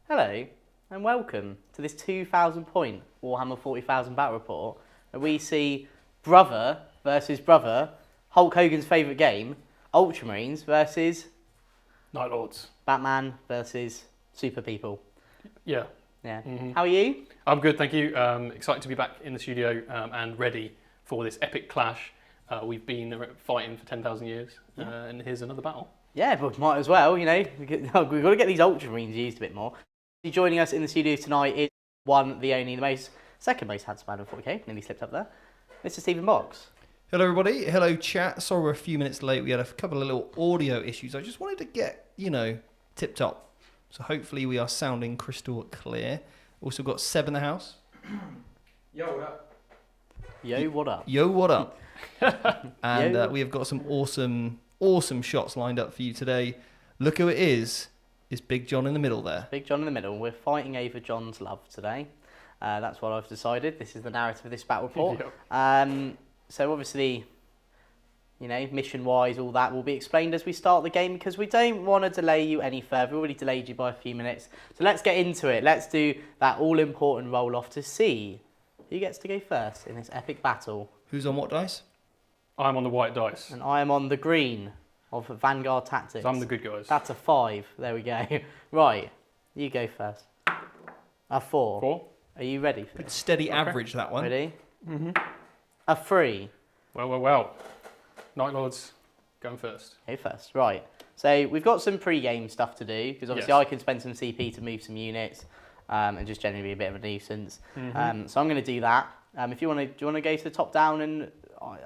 Hello and welcome to this 2,000 point Warhammer 40,000 battle report where we see brother versus brother, Hulk Hogan's favourite game, Ultramarines versus Night Lords. Batman versus super people. Yeah. Yeah. How are you? I'm good, thank you. Excited to be back in the studio and ready for this epic clash. We've been fighting for 10,000 years and here's another battle. Yeah, but might as well, you know. We've got to get these Ultramarines used a bit more. Joining us in the studio tonight is second most handsome man in 40K, nearly slipped up there, Mr. Stephen Box. Hello everybody, hello chat. Sorry we're a few minutes late, we had a couple of little audio issues. I just wanted to get, tip top. So hopefully we are sounding crystal clear. Also got Seb in the house. Yo, what up? Yo, what up? Yo, what up? And we have got some awesome shots lined up for you today. Look who it is. It's Big John in the middle there. Big John in the middle. We're fighting over John's love today. That's what I've decided. This is the narrative of this battle report. So obviously, mission-wise, all that will be explained as we start the game because we don't want to delay you any further. We've already delayed you by a few minutes. So let's get into it. Let's do that all-important roll-off to see who gets to go first in this epic battle. Who's on what dice? I'm on the white dice. And I am on the green of Vanguard Tactics. So I'm the good guys. That's a 5. There we go. Right, you go first. A 4. 4. Are you ready for this? Steady average, that one. Ready? A 3. Well. Night Lords, going first. Go first. Right. So we've got some pre-game stuff to do because obviously Yes. I can spend some CP to move some units and just generally be a bit of a nuisance. So I'm going to do that. If you want to, do you want to go to the top down and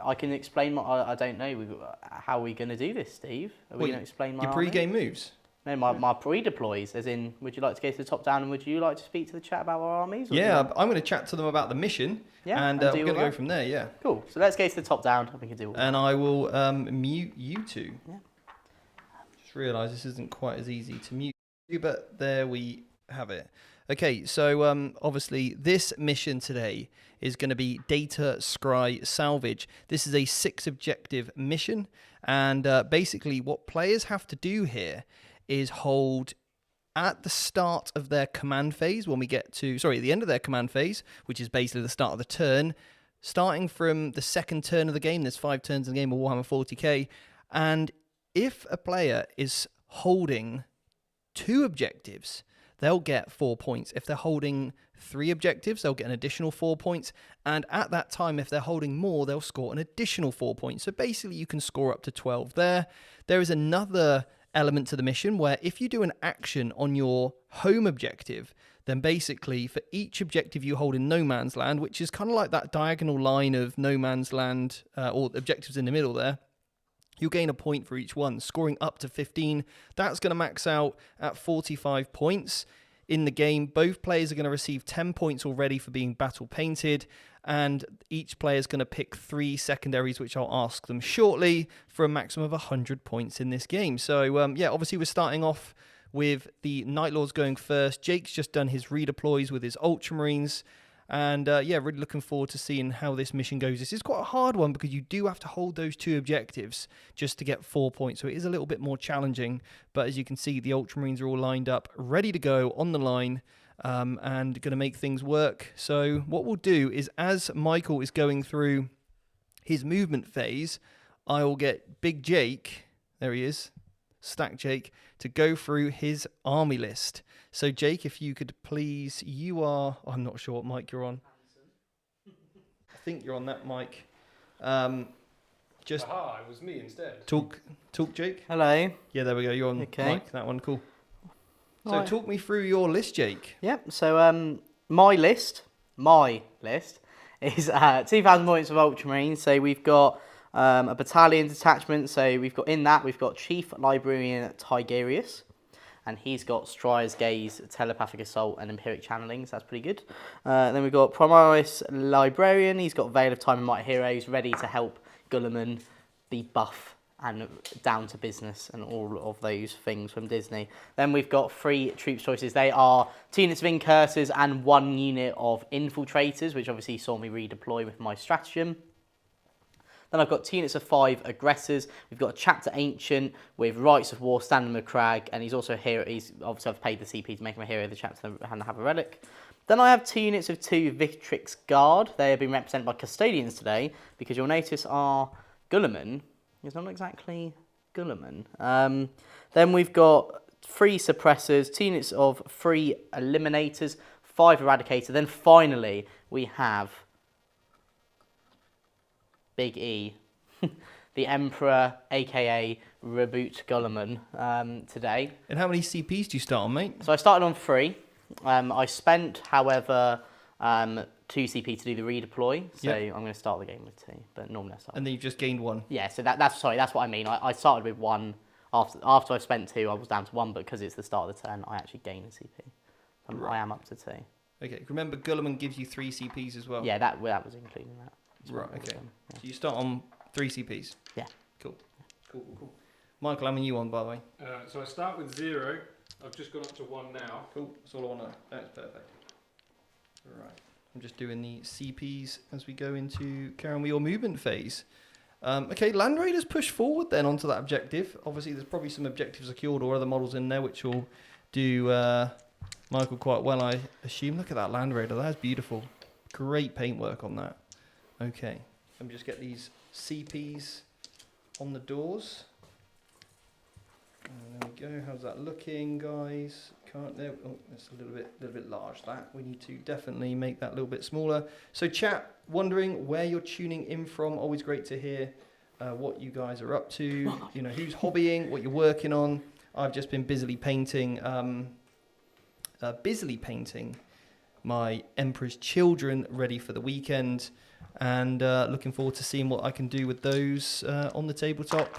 I can explain. I don't know. How are we going to do this, Steve? Are we going to explain my your army? pre-game moves? No, my pre-deploys, as in, would you like to go to the top down and would you like to speak to the chat about our armies? Yeah, I'm going to chat to them about the mission. Yeah, and and we're do going to all go that. from there, yeah. Cool. So let's go to the top down. We can do all that. And I will mute you two. Yeah. Just realised this isn't quite as easy to mute you, but there we have it. Okay, so obviously this mission today is going to be Data Scry Salvage. This is a 6 objective mission, and basically what players have to do here is hold at the start of their command phase, at the end of their command phase, which is basically the start of the turn, starting from the second turn of the game. There's 5 turns in the game of Warhammer 40K, and if a player is holding 2 objectives, they'll get 4 points. If they're holding 3 objectives, they'll get an additional 4 points. And at that time, if they're holding more, they'll score an additional 4 points. So basically, you can score up to 12 there. There is another element to the mission where if you do an action on your home objective, then basically for each objective you hold in no man's land, which is kind of like that diagonal line of no man's land or objectives in the middle there, you'll gain a point for each one, scoring up to 15. That's going to max out at 45 points. In the game, both players are going to receive 10 points already for being battle painted, and each player is going to pick 3 secondaries, which I'll ask them shortly, for a maximum of 100 points in this game. So, obviously we're starting off with the Night Lords going first. Jake's just done his redeploys with his Ultramarines. And really looking forward to seeing how this mission goes. This is quite a hard one because you do have to hold those 2 objectives just to get 4 points. So it is a little bit more challenging. But as you can see, the Ultramarines are all lined up, ready to go on the line and going to make things work. So what we'll do is as Michael is going through his movement phase, I will get Big Jake, there he is, Stack Jake, to go through his army list. So Jake, if you could please, I'm not sure what mic you're on. I think you're on that mic. Just it was me instead. talk Jake. Hello. Yeah, there we go. You're on Okay. mic. That one, cool. So Right. talk me through your list, Jake. Yep. So my list is 2,000 points of Ultramarines. So we've got a battalion detachment. So we've got Chief Librarian Tigerius. And he's got Strya's Gaze, Telepathic Assault, and Empiric Channelings. That's pretty good. Then we've got Primaris Librarian. He's got Veil of Time and Might Heroes, ready to help Gulliman be buff and down to business and all of those things from Disney. Then we've got 3 troops choices. They are 2 units of Incursors and 1 unit of Infiltrators, which obviously saw me redeploy with my stratagem. Then I've got 2 units of 5 aggressors. We've got a chapter ancient with Rights of War, Stanley McCragg, and he's also a hero. He's obviously I've paid the CP to make him a hero of the chapter and have a relic. Then I have 2 units of 2 Victrix Guard. They have been represented by Custodians today because you'll notice our Guilliman is not exactly Guilliman. Then we've got 3 Suppressors, 2 units of 3 Eliminators, 5 Eradicator. Then finally we have Big E, the Emperor, aka Reboot Guilliman, today. And how many CPs do you start on, mate? So I started on 3. I spent, however, 2 CP to do the redeploy, so I'm going to start the game with 2, but normally I start. And then you've just gained 1. Yeah, so that's what I mean. I started with 1. After I spent 2, I was down to 1, but because it's the start of the turn, I actually gain a CP. Right. I am up to 2. Okay, remember Guilliman gives you 3 CPs as well? Yeah, that was including that. Right, okay. So you start on 3 CPs? Yeah. Cool. Michael, how many are you on, by the way? So I start with 0. I've just gone up to 1 now. Cool, that's all I want to know. That's perfect. Right, I'm just doing the CPs as we go into carrying your movement phase. Okay, Land Raiders push forward then onto that objective. Obviously, there's probably some objectives secured or other models in there which will do Michael quite well, I assume. Look at that Land Raider, that's beautiful. Great paintwork on that. Okay, let me just get these CPs on the doors. And there we go. How's that looking, guys? Can't there? Oh, that's a little bit large. That we need to definitely make that a little bit smaller. So, chat, wondering where you're tuning in from. Always great to hear what you guys are up to. You know, who's hobbying, what you're working on. I've just been busily painting my Emperor's Children ready for the weekend, and looking forward to seeing what I can do with those on the tabletop.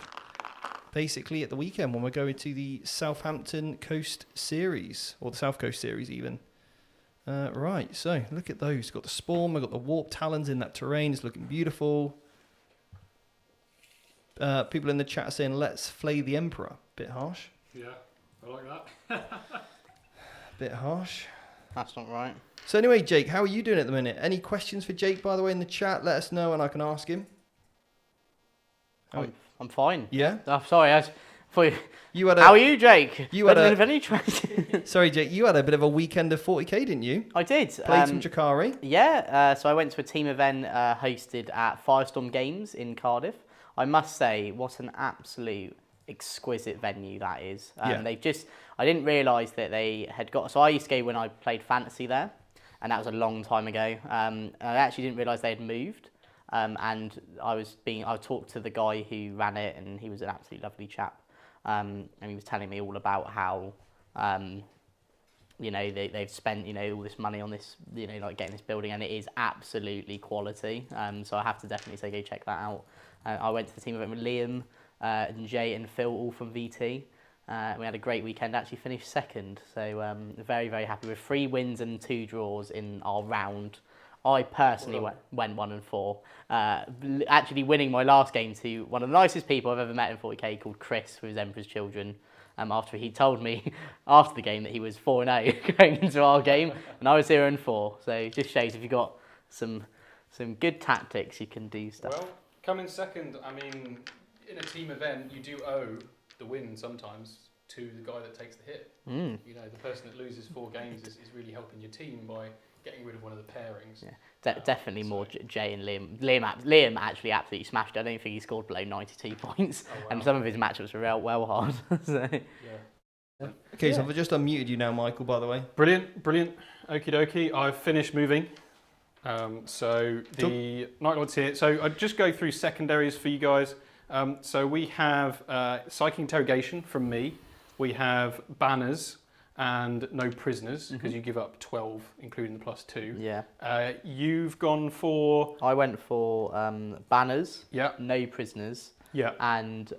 Basically at the weekend when we're going to the Southampton Coast Series, or the South Coast Series even. Right, so look at those. Got the Spawn, we've got the Warp Talons in that terrain. It's looking beautiful. People in the chat are saying, let's flay the Emperor. Bit harsh. Yeah, I like that. Bit harsh. That's not right. So anyway, Jake, how are you doing at the minute? Any questions for Jake, by the way, in the chat? Let us know and I can ask him. I'm fine. Yeah? Oh, sorry, how How are you, Jake? You had a any question? Sorry, Jake, you had a bit of a weekend of 40k, didn't you? I did. Played some Jakari. Yeah, so I went to a team event hosted at Firestorm Games in Cardiff. I must say, what an absolute exquisite venue that is. Yeah. I didn't realise that they had got, so I used to go when I played Fantasy there, and that was a long time ago. I actually didn't realise they had moved. And I talked to the guy who ran it, and he was an absolutely lovely chap. And he was telling me all about how, they've spent, all this money on this, like getting this building, and it is absolutely quality. So I have to definitely say go check that out. I went to the team event with Liam, and Jay and Phil, all from VT. We had a great weekend, actually finished second. So very, very happy with 3 wins and 2 draws in our round. I personally went 1 and 4, actually winning my last game to one of the nicest people I've ever met in 40k, called Chris, with his Emperor's Children. After he told me after the game that he was 4-0 going into our game, and I was 0 and 4. So it just shows if you've got some good tactics, you can do stuff. Well, coming second, I mean, in a team event, you do owe the win sometimes to the guy that takes the hit. Mm. The person that loses 4 games is really helping your team by getting rid of one of the pairings. Yeah, definitely more Jay and Liam. Liam actually absolutely smashed it. I don't think he scored below 92 points, and some of his matchups were well hard. So. Yeah. Okay, so I've just unmuted you now, Michael, by the way. Brilliant. Okie dokie. I've finished moving. So the Night Lord's here. So I'll just go through secondaries for you guys. So we have Psychic Interrogation from me. We have Banners and No Prisoners, because you give up 12, including the +2. Yeah. You've gone for... I went for Banners, Yeah. No Prisoners, Yeah. and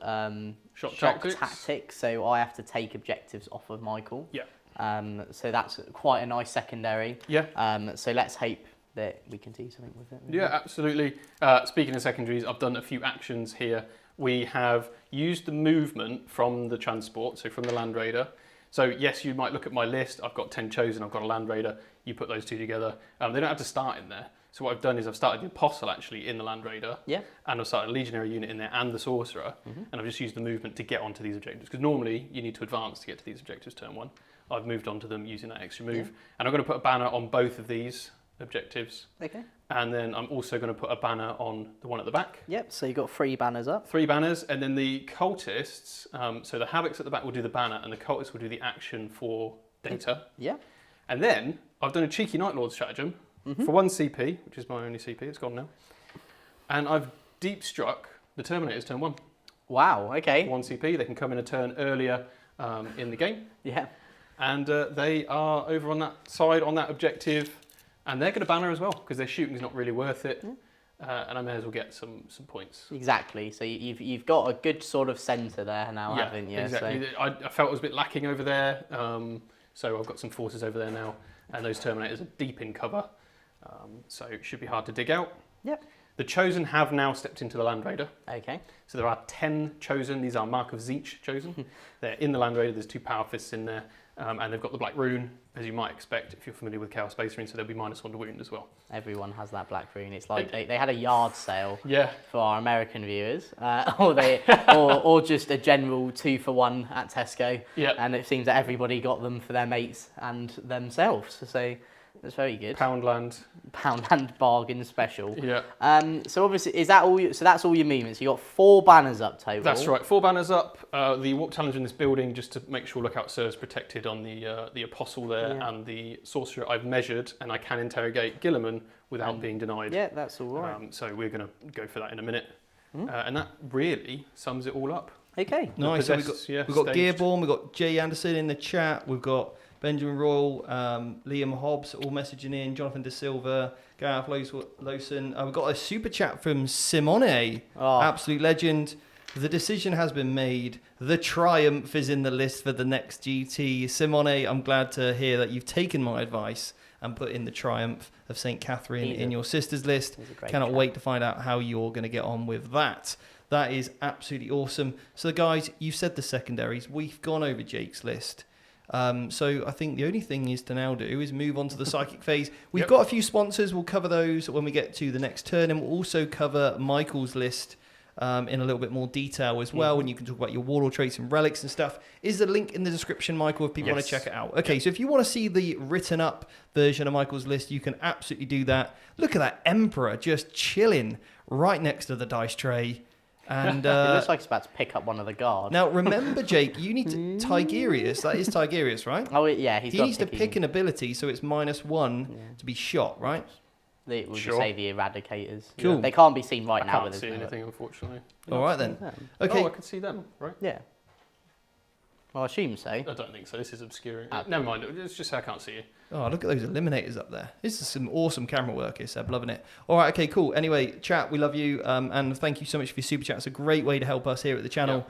Shock Tactics. So I have to take objectives off of Michael. Yeah. So that's quite a nice secondary. Yeah. So let's hope that we can do something with it. Yeah, absolutely. Speaking of secondaries, I've done a few actions here. We have used the movement from the transport, so from the Land Raider, So yes, you might look at my list. I've got 10 chosen. I've got a Land Raider. You put those two together. They don't have to start in there. So what I've done is I've started the Apostle actually in the Land Raider. Yeah. And I've started a Legionary unit in there and the Sorcerer. And I've just used the movement to get onto these objectives. Because normally you need to advance to get to these objectives turn 1. I've moved on to them using that extra move. Yeah. And I'm going to put a banner on both of these objectives. Okay. And then I'm also going to put a banner on the one at the back. Yep, so you've got 3 banners up. 3 banners, and then the cultists, so the Havocs at the back will do the banner, and the cultists will do the action for data. Yeah. And then I've done a cheeky Night Lord stratagem for 1 CP, which is my only CP, it's gone now. And I've deep struck the Terminators turn 1. Wow, okay. 1 CP, they can come in a turn earlier in the game. Yeah. And they are over on that side, on that objective, and they're going to banner as well, because their shooting's not really worth it. And I may as well get some points. Exactly. So you've got a good sort of centre there now, haven't you? Exactly. So... I felt it was a bit lacking over there, so I've got some forces over there now, and those Terminators are deep in cover, so it should be hard to dig out. Yep. The Chosen have now stepped into the Land Raider. Okay. So there are 10 Chosen. These are Mark of Zeech Chosen. They're in the Land Raider. There's 2 Power Fists in there. And they've got the Black Rune, as you might expect if you're familiar with Chaos Space Marine, so they'll be -1 to wound as well. Everyone has that Black Rune. It's like they had a yard sale Yeah. for our American viewers, or just a general 2-for-1 at Tesco. Yeah. And it seems that everybody got them for their mates and themselves. So that's very good. Poundland. Poundland bargain special. Yeah. So obviously, is that all? So that's all your movements. You got 4 banners up total. That's right. 4 banners up. The Warp Challenge in this building, just to make sure Lookout Sir is protected on the Apostle there and the Sorcerer. I've measured, and I can interrogate Gilliman without being denied. Yeah, that's all right. So we're going to go for that in a minute. And that really sums it all up. Okay. Nice. So we've got staged. Gearborn, we've got Jay Anderson in the chat, we've got Benjamin Royal, Liam Hobbs all messaging in, Jonathan De Silva, Gareth Lawson. We've got a super chat from Simone, absolute legend. The decision has been made. The Triumph is in the list for the next GT. Simone, I'm glad to hear that you've taken my advice and put in the Triumph of St. Catherine in your sister's list. Cannot wait to find out how you're going to get on with that. That is absolutely awesome. So guys, you've said the secondaries. We've gone over Jake's list. So I think the only thing is to now do is move on to the psychic phase. We've got a few sponsors. We'll cover those when we get to the next turn, and we'll also cover Michael's list in a little bit more detail as well, and you can talk about your warlord traits and relics and stuff. Is the link in the description, Michael, if people want to check it out? Okay, so if you want to see the written up version of Michael's list, you can absolutely do that. Look at that Emperor just chilling right next to the dice tray. And it looks like it's about to pick up one of the guards. Now, remember, Jake, you need to... Tigerius, that is Tigerius, right? Oh, yeah. He needs to pick an ability, so it's -1 to be shot, right? We'll just say the Eradicators. Cool. They can't be seen right now. I can't see anything, unfortunately. All right, then. Okay. Oh, I can see them, right? Yeah. Well, I assume so. I don't think so. This is obscuring. Never mind. It's just I can't see you. Oh, look at those eliminators up there. This is some awesome camera work here, Seb. Loving it. All right, okay, cool. Anyway, chat, we love you. And thank you so much for your super chat. It's a great way to help us here at the channel.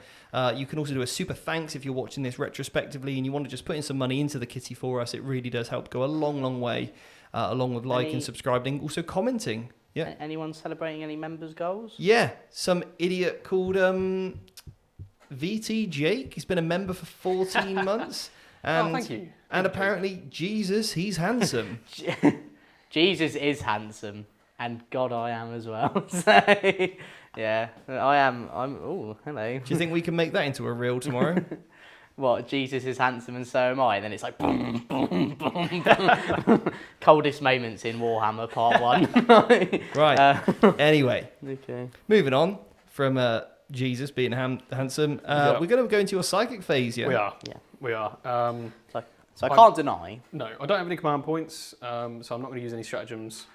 You can also do a super thanks if you're watching this retrospectively and you want to just put in some money into the kitty for us. It really does help go a long, long way, along with liking, subscribing, also commenting. Yeah. Anyone celebrating any members' goals? Yeah, some idiot called VT Jake. He's been a member for 14 months. And, thank you. And apparently, Jesus, he's handsome. Jesus is handsome. And God, I am as well. So, yeah, I am. Oh, hello. Do you think we can make that into a reel tomorrow? What, Jesus is handsome and so am I? Then it's like boom, boom, boom, boom. Coldest moments in Warhammer Part 1. Right. Anyway. Okay. Moving on from Jesus being handsome. We're going to go into your psychic phase, yeah? We are. Yeah. We are. So I can't deny. No, I don't have any command points, so I'm not going to use any stratagems.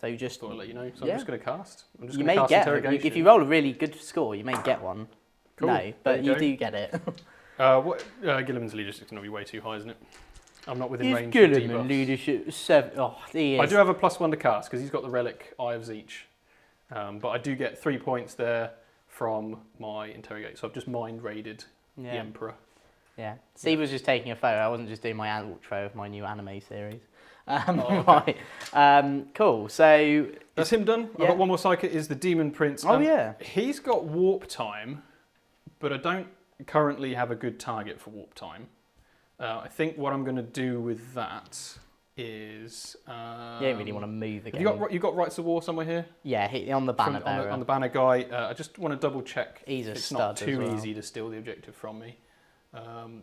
So you just thought I'd let you know. So I'm just going to cast. I'm just you going may to cast get interrogation. if you roll a really good score, you may get one. Cool. No, but you do get it. Gilliman's leadership's going to be way too high, isn't it? I'm not within range. Gilliman leadership 7. Oh, he is. I do have a +1 to cast because he's got the relic Eye of Zeech, but I do get 3 points there from my interrogate. So I've just mind raided the Emperor. Yeah. Steve was just taking a photo. I wasn't just doing my outro of my new anime series. Okay. Right. Cool. So that's him done. Yeah. I've got one more psychic. Is the Demon Prince? Oh yeah. He's got warp time, but I don't currently have a good target for warp time. I think what I'm going to do with that is... You don't really want to move again. Have you got Rights of War somewhere here? Yeah, hit on the banner bearer. On the banner guy. I just want to double check He's a it's stud not too as well. easy to steal the objective from me.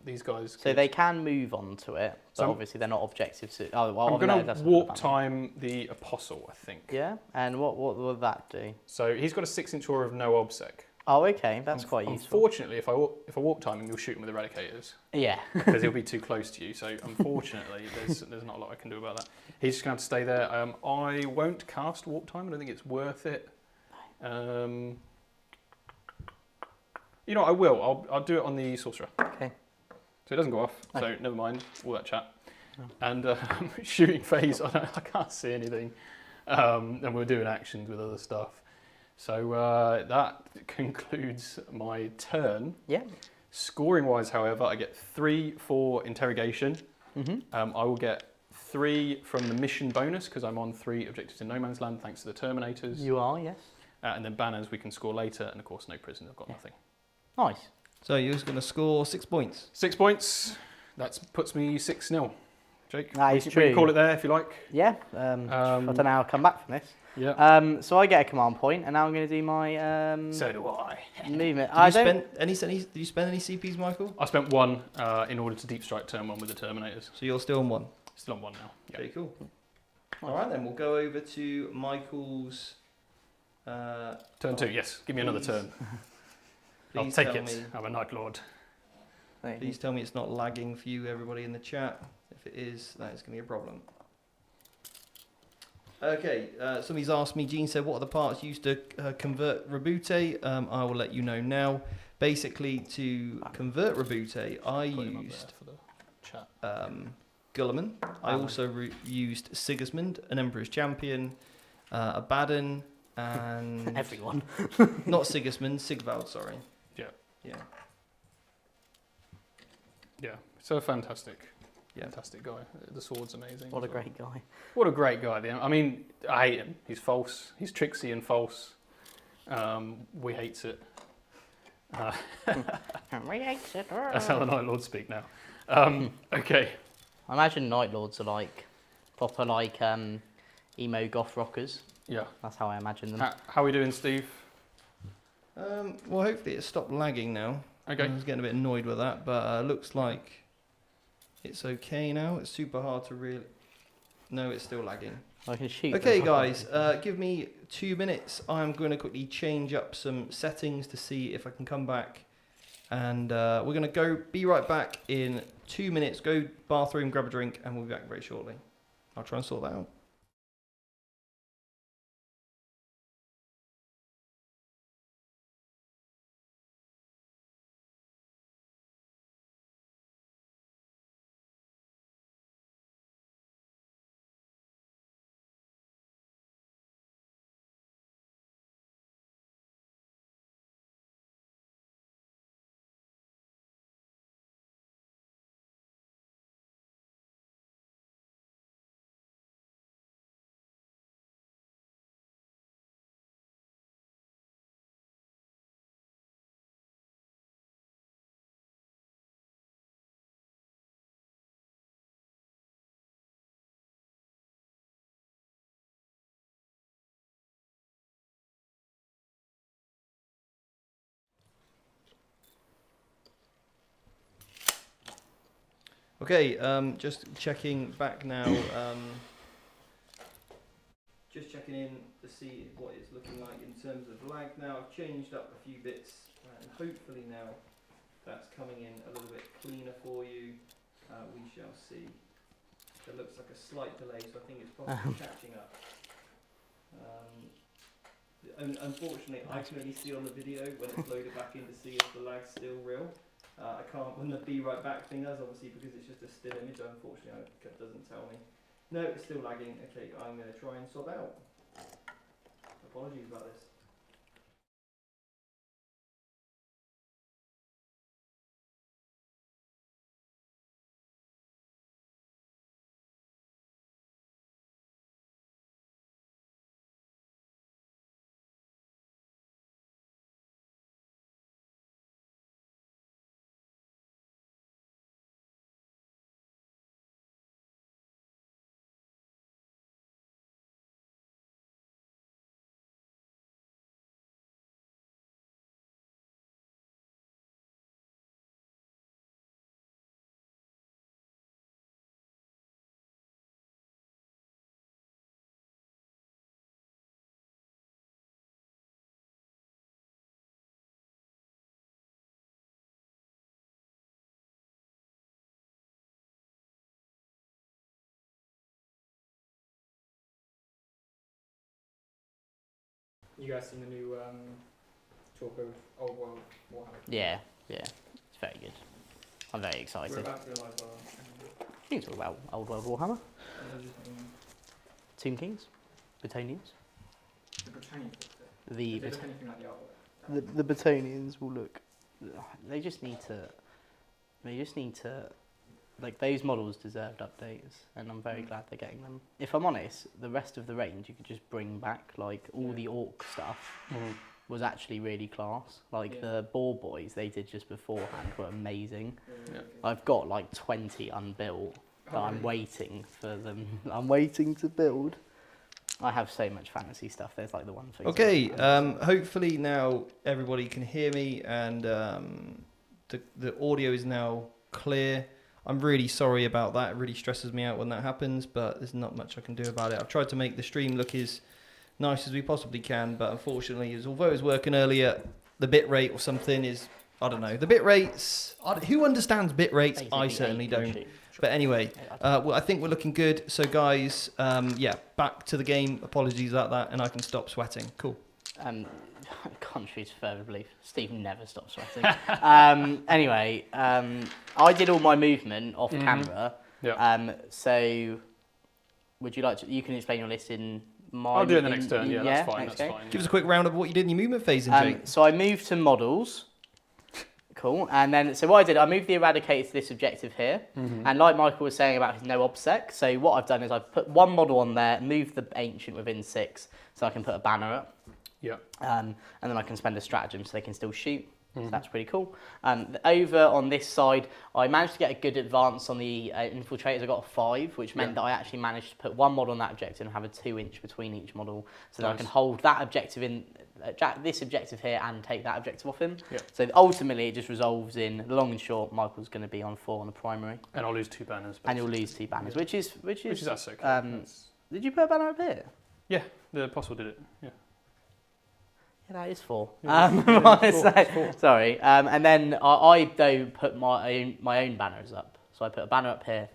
These guys... So they can move on to it, but So obviously they're not objectives. Oh, well, I'm going no, to warp time the Apostle, I think. Yeah, and what will that do? So he's got a 6-inch aura of no obsec. Oh, okay, that's quite useful. Unfortunately, if I warp time him, you'll shoot him with eradicators. Yeah. Because he'll be too close to you. So unfortunately, there's not a lot I can do about that. He's just going to have to stay there. I won't cast warp time. I don't think it's worth it. You know, I will. I'll do it on the sorcerer. Okay. So it doesn't go off. So never mind all that chat. And shooting phase, I can't see anything. And we're doing actions with other stuff. So that concludes my turn. Yeah. Scoring wise, however, I get 3 for interrogation. I will get 3 from the mission bonus because I'm on 3 objectives in no man's land thanks to the Terminators. You are, yes. And then banners we can score later, and of course no prisoners. I've got nothing. Nice. So you're just going to score 6 points. 6 points. That puts me 6-0. Jake, That is we true. can call it there if you like. Yeah. I don't know how I'll come back from this. Yeah. So I get a command point, and now I'm going to do my So do I. movement. Did you spend any CPs, Michael? I spent 1 in order to deep strike turn 1 with the Terminators. So you're still on 1. Still on 1 now. Yeah. Okay, cool. All right, then we'll go over to Michael's. Turn 2, yes. Give me another turn. I'll Please take tell it. me- I'm a Night Lord. Please tell me it's not lagging for you, everybody in the chat. If it is, that is going to be a problem. Okay, somebody's asked me, Gene said, what are the parts used to convert Rabute? I will let you know now. Basically, to convert Rabute, I used for the chat. Gulliman. I also used Sigismund, an Emperor's Champion, Abaddon, and... Everyone. Not Sigismund, Sigvald, sorry. Yeah. Yeah. Yeah. So fantastic. Yeah. Fantastic guy. The sword's amazing. What a great guy. What a great guy. I mean, I hate him. He's false. He's tricksy and false. We hates it. We hates it. That's how the Night Lords speak now. Okay. I imagine Night Lords are like proper like emo goth rockers. Yeah. That's how I imagine them. How are we doing, Steve? Well, hopefully it stopped lagging now. Okay. I was getting a bit annoyed with that, but looks like it's okay now. It's super hard to really... No, it's still lagging. I can shoot. Okay, them. guys, give me 2 minutes. I'm going to quickly change up some settings to see if I can come back. And we're going to be right back in 2 minutes. Go bathroom, grab a drink, and we'll be back very shortly. I'll try and sort that out. Okay, just checking back now. Just checking in to see what it's looking like in terms of lag now. I've changed up a few bits, and hopefully now that's coming in a little bit cleaner for you. We shall see. It looks like a slight delay, so I think it's probably catching up. Unfortunately, I can only see on the video when it's loaded back in to see if the lag's still real. I can't when the be right back thing does, obviously, because it's just a still image. Unfortunately, it doesn't tell me. No, it's still lagging. Okay, I'm going to try and sort out. Apologies about this. You guys seen the new talk of Old World Warhammer? Yeah, it's very good. I'm very excited. We're about to realise You can talk about Old World Warhammer. Tomb Kings, Battonians. The Britannians. The If they look anything like the artwork. the Battonians will look. They just need to. Like, those models deserved updates, and I'm very glad they're getting them. If I'm honest, the rest of the range you could just bring back. Like, all the orc stuff was actually really class. Like the Boar Boys they did just beforehand were amazing. Yeah. I've got like 20 unbuilt that I'm waiting for them. I'm waiting to build. I have so much fantasy stuff. There's like the one thing. Okay, hopefully now everybody can hear me, and the audio is now clear. I'm really sorry about that. It really stresses me out when that happens, but there's not much I can do about it. I've tried to make the stream look as nice as we possibly can, but unfortunately, although it was working earlier, the bit rate or something is, I don't know. The bit rates, who understands bit rates? I certainly don't. But anyway, well, I think we're looking good. So guys, yeah, back to the game. Apologies about that, and I can stop sweating. Cool. Contrary to further belief, Steve never stops sweating. Anyway, I did all my movement off camera. Yeah. So, would you like to? You can explain your list in my. I'll do it in the next turn. Yeah, that's fine. That's fine. Give us a quick round of what you did in your movement phase, Jake. So I moved to models. Cool. And then, so what I moved the Eradicator to this objective here. And like Michael was saying about his no obsec, so what I've done is I've put one model on there, moved the Ancient within 6, so I can put a banner up. Yeah. And then I can spend a stratagem so they can still shoot. So that's pretty cool. Over on this side, I managed to get a good advance on the infiltrators. I got a 5, which meant that I actually managed to put one model on that objective and have a 2-inch between each model, so that I can hold that objective in this objective here and take that objective off him. So ultimately, it just resolves in the long and short. Michael's going to be on 4 on the primary, and I'll lose 2 banners. Basically. And you'll lose 2 banners, which is that's okay. Did you put a banner up here? Yeah, the apostle did it. Yeah. Yeah, that is 4. It's 4. Sorry. And then I though put my own banners up. So I put a banner up here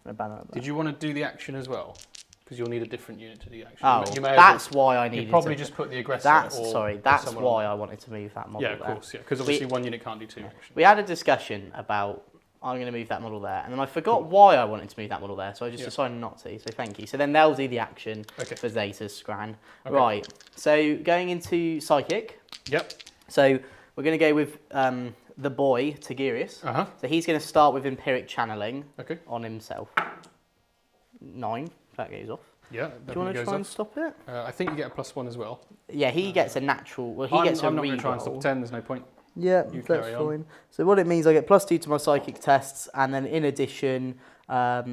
and a banner up there. Did you want to do the action as well? Because you'll need a different unit to do the action. Oh, that's why I needed. You probably just put the aggressor. That's why I wanted to move that model. Yeah, of course. Yeah, because obviously one unit can't do 2 actions. We had a discussion about I'm going to move that model there, and then I forgot why I wanted to move that model there, so I just decided not to. So thank you. So then they'll do the action for Zeta's Scran. Okay. Right. So going into Psychic. Yep. So we're going to go with the boy Tigurius. So he's going to start with Empiric Channeling on himself. 9. That goes off. Yeah. Do you want to try and stop it? I think you get a +1 as well. Yeah, he gets a natural. Well, he gets a reroll. I'm not going to try and stop 10. There's no point. Yeah, that's fine. So what it means, I get +2 to my psychic tests, and then in addition, oh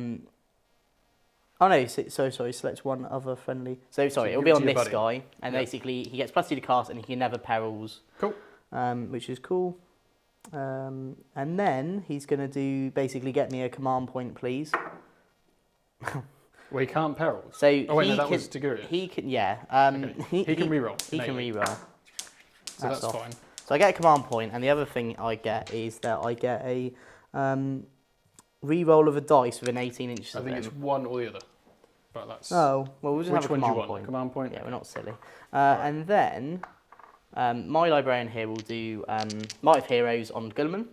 no, sorry, select one other friendly. So sorry, it'll be on this guy, and basically he gets +2 to cast, and he can never perils. Cool. Which is cool. And then he's going to do basically get me a command point, please. Well, he can't perils. So that was Tigurius. He can, yeah. He can reroll. He can reroll. So that's fine. So I get a command point, and the other thing I get is that I get a reroll of a dice within 18 inches of him. I think it's one or the other. But that's... Oh, well, we'll just have a command point. Want? Command point? Yeah, we're not silly. And then my librarian here will do Might of Heroes on Guilliman.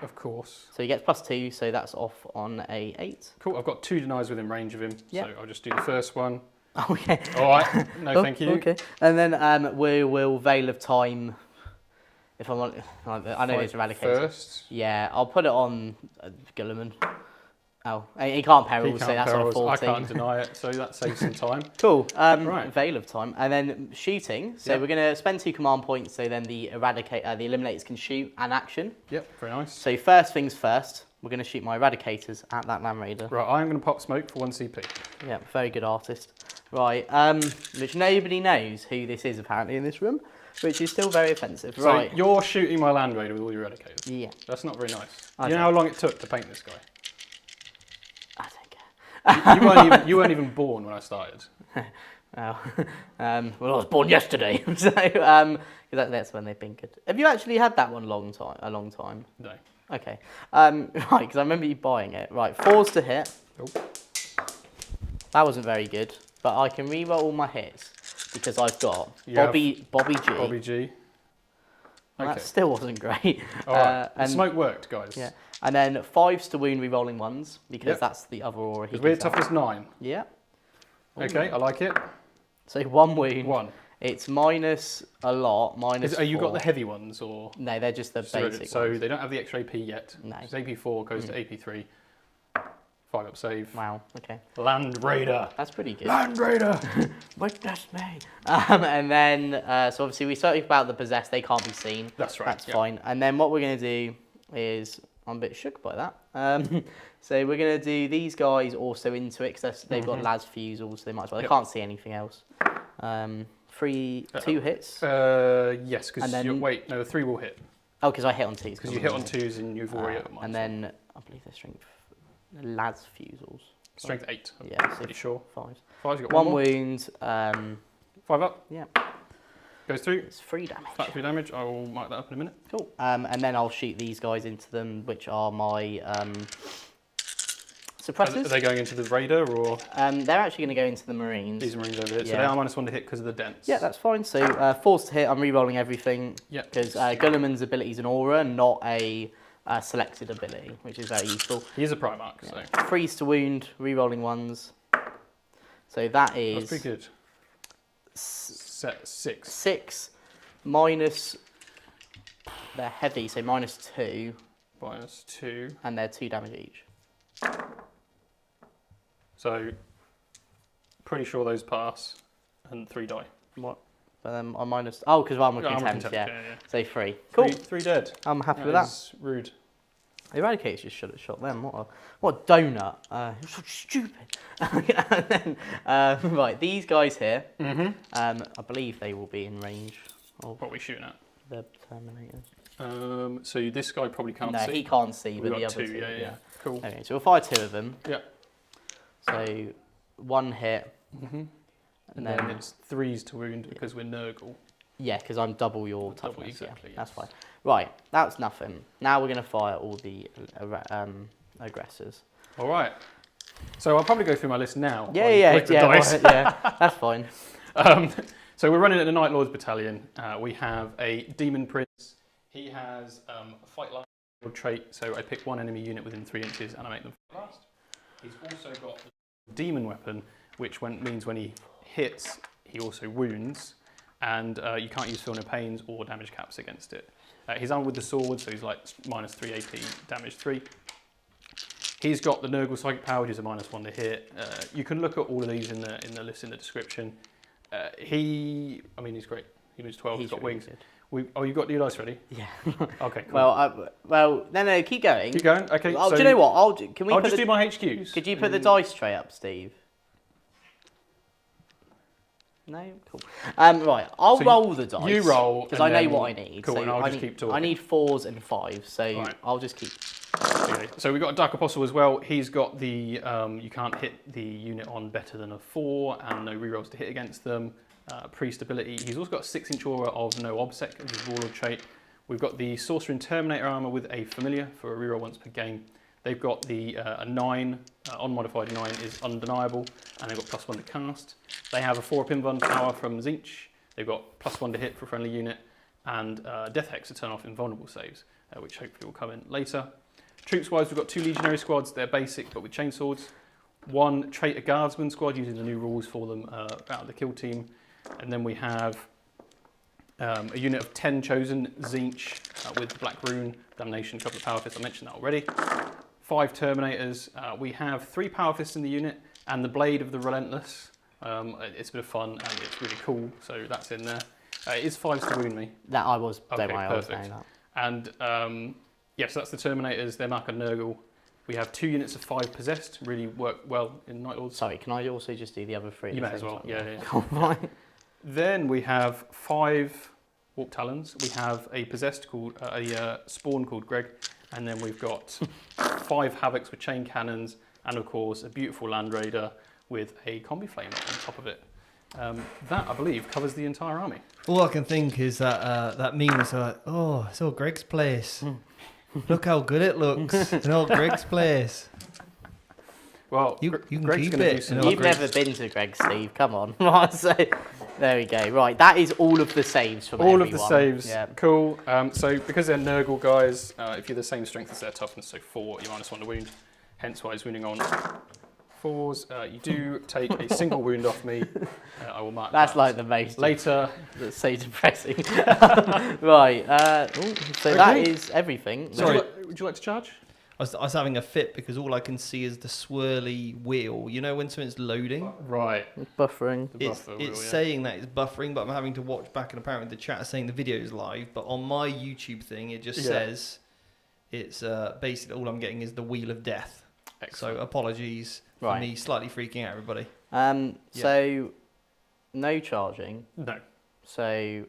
Of course. So he gets +2, so that's off on a 8. Cool, I've got 2 denies within range of him, so I'll just do the first one. Okay. All right, no thank you. Okay. And then we will Veil of Time... If I want, I know it's Eradicator. First? Yeah, I'll put it on Guilliman. Oh, he can't peril, so that's on a 14. I can't deny it, so that saves some time. Cool. Right. Veil of Time. And then shooting. So we're going to spend 2 command points, so then the Eliminators can shoot and action. Yep, very nice. So first things first, we're going to shoot my Eradicators at that Land Raider. Right, I'm going to pop smoke for 1 CP. Yeah, very good artist. Right, which nobody knows who this is apparently in this room, which is still very offensive. So right. You're shooting my Land Raider with all your Eradicators? Yeah. That's not very nice. You know how long it took to paint this guy? I don't care. You weren't even born when I started. Well, I was born yesterday, so that's when they've been good. Have you actually had that one a long time? No. Okay. Right, because I remember you buying it. Right, 4s to hit. Oh. That wasn't very good, but I can reroll all my hits. because I've got You have Bobby G. Bobby G. Well, Okay. that still wasn't great. All right. And, Smoke worked, guys. yeah. And then 5s to wound re-rolling 1s, because Yep. that's the other aura he Because we're gives out. toughness 9. Yeah. Okay, I like it. So 1 wound. 1. It's minus a lot, minus Are you got 4. the heavy ones or? No, they're just the basic So ones. they don't have the extra AP yet. No. So AP4 goes to AP3. 5 up save. Wow, okay. Land Raider. That's pretty good. Land Raider. Witness me. And then, so obviously we spoke about the possessed, they can't be seen. That's right. That's yeah. fine. And then what we're going to do is, I'm a bit shook by that. So we're going to do these guys also into it, because they've got las fusels, so they might as well. They Yep. can't see anything else. 2 hits. Yes, because And then- wait, no, the 3 will hit. Oh, because I hit on 2s. Because you hit on 2s and you've already hit And then, I believe they're strength, las fusels. Strength 8. I'm Yeah, so pretty sure. 5s. 5's got 1 more. wound, 5 up. yeah, Goes through. it's 3 damage. Flat 3 damage. I will mark that up in a minute. Cool. And then I'll shoot these guys into them, which are my Are suppressors. they going into the Raider or They're actually going to go into the Marines. these Marines over here? So Yeah. they are -1 to hit because of the dents. Yeah, that's fine. So 4s to hit, I'm re-rolling everything. Yeah. Because Gulliman's ability is an aura, not a selected ability, which is very useful. He is a Primarch, so 3s to wound, re-rolling 1s. So that is that's pretty good. Set 6. 6 minus, they're heavy, so -2, -2. and they're 2 damage each. So pretty sure those pass and 3 die. What? But then I'm minus, oh, because I'm with Yeah, I'm contempt, with yeah. contempt, So 3. Cool. 3 dead. I'm happy with that. is rude. Eradicate's just should have shot them. What a donut. You're so stupid. And then, right, these guys here, I believe they will be in range of What are we shooting at? the Terminators. So this guy probably can't No, see. he can't see, We've but the got other 2, two, yeah. Cool. Okay, so we'll fire 2 of them. Yeah. So 1 hit, And then it's 3s to wound because we're Nurgle. yeah, because I'm double your Double, toughness. exactly, Yeah, that's yes. fine. Right, that's nothing. Now we're going to fire all the aggressors. All right. So I'll probably go through my list now. Yeah, while you yeah, collect the yeah, dice. right, yeah, that's fine. So we're running at the Night Lords Battalion. We have a Demon Prince. He has a fight last trait, so I pick 1 enemy unit within 3 inches and I make them fight last. He's also got the Demon Weapon, which means when he hits, he also wounds, and you can't use Feel No Pains or damage caps against it. He's armed with the sword, so he's like -3 AP, damage 3. He's got the Nurgle Psychic Power, which is a -1 to hit. You can look at all of these in the list in the description. He's great. He moves 12. He's got really wings. good. You got your dice ready? Yeah. Okay, cool. Well, no, keep going. Keep going. Okay. Oh, so do you know what? Can we I'll put just the, do my HQs. Could you put the dice tray up, Steve? No, cool. Right, I'll So roll the dice. you roll, because and I know then- what I need. cool, so and I'll I just need, keep talking. I need 4s and 5s, so Right. I'll just keep. Okay. So we've got a Dark Apostle as well. He's got the you can't hit the unit on better than a 4 and no rerolls to hit against them. Priest ability. He's also got a 6-inch aura of no obsec as his warlord trait. We've got the Sorcerer and Terminator armor with a familiar for a reroll once per game. They've got the a 9, unmodified 9 is undeniable, and they've got +1 to cast. They have a 4-up invuln power from Zinch. They've got +1 to hit for a friendly unit, and Death Hex to turn off invulnerable saves, which hopefully will come in later. Troops-wise, we've got 2 Legionary squads. They're basic, but with chainswords. 1 Traitor Guardsman squad, using the new rules for them out of the kill team. And then we have a unit of 10 chosen Zinch with Black Rune, Damnation, couple of Power Fists. I mentioned that already. 5 Terminators. We have 3 Power Fists in the unit, and the Blade of the Relentless. It's a bit of fun, and it's really cool, so that's in there. It is 5s to wound me. That I was, don't Okay, worry, I was perfect. saying that. And yes, that's the Terminators. They're Mark and Nurgle. We have 2 units of 5 possessed. Really work well in Night Lords. Sorry, can I also just do the other 3? at You the may as same well. time? Yeah, yeah. Cool, right. Then we have 5 Warp Talons. We have a possessed called a spawn called Greg, and then we've got 5 Havocs with chain cannons, and of course a beautiful Land Raider with a combi flame on top of it. That I believe covers the entire army. All I can think is that that meme was like, oh, it's all Greg's place. Look how good it looks. It's all Greg's place. Well, You can Greg's keep gonna it. do some No, You've Greg's- never been to Greg, Steve. Come on. Right, so there we go. Right, that is all of the saves from all everyone. of the saves. Yeah. Cool. So because they're Nurgle guys, if you're the same strength as their toughness, so 4, you -1 to wound. Hence why he's wounding on 4s. You do take a single wound off me. I will mark That's that like the most later. That's so depressing. Right. So that Okay. is everything. Sorry. Would you like to charge? I was having a fit because all I can see is the swirly wheel. You know when something's loading? Right. Buffering. The It's buffer wheel, yeah. saying that it's buffering, but I'm having to watch back, and apparently the chat is saying the video is live. But on my YouTube thing, it just Yeah. says it's basically all I'm getting is the wheel of death. Excellent. So apologies for Right. me slightly freaking out, everybody. So no charging. No. So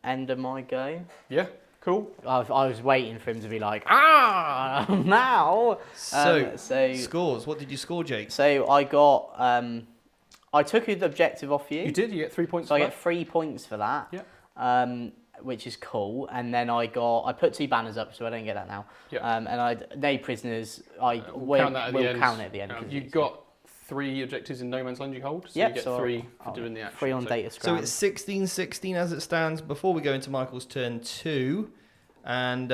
end of my go. Yeah. Cool. I was waiting for him to be like, now. So scores. What did you score, Jake? So I got. I took an objective off you. You did. You get 3 points. So I for get that? 3 points for that. Yeah. Which is cool. And then I put 2 banners up, so I don't get that now. Yeah. And nay prisoners. I We'll will count that at the end. count it at the end. 'cause You've it's- got 3 objectives in No Man's Land you hold, so Yep, you get so 3 for I'll- doing the action. 3 on so- data So scram. it's 16-16 as it stands. Before we go into Michael's turn 2, and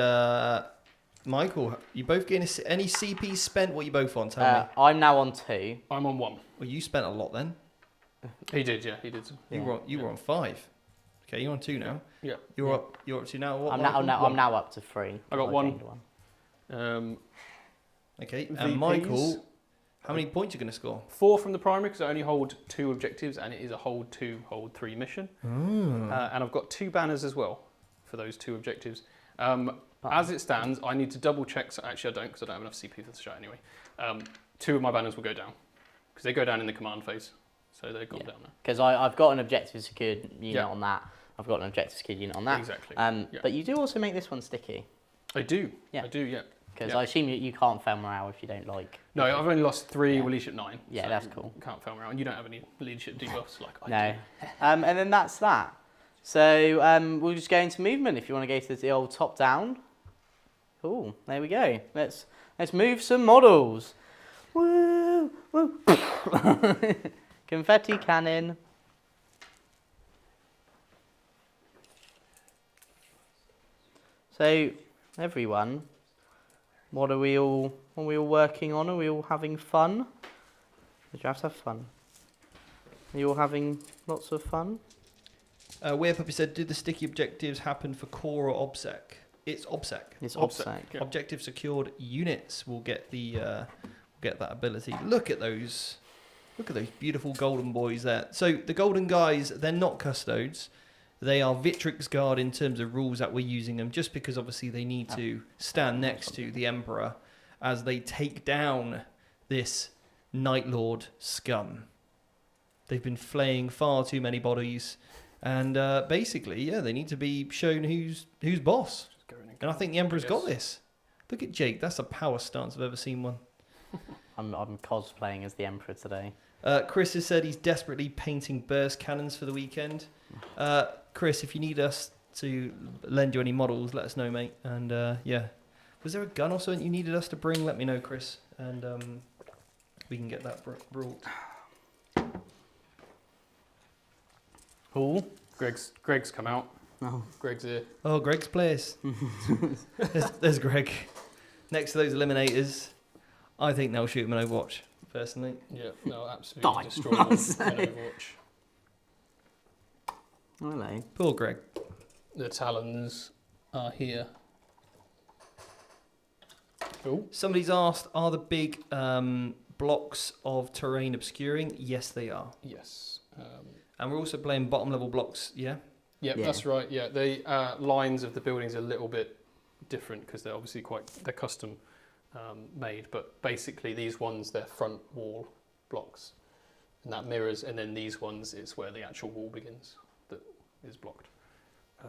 Michael, you both getting any CP spent? What you both on? Tell me. I'm now on 2. I'm on 1. Well, you spent a lot then. He did, yeah, he did. You were on 5. Okay, you're on 2 now. Yeah. You're up to now. What, I'm Michael? now up to 3. I got 1. gained Okay, VPs. and Michael, how many points are you going to score? 4 from the primary because I only hold 2 objectives, and it is a hold 2, hold 3 mission. And I've got 2 banners as well for those 2 objectives. As it stands, I need to double check. So actually, I don't because I don't have enough CP for the shot anyway. 2 of my banners will go down because they go down in the command phase, so they've gone down now. Because I've got an objective secured unit Yeah. on that. I've got an objective secured unit on that. Exactly. Yeah. But you do also make this one sticky. I do. Yeah. I do. Yeah. Because Yeah. I assume you can't fail morale if you don't like. No, I've only lost 3 Yeah. leadership 9. Yeah, so that's cool. Can't fail around. You don't have any leadership debuffs like I No. do. And then that's that. So we'll just go into movement if you want to go to the old top down. Cool. There we go. Let's move some models. Woo! Woo! Confetti cannon. So everyone, what are we all working on? Are we all having fun? Did you have to have fun? Are you all having lots of fun? Weird Puppy said, did the sticky objectives happen for core or OBSEC? It's OBSEC. It's OBSEC, OBSEC. yeah. Objective secured units will get the get that ability. Look at those beautiful golden boys there. So the golden guys, they're not custodes. They are Victrix Guard in terms of rules that we're using them, just because obviously they need to stand next to the Emperor as they take down this Night Lord scum. They've been flaying far too many bodies, and basically, yeah, they need to be shown who's boss. Just go in And I think the Emperor's got Yes. this. Look at Jake. That's a power stance I've ever seen one. I'm cosplaying as the Emperor today. Chris has said he's desperately painting burst cannons for the weekend. Chris, if you need us to lend you any models, let us know, mate. And yeah, was there a gun or something you needed us to bring? Let me know, Chris, and we can get that brought. Cool. Greg's come out. Oh. Greg's here. Oh, Greg's place. there's Greg. Next to those eliminators, I think they'll shoot him in Overwatch, personally. Yeah, no, absolutely Die. destroy them in Overwatch. Hello. Poor Greg. The talons are here. Oh, Somebody's asked, are the big blocks of terrain obscuring? Yes, they are. yes. And we're also playing bottom level blocks, yeah? Yeah, Yeah. that's right. Yeah, the lines of the buildings are a little bit different because they're obviously they're custom made. But basically, these ones they're front wall blocks, and that mirrors. And then these ones is where the actual wall begins that is blocked.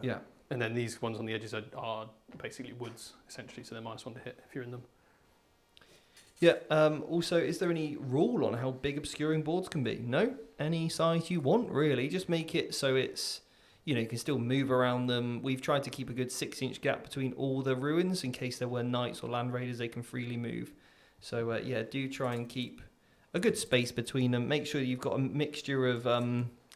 Yeah. And then these ones on the edges are basically woods essentially, so they're -1 to hit if you're in them. Yeah. Also, is there any rule on how big obscuring boards can be? No. Any size you want, really. Just make it so it's, you can still move around them. We've tried to keep a good 6-inch gap between all the ruins in case there were knights or land raiders, they can freely move. So, yeah, do try and keep a good space between them. Make sure you've got a mixture of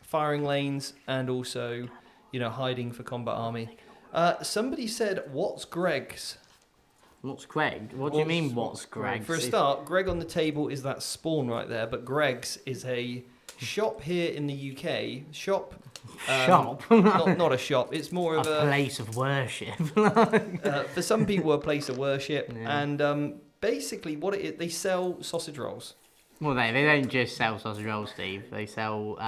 firing lanes and also, hiding for combat army. Somebody said, "What's Greg's?" What's Greg? What do you mean, what's Greg? For a start, Greg on the table is that spawn right there, but Greg's is a shop here in the UK. Shop. Shop? not a shop. It's more of a place of worship. For some people, a place of worship. Yeah. And basically, what it is, they sell sausage rolls. Well, they don't just sell sausage rolls, Steve. They sell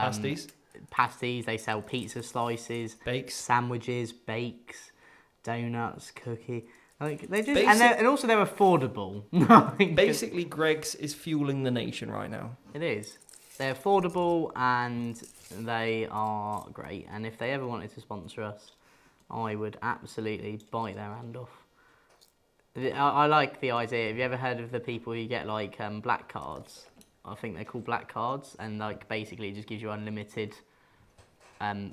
pasties. They sell pizza slices, bakes, sandwiches, bakes, donuts, cookie. Like they just and also they're affordable. Basically, Greg's is fueling the nation right now. It is. They're affordable and they are great. And if they ever wanted to sponsor us, I would absolutely bite their hand off. I like the idea. Have you ever heard of the people who get like black cards? I think they're called black cards, and like basically it just gives you unlimited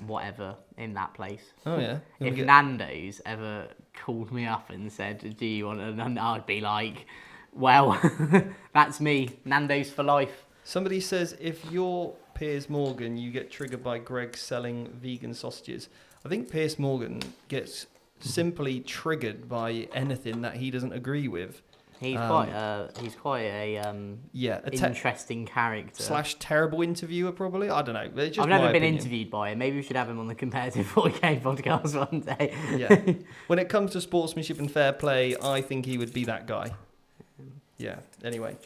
whatever in that place. Oh yeah. If Nando's ever called me up and said, "Do you want an?" I'd be like, "Well, that's me. Nando's for life." Somebody says if you're Piers Morgan, you get triggered by Greg selling vegan sausages. I think Piers Morgan gets simply triggered by anything that he doesn't agree with. He's quite a interesting character / terrible interviewer, probably. I don't know. It's just I've never been opinion. interviewed by him. Maybe we should have him on the Competitive 40K podcast one day. Yeah. When it comes to sportsmanship and fair play, I think he would be that guy. Yeah. Anyway,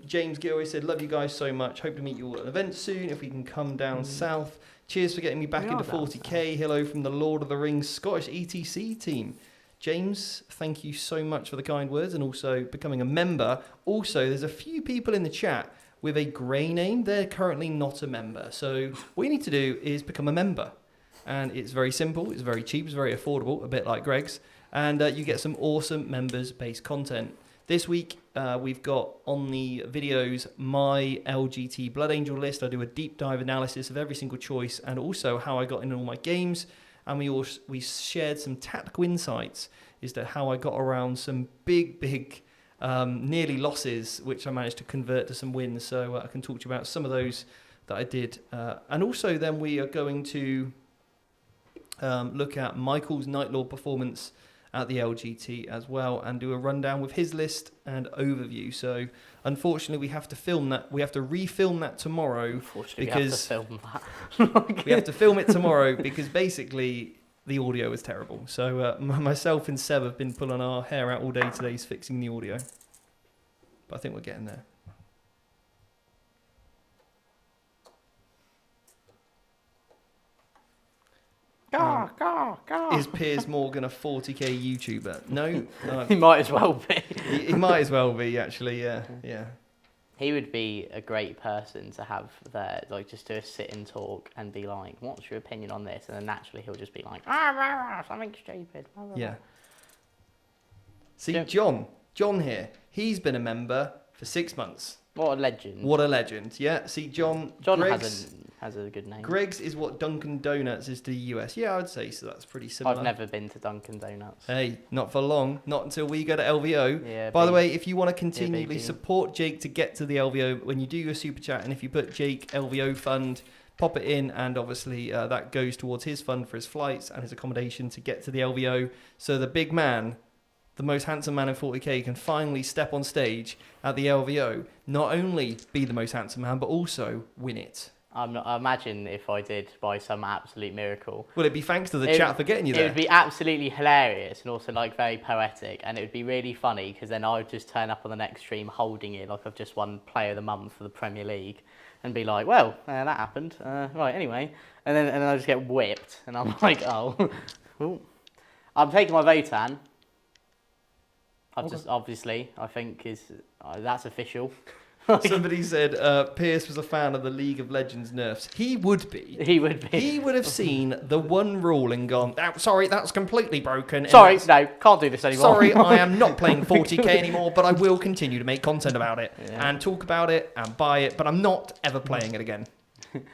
James Gilroy said, "Love you guys so much. Hope to meet you all at an event soon. If we can come down south. Cheers for getting me back into 40K. Hello from the Lord of the Rings Scottish ETC team." James, thank you so much for the kind words and also becoming a member. Also, there's a few people in the chat with a grey name. They're currently not a member. So what you need to do is become a member. And it's very simple. It's very cheap. It's very affordable, a bit like Greg's. And you get some awesome members-based content. This week, we've got on the videos my LGT Blood Angel list. I do a deep dive analysis of every single choice and also how I got in all my games. And we shared some tactical insights as to how I got around some big, nearly losses, which I managed to convert to some wins. So I can talk to you about some of those that I did. And also then we are going to look at Michael's Night Lord performance at the LGT as well and do a rundown with his list and overview. So unfortunately we have to film that. We have to refilm that tomorrow. Unfortunately, because we have to film that. we have to film it tomorrow because basically the audio was terrible. So myself and Seb have been pulling our hair out all day today fixing the audio. But I think we're getting there. Is Piers Morgan a 40k YouTuber? No. He might as well be. He might as well be, actually, yeah. He would be a great person to have there, like just to sit and talk and be like, "What's your opinion on this?" And then naturally he'll just be like, "Something stupid." Yeah. See, John here, he's been a member for 6 months. What a legend. What a legend, yeah. See, John has a good name. Greg's is what Dunkin' Donuts is to the US. Yeah, I would say so. That's pretty similar. I've never been to Dunkin' Donuts. Hey, not for long. Not until we go to LVO. Yeah, By the way, if you want to continually support Jake to get to the LVO, when you do your super chat, and if you put Jake LVO fund, pop it in, and obviously that goes towards his fund for his flights and his accommodation to get to the LVO. So the big man, the most handsome man in 40k, can finally step on stage at the LVO, not only be the most handsome man, but also win it. I imagine if I did by some absolute miracle. Will it be thanks to the chat for getting you there? It would be absolutely hilarious and also like very poetic, and it would be really funny because then I would just turn up on the next stream holding it like I've just won Player of the Month for the Premier League and be like, "Well, that happened. Right, anyway," and then I just get whipped, and I'm like, "Oh, I'm taking my vote, Anne." I've just obviously I think that's official. Somebody said Pierce was a fan of the League of Legends nerfs. He would be. He would be. He would have seen the one rule and gone, "Oh, sorry, that's completely broken." Sorry, no, can't do this anymore. Sorry, I am not playing 40k anymore, but I will continue to make content about it and talk about it and buy it, but I'm not ever playing it again.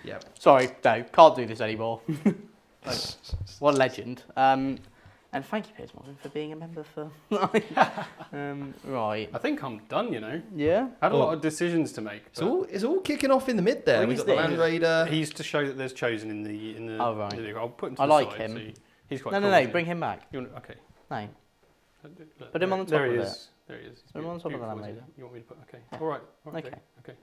Yeah. Sorry, no, can't do this anymore. What a legend. And thank you, Piers Morgan, for being a member for. Right. I think I'm done. Yeah. I had a lot of decisions to make. It's all kicking off in the mid there. What We've is got the this? Land Raider. He's to show that there's chosen in the. Oh, right. I'll put him to I the like side, him. so he's quite. No, cool, no, isn't he? bring him back. Okay. No. Look, Put him on the top there of he it. is. There he is. Put him on the top of the Beautiful, Land isn't Raider. he? You want me to put? Okay. Yeah. All right. Okay. Okay.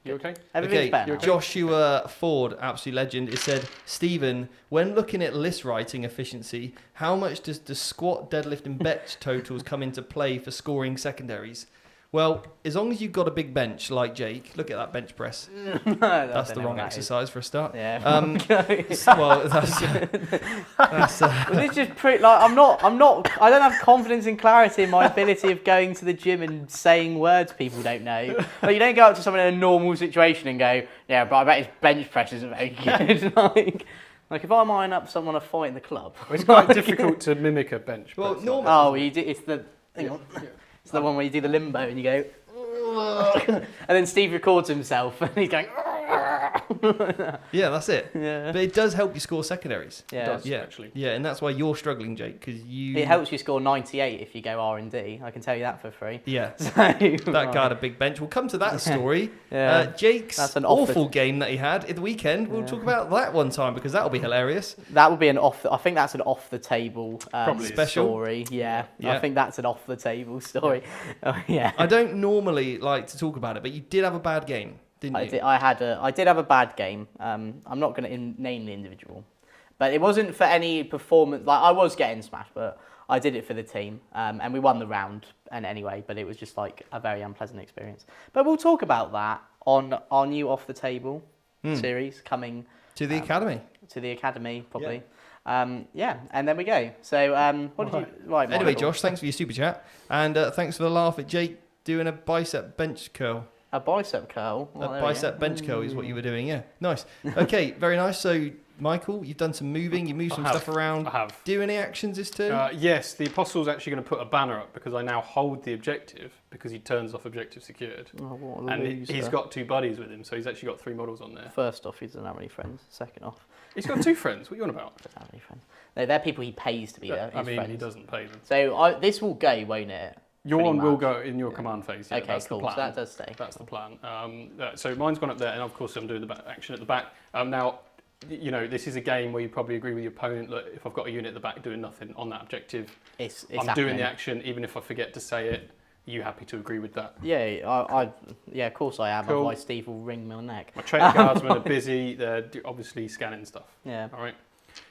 You okay? Everything's better now. Joshua Ford, absolute legend, it said, Stephen, when looking at list writing efficiency, how much does the squat, deadlift and bench totals come into play for scoring secondaries? Well, as long as you've got a big bench like Jake, look at that bench press. That's the wrong exercise for a start. Yeah. Well, that's Well, it's just pretty. Like, I don't have confidence and clarity in my ability of going to the gym and saying words people don't know. Like, you don't go up to someone in a normal situation and go, yeah, but I bet his bench press isn't very good. like if I line up someone to fight in the club, It's quite difficult to mimic a bench. Well, press, normally- oh, you do, it's the. Hang on. It's the one where you do the limbo and you go, and then Steve records himself and he's going. yeah, that's it. Yeah. But it does help you score secondaries. Yeah. does. Yeah, Actually. Yeah, and that's why you're struggling, Jake, because you. It helps you score 98 if you go R&D. I can tell you that for free. Yeah. So, That right. guy had a big bench. We'll come to that story. Yeah. Jake's That's an off the- awful game that he had at the weekend. We'll Yeah. talk about that one time because that'll be hilarious. That would be an I think that's an off the table Probably is. Special? story. Yeah. Yeah. I think that's an off the table story. Oh, yeah. I don't normally like to talk about it, but you did have a bad game, didn't you? I did have a bad game. I'm not going to name the individual, but it wasn't for any performance. Like I was getting smashed, but I did it for the team, and we won the round. And anyway, but it was just like a very unpleasant experience. But we'll talk about that on our new off the table series coming To the academy. to the academy probably. Yeah, and then we go. So what did you right? Anyway, Michael? Josh, thanks for your super chat. And thanks for the laugh at Jake doing a bicep bench curl. A bicep curl. Well, A there we bicep go. bench curl is what you were doing, yeah. Nice. Okay, very nice. So, Michael, you've done some moving, you moved some stuff around. I have. Do any actions this turn? Yes, the Apostle's actually going to put a banner up because I now hold the objective because he turns off objective secured. Oh, what a And loser. he's got 2 buddies with him, so he's actually got 3 models on there. First off, he doesn't have any friends. Second off, He's got 2 friends. What are you on about? he doesn't have any friends. No, they're people he pays to be there. I his mean, friends. he doesn't pay them. So this will go, won't it? Your Pretty one will much. go in your command phase. Yeah, Okay, that's cool. the So plan. that does stay. That's the plan. So mine's gone up there, and of course I'm doing the action at the back. Now, this is a game where you probably agree with your opponent. Look, if I've got a unit at the back doing nothing on that objective, It's I'm doing happening. the action, even if I forget to say it. Are you happy to agree with that? Yeah, yeah, of course I am. Cool. Otherwise, Steve will wring my neck. My traitor guardsmen are busy. They're obviously scanning stuff. Yeah. All right.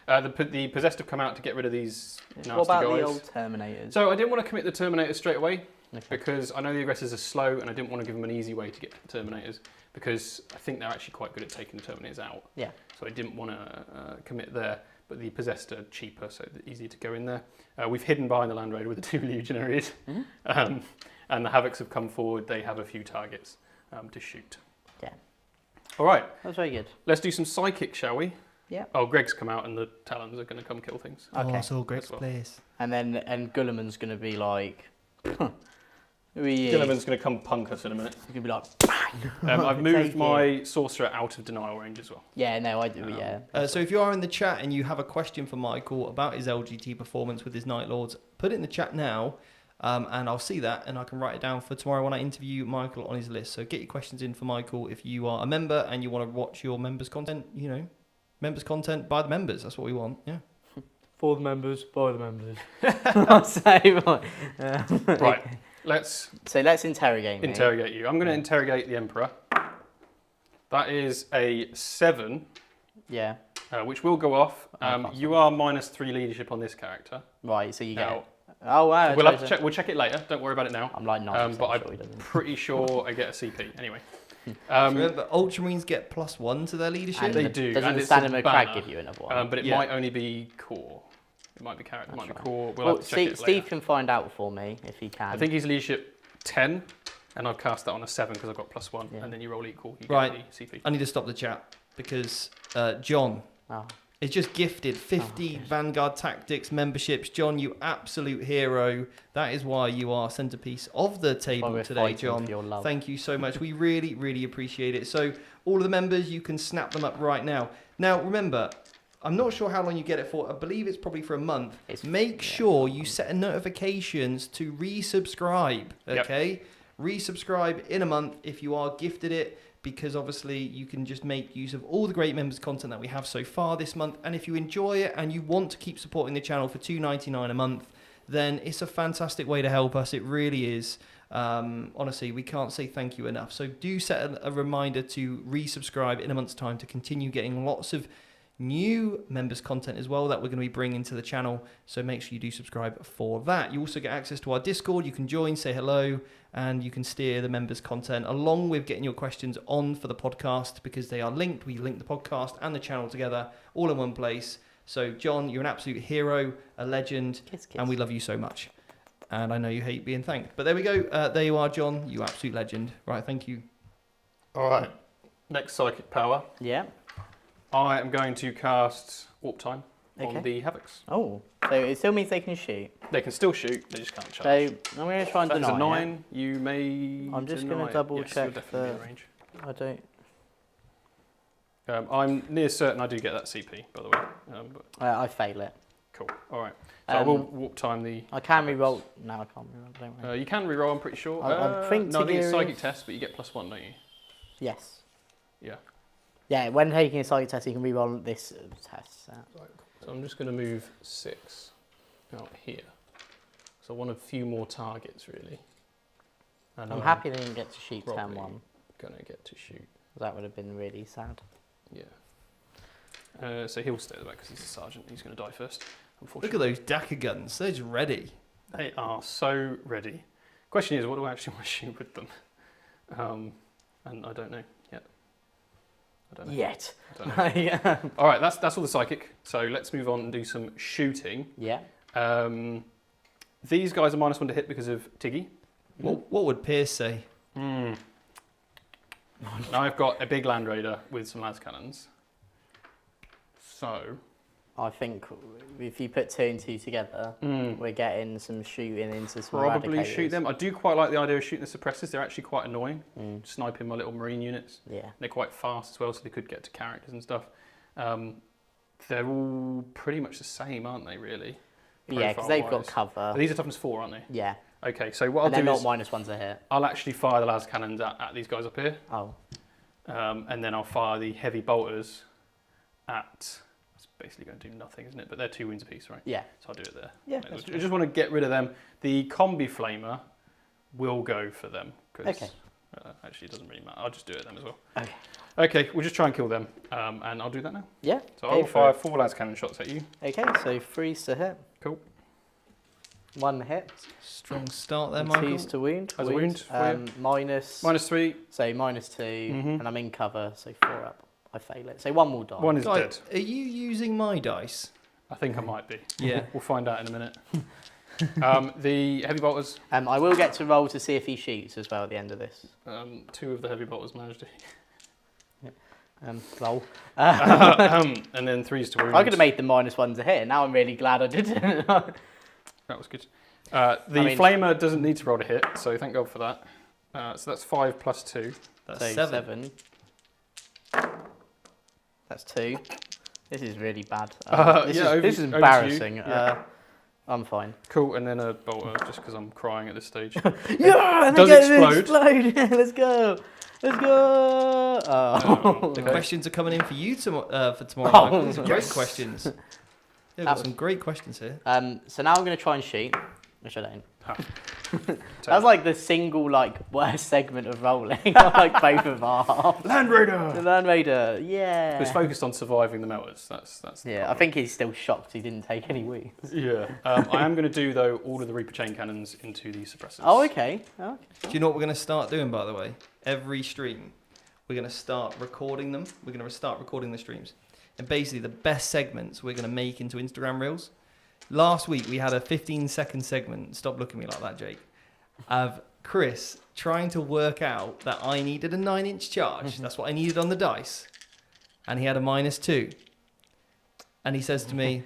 The Possessed have come out to get rid of these nasty What about guys. the old Terminators? So I didn't want to commit the Terminators straight away Okay. because I know the aggressors are slow, and I didn't want to give them an easy way to get to the Terminators because I think they're actually quite good at taking the Terminators out. Yeah. So I didn't want to commit there. But the Possessed are cheaper, so they're easier to go in there. We've hidden behind the Land Raider with the 2 Legionaries. Mm-hmm. And the Havocs have come forward. They have a few targets to shoot. Yeah. All right, That's very good. let's do some Psychic, shall we? Yeah. Oh, Greg's come out and the Talons are going to come kill things. Okay. it's all Greg's That's well. place. And Gulliman's going to be like, who are you? Gilliman's going to come punk us in a minute. He's going to be like, I've moved Take my Sorcerer out of denial range as well. yeah, no, I do, yeah. So if you are in the chat and you have a question for Michael about his LGT performance with his Night Lords, put it in the chat now, and I'll see that and I can write it down for tomorrow when I interview Michael on his list. So get your questions in for Michael if you are a member and you want to watch your members' content, members' content by the members. That's what we want, yeah. For the members, by the members. Right, let's So let's interrogate me. interrogate you. I'm going to interrogate the Emperor. That is a 7, Yeah. which will go off. Oh, You are -3 leadership on this character. Right, so you get Now, it. Oh, wow. we'll have to check. We'll check it later. Don't worry about it now. I'm like 90% But sure he I'm doesn't. pretty sure I get a CP. Anyway, Remember, Ultramarines get +1 to their leadership. And They the- do, Doesn't and the it's a Stanimir Crag banner. give you another one? but it Yeah. might only be core. It might be character. It might be That's core. We'll well, have to check it later. Steve can find out for me if he can. I think he's leadership 10, and I've cast that on a 7 because I've got +1, Yeah. and then you roll equal. You Right. get the CP. I need to stop the chat because John Oh, is just gifted 50 good. Vanguard Tactics memberships. John, you absolute hero. That is why you are centerpiece of the why table we're today, fighting John. for your love. Thank you so much. We really, really appreciate it. So all of the members, you can snap them up right now. Now, remember, I'm not sure how long you get it for. I believe it's probably for a month. Make yeah. sure you set notifications to resubscribe, okay? Yep. Resubscribe in a month if you are gifted it, because obviously you can just make use of all the great members content that we have so far this month. And if you enjoy it and you want to keep supporting the channel for $2.99 a month, then it's a fantastic way to help us. It really is. Honestly, we can't say thank you enough. So do set a reminder to resubscribe in a month's time to continue getting lots of new members content as well that we're going to be bringing to the channel. So make sure you do subscribe for that. You also get access to our Discord. You can join, say hello, and you can steer the members content along with getting your questions on for the podcast, because they are linked. We link the podcast and the channel together all in one place. So John, you're an absolute hero, a legend, Kiss. and we love you so much. And I know you hate being thanked, but there we go. There you are, John. You absolute legend. Right, thank you. All right. Next psychic power. Yeah. I am going to cast Warp Time Okay. on the Havocs. Oh, so it still means they can shoot. They can still shoot, they just can't So charge. I'm going to try and That is deny a 9. it. You may. I'm just deny gonna it. double Yes, check you're definitely in the- range. I don't. I'm near certain I do get that CP, by the way. But I fail it. cool. All right. So I will Um, Warp Time the. I can Havocs. re-roll. No, I can't re-roll. Don't worry. You can reroll, I'm pretty sure. I think no, I think it's Tigurius- psychic test, but you get +1, don't you? Yes. Yeah. Yeah, when taking a psychic test, you can re-roll this test. So I'm just going to move 6 out here. So I want a few more targets, really. And I'm happy they didn't get to shoot probably turn 1. going to get to shoot. That would have been really sad. Yeah. So he'll stay at the back because he's a sergeant. He's going to die first, Look unfortunately. at those Daka guns. They're just ready. They are so ready. Question is, what do I actually want to shoot with them? And I don't know yet. I don't know. Yet. I don't know. Yeah. All right, that's all the psychic. So let's move on and do some shooting. Yeah. These guys are -1 to hit because of Tiggy. What would Pierce say? Now I've got a big Land Raider with some las cannons. So I think if you put 2 and 2 together, we're getting some shooting into some probably eradicators. shoot them. I do quite like the idea of shooting the suppressors. They're actually quite annoying. Sniping my little marine units. Yeah. They're quite fast as well, so they could get to characters and stuff. They're all pretty much the same, aren't they, really? Yeah, because they've got Profile-wise. cover. These are toughness 4, aren't they? Yeah. Okay, so what And I'll they're do not is -1 to hit. I'll actually fire the las cannons at these guys up here. Oh. And then I'll fire the heavy bolters at... It's basically going to do nothing, isn't it? But they're 2 wounds apiece, right? Yeah. So I'll do it there. Yeah. I just want to get rid of them. The combi flamer will go for them. Cause, Okay. Actually, it doesn't really matter. I'll just do it them as well. Okay. Okay, we'll just try and kill them. And I'll do that now. Yeah. So go I will for fire it. 4 las cannon shots at you. Okay, so 3's to hit. Cool. 1 hit. Strong start there, And Michael. 2's to wound. As a wound for you. Minus. -3. So -2, Mhm. and I'm in cover, so 4 up. I fail it. So 1 will die. 1 is Guy, dead. are you using my dice? I think I might be. Yeah. We'll find out in a minute. The heavy bolters. I will get to roll to see if he shoots as well at the end of this. 2 of the heavy bolters managed to. Roll. And then 3's to wound. I could have made the -1 to hit. Now I'm really glad I didn't. That was good. The flamer doesn't need to roll to hit, so thank God for that. So that's 5 plus 2. That's So 7. That's 2. This is really bad. yeah, this is over to you. embarrassing. Yeah. I'm fine. Cool, and then a bolter, just because I'm crying at this stage. Yeah, and Does they explode. Yeah, let's go. Let's go. Oh. The questions are coming in for you for tomorrow, Oh. Michael. These are great Yes. questions. Yeah, we've That got was- some great questions here. So now I'm going to try and shoot, which I don't. Ah. That's like the single worst segment of rolling. Like both of our Land Raider! the Land Raider. Yeah. It's focused on surviving the melters. That's the Yeah, I problem. think he's still shocked he didn't take any wounds. Yeah. I am going to do, though, all of the Reaper chain cannons into the suppressors. Oh, okay. Do you know what we're going to start doing, by the way? Every stream, we're going to start recording them. We're going to start recording the streams. And basically, the best segments we're going to make into Instagram Reels. Last week, we had a 15-second segment. Stop looking at me like that, Jake. Of Chris trying to work out that I needed a 9-inch charge. That's what I needed on the dice. And he had a -2. And he says to me,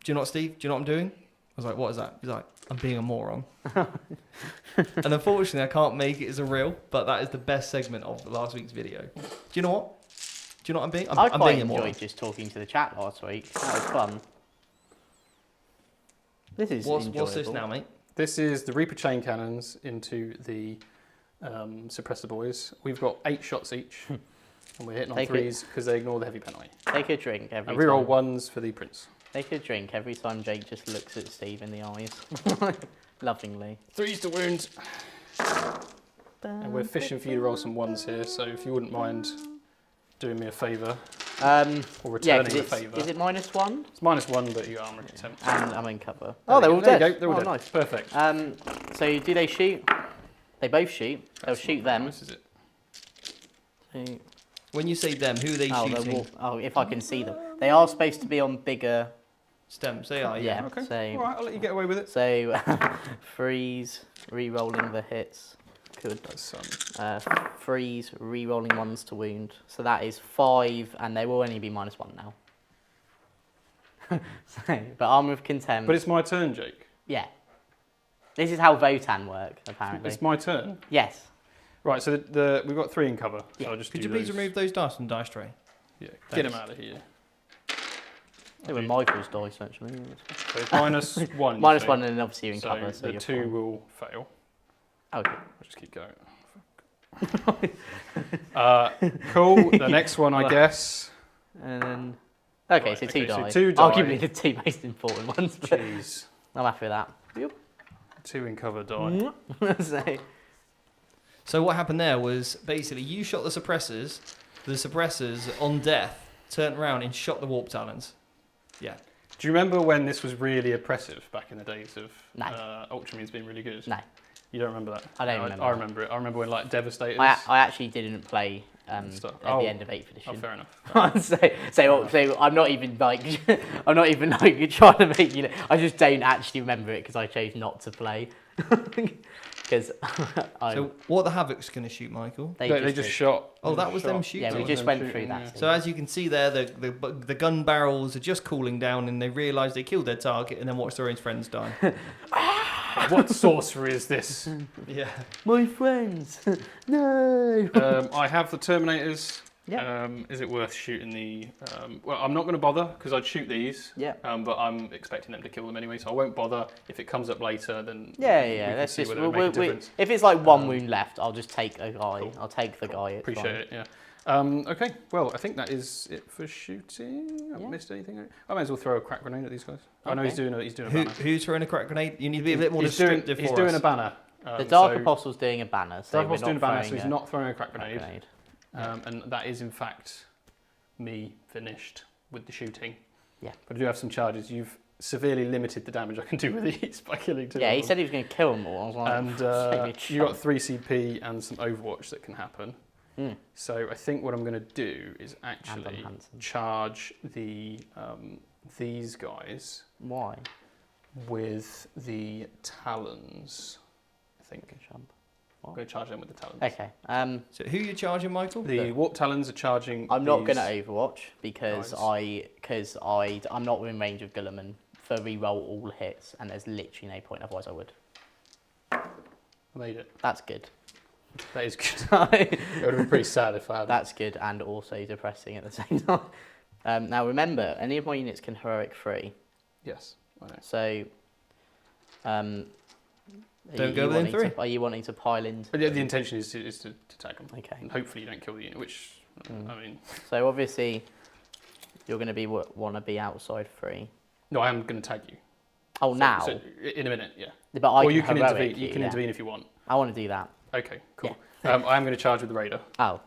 do you know what, Steve? Do you know what I'm doing? I was like, what is that? He's like, I'm being a moron. And unfortunately, I can't make it as a reel, but that is the best segment of last week's video. Do you know what? Do you know what I'm being? I I'm quite being a moron. enjoyed just talking to the chat last week. That was fun. This is enjoyable. What's this now, mate? This is the Reaper chain cannons into the suppressor boys. We've got 8 shots each, and we're hitting on Take 3s because they ignore the heavy penalty. Take a drink every And reroll time. 1s for the prince. Take a drink every time Jake just looks at Steve in the eyes. Lovingly. 3s to wound. And we're fishing for you to roll some 1s here, so if you wouldn't mind doing me a favour, or returning a favour. Is it -1? It's -1, but you armour attempt. And I'm in cover. Oh, they're all There dead. you go, they're all dead. Nice. Perfect. So do they shoot? They both shoot. They'll shoot them. This is it. So- When you say them, who are they shooting? If I can see them. They are supposed to be on bigger. Stems, they are, yeah. Yeah. Okay, So, alright, I'll let you get away with it. so freeze, re-rolling the hits. Good. That's, Freeze, re-rolling 1s to wound. So that is 5, and they will only be -1 now. But armor of contempt. but it's my turn, Jake. Yeah. This is how Votan work, apparently. It's my turn. Yes. Right, so we've got 3 in cover. So Yeah. I'll just Could do you please those. remove those dice from the dice tray? Yeah, get Thanks. them out of here. They were Michael's dice, actually. So it's -1. you Minus say. 1, and then obviously you're in So cover, so the you're 2 fine. will fail. Okay. I'll just keep going. Cool. The next one, I guess. And then... Okay, Right, so 2 okay, so die. 2 die. Arguably the 2 most important ones, but Jeez. I'm happy with that. Yep. 2 in cover die. So, So what happened there was basically you shot the suppressors on death turned around and shot the warp talons. Yeah. Do you remember when this was really oppressive back in the days of No. Ultramarines being really good? no. You don't remember that? I don't No, remember I that. remember it. I remember when like Devastators. I actually didn't play Stuff. at Oh. the end of 8th Oh, edition. fair enough. so I'm not even like I'm not even like trying to make I just don't actually remember it because I chose not to play because So what are the Havocs going to shoot, Michael? They just did. shot. Oh, that was them shot. shooting. Yeah, we That was just them went shooting, through yeah. that. So as you can see there, the gun barrels are just cooling down, and they realise they killed their target, and then watch their own friends die. What sorcery is this? Yeah. My friends, no. I have the Terminators. Yeah. Is it worth shooting the? Well, I'm not going to bother because I'd shoot these. Yeah. But I'm expecting them to kill them anyway, so I won't bother. If it comes up later, then Yeah, we yeah. can Let's see just. whether it makes a difference. If it's like one Um, wound left, I'll just take a guy. cool. I'll take the guy. It's Appreciate fine. it. Yeah. Okay. Well, I think that is it for shooting. I haven't Yeah. missed anything. I might as well throw a crack grenade at these guys. I know he's Okay. doing a banner. Who's throwing a crack grenade? You need to be a bit more He's doing descriptive he's for doing us. a banner. The Dark so Apostle's doing a banner. So Dark we're Apostle's not doing a banner, so throwing he's a not throwing a crack crack grenade. grenade. And that is in fact me finished with the shooting. Yeah. But I do have some charges. You've severely limited the damage I can do with these by killing 2 Yeah, of he them. said he was going to kill them all. I was like, And save me you got chunk. 3 CP and some Overwatch that can happen. Mm. So I think what I'm going to do is actually Hanson. charge the these guys Why? with the Talons. I think Good job. I'm going to charge them with the Talons. Okay. So who are you charging, Michael? The Warp Talons are charging. I'm not these- going to Overwatch because guys. I'm not within range of Gulliman for reroll all hits, and there's literally no point. Otherwise, I would. I made it. That's good. That is good. It would have been pretty sad if I had. That's good and also depressing at the same time. Now remember, any of my units can heroic 3. Yes, I know. So, Don't go within 3. Are you wanting to pile in? But yeah, the intention is to tag them. Okay. And hopefully you don't kill the unit, which, I mean... So obviously, you're going to want to be outside 3. No, I am going to tag you. Oh, now? So in a minute, yeah. But I Or you can heroic intervene. You can intervene if you want. I want to do that. Okay, cool. I am going to charge with the Raider. Oh.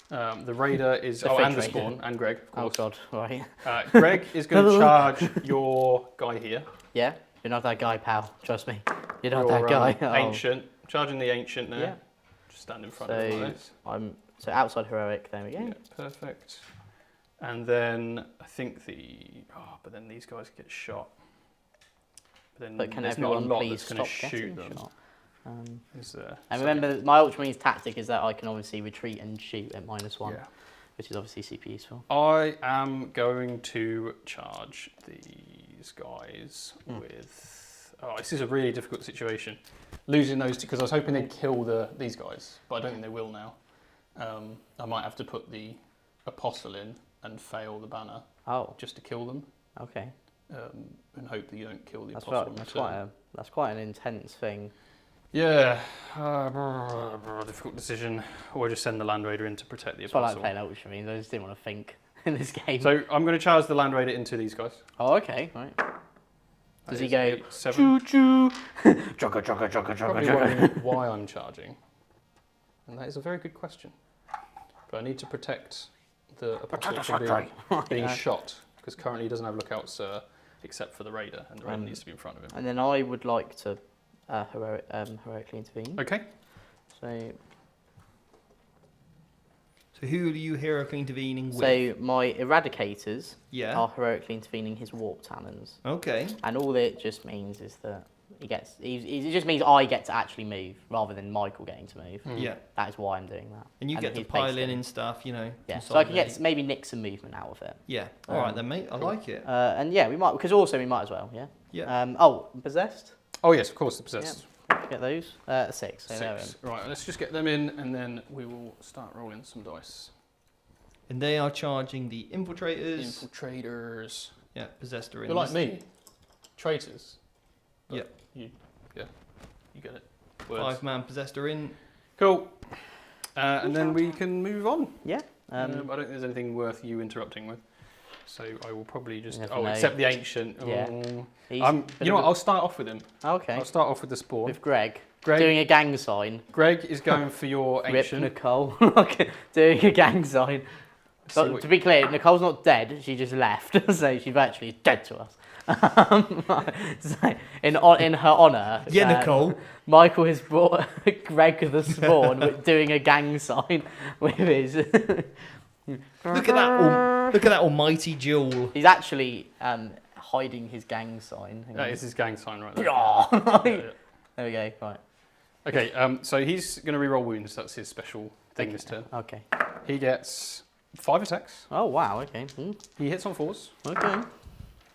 The Raider is... The and Fridge the Raider. Spawn, and Greg, of Oh, course. God. Right. Greg is going to charge your guy here. Yeah? You're not that guy, pal. Trust me. You're not Your, that guy. Oh. Ancient. Charging the Ancient there. Yeah. Just stand in front of him like this. So outside heroic, there we go. Yeah, perfect. And then I think but then these guys get shot. But then But can there's not a everyone lot please that's going stop to shoot getting them. shot? Is, And so- remember, my Ultramarines tactic is that I can obviously retreat and shoot at -1, Yeah. which is obviously super useful. I am going to charge these guys with... Oh, this is a really difficult situation. Losing those two, because I was hoping they'd kill these guys, but I don't think they will now. I might have to put the apostle in and fail the banner Oh, just to kill them, okay. and hope that you don't kill the That's apostle. right. That's quite an intense thing. Yeah, difficult decision. Or just send the Land Raider in to protect the It's not like apostle. playing Ultramarines. I just didn't want to think in this game. So I'm going to charge the Land Raider into these guys. Oh, okay. Right. Does That he is go 8, 7. choo choo? Chugga chugga chugga Probably chugga. wondering why I'm charging. And that is a very good question. But I need to protect the apostle from being shot, because currently he doesn't have lookouts except for the Raider, and the Raider needs to be in front of him. And then I would like to heroically intervene. Okay. So who are you heroically intervening with? So my Eradicators Yeah. are heroically intervening his Warp Talons. Okay. And all it just means is that it just means I get to actually move rather than Michael getting to move. Yeah. That is why I'm doing that. And you get to he's pile based in and stuff, you know. Yeah, so I can get consolidate. maybe nick some movement out of it. Yeah. All right then, mate. I like it. And yeah, we might, because also we might as well, yeah? Yeah. Oh, Possessed? Oh yes, of course, the possessed. Get those? 6. So they're in. 6. Right, let's just get them in, and then we will start rolling some dice. And they are charging the infiltrators. Infiltrators. Yeah, possessed are in. You're like me. Traitors. Yeah. You get it. Words. 5-man possessed are in. Cool. And then we can move on. Yeah. I don't think there's anything worth you interrupting with. So I will probably just... Never Oh, know. except the Ancient. Yeah. Oh. He's You know what? I'll start off with him. Okay. I'll start off with the Spawn. With Greg. Greg, Doing a gang sign. Greg is going for your Rip Ancient. Nicole. Doing a gang sign. See So, what- to be clear, Nicole's not dead. She just left. So she's actually dead to us. So in her honour, Yeah, Nicole. Michael has brought Greg the Spawn with doing a gang sign with his. Look at that! Look at that almighty jewel. He's actually hiding his gang sign. Hang That on. is his gang sign right there. Yeah. Yeah. There we go. Right. Okay, so he's going to reroll wounds. That's his special thing this turn. Okay. He gets 5 attacks. Oh wow. Okay. He hits on 4s. Okay.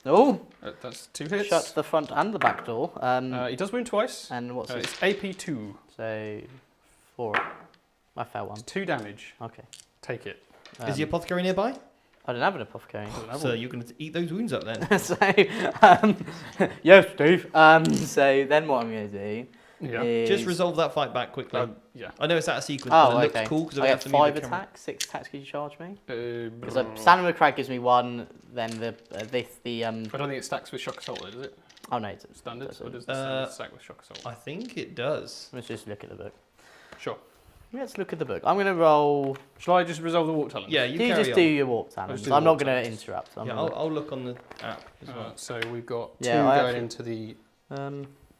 Oh, That's 2 hits. shuts the front and the back door. He does wound twice. And what's his? It's AP 2. So 4. I fell one. It's 2 damage. Okay. Take it. Is the apothecary nearby? I don't have an apothecary. So you're going to eat those wounds up then? So, yes, Steve. So then what I'm going to do Yeah. is... Just resolve that fight back quickly. Yeah. I know it's out of sequence, Oh, but it looks okay. cool because I we have get to move 5 the camera. attacks. 6 attacks could you charge me? Because I standing with Craig gives me 1. Then the don't think it stacks with Shock Assault, does it? Oh no, it's Standard? Does Or it? does the standard stack with Shock Assault? I think it does. Let's just look at the book. Sure. Let's look at the book. I'm going to roll. Shall I just resolve the Warp Talons? Yeah, you Do you carry just on. do your warp Let's talents? do the I'm not warp going to talons. interrupt. I'm Yeah, gonna- I'll look on the app as well. So we've got 2 Yeah, I going actually- into the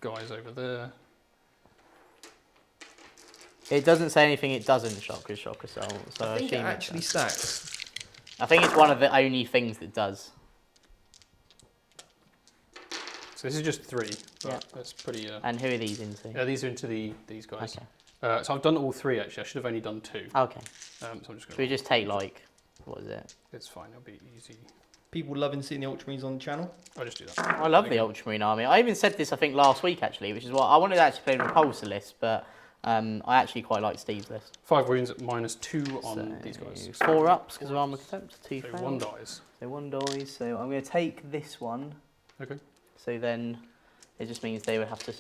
guys over there. It doesn't say anything. It doesn't shock assault. So I think it assume actually does. stacks. I think it's one of the only things that does. So this is just 3. But Yeah. that's pretty... And who are these into? yeah, these are into these guys. Okay. So I've done all 3 actually. I should have only done 2. Okay. So I'm just Should we going to... just take like, what is it? It's fine. It'll be easy. People loving seeing the Ultramarines on the channel. I'll just do that. I love the Ultramarine army. I even said this, I think, last week actually, which is why I wanted to actually play the Repulsor list, but I actually quite like Steve's list. 5 wounds at -2 on So, these guys. 4 ups because of armor contempt. 2 So fails. 1 dies. So 1 dies. So I'm going to take this one. Okay. So then it just means they would have to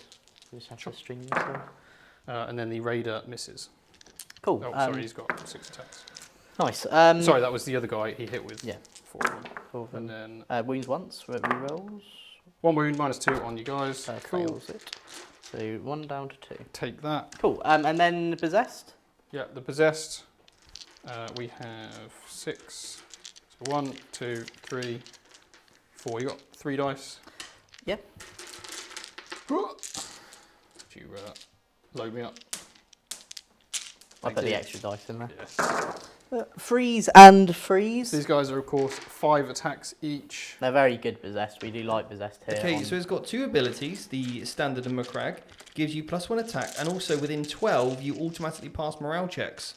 Sure. string themselves. And then the Raider misses. Cool. Oh, sorry, he's got 6 attacks. Nice. Sorry, that was the other guy he hit with. Yeah. 4 of them. Cool. And then Wounds once. Rerolls. 1 wound, -2 on you guys. Cool. Fails it. So 1 down to 2. Take that. Cool. And then possessed. Yeah, the possessed. We have 6. So 1, 2, 3, 4. You got 3 dice. Yep. Did you load me up? I Thank put the you. extra dice in there. Yes. Freeze and freeze. These guys are, of course, 5 attacks each. They're very good possessed. We do like possessed here. Okay, so it's got 2 abilities. The standard and Macragge gives you +1 attack, and also within 12 you automatically pass morale checks.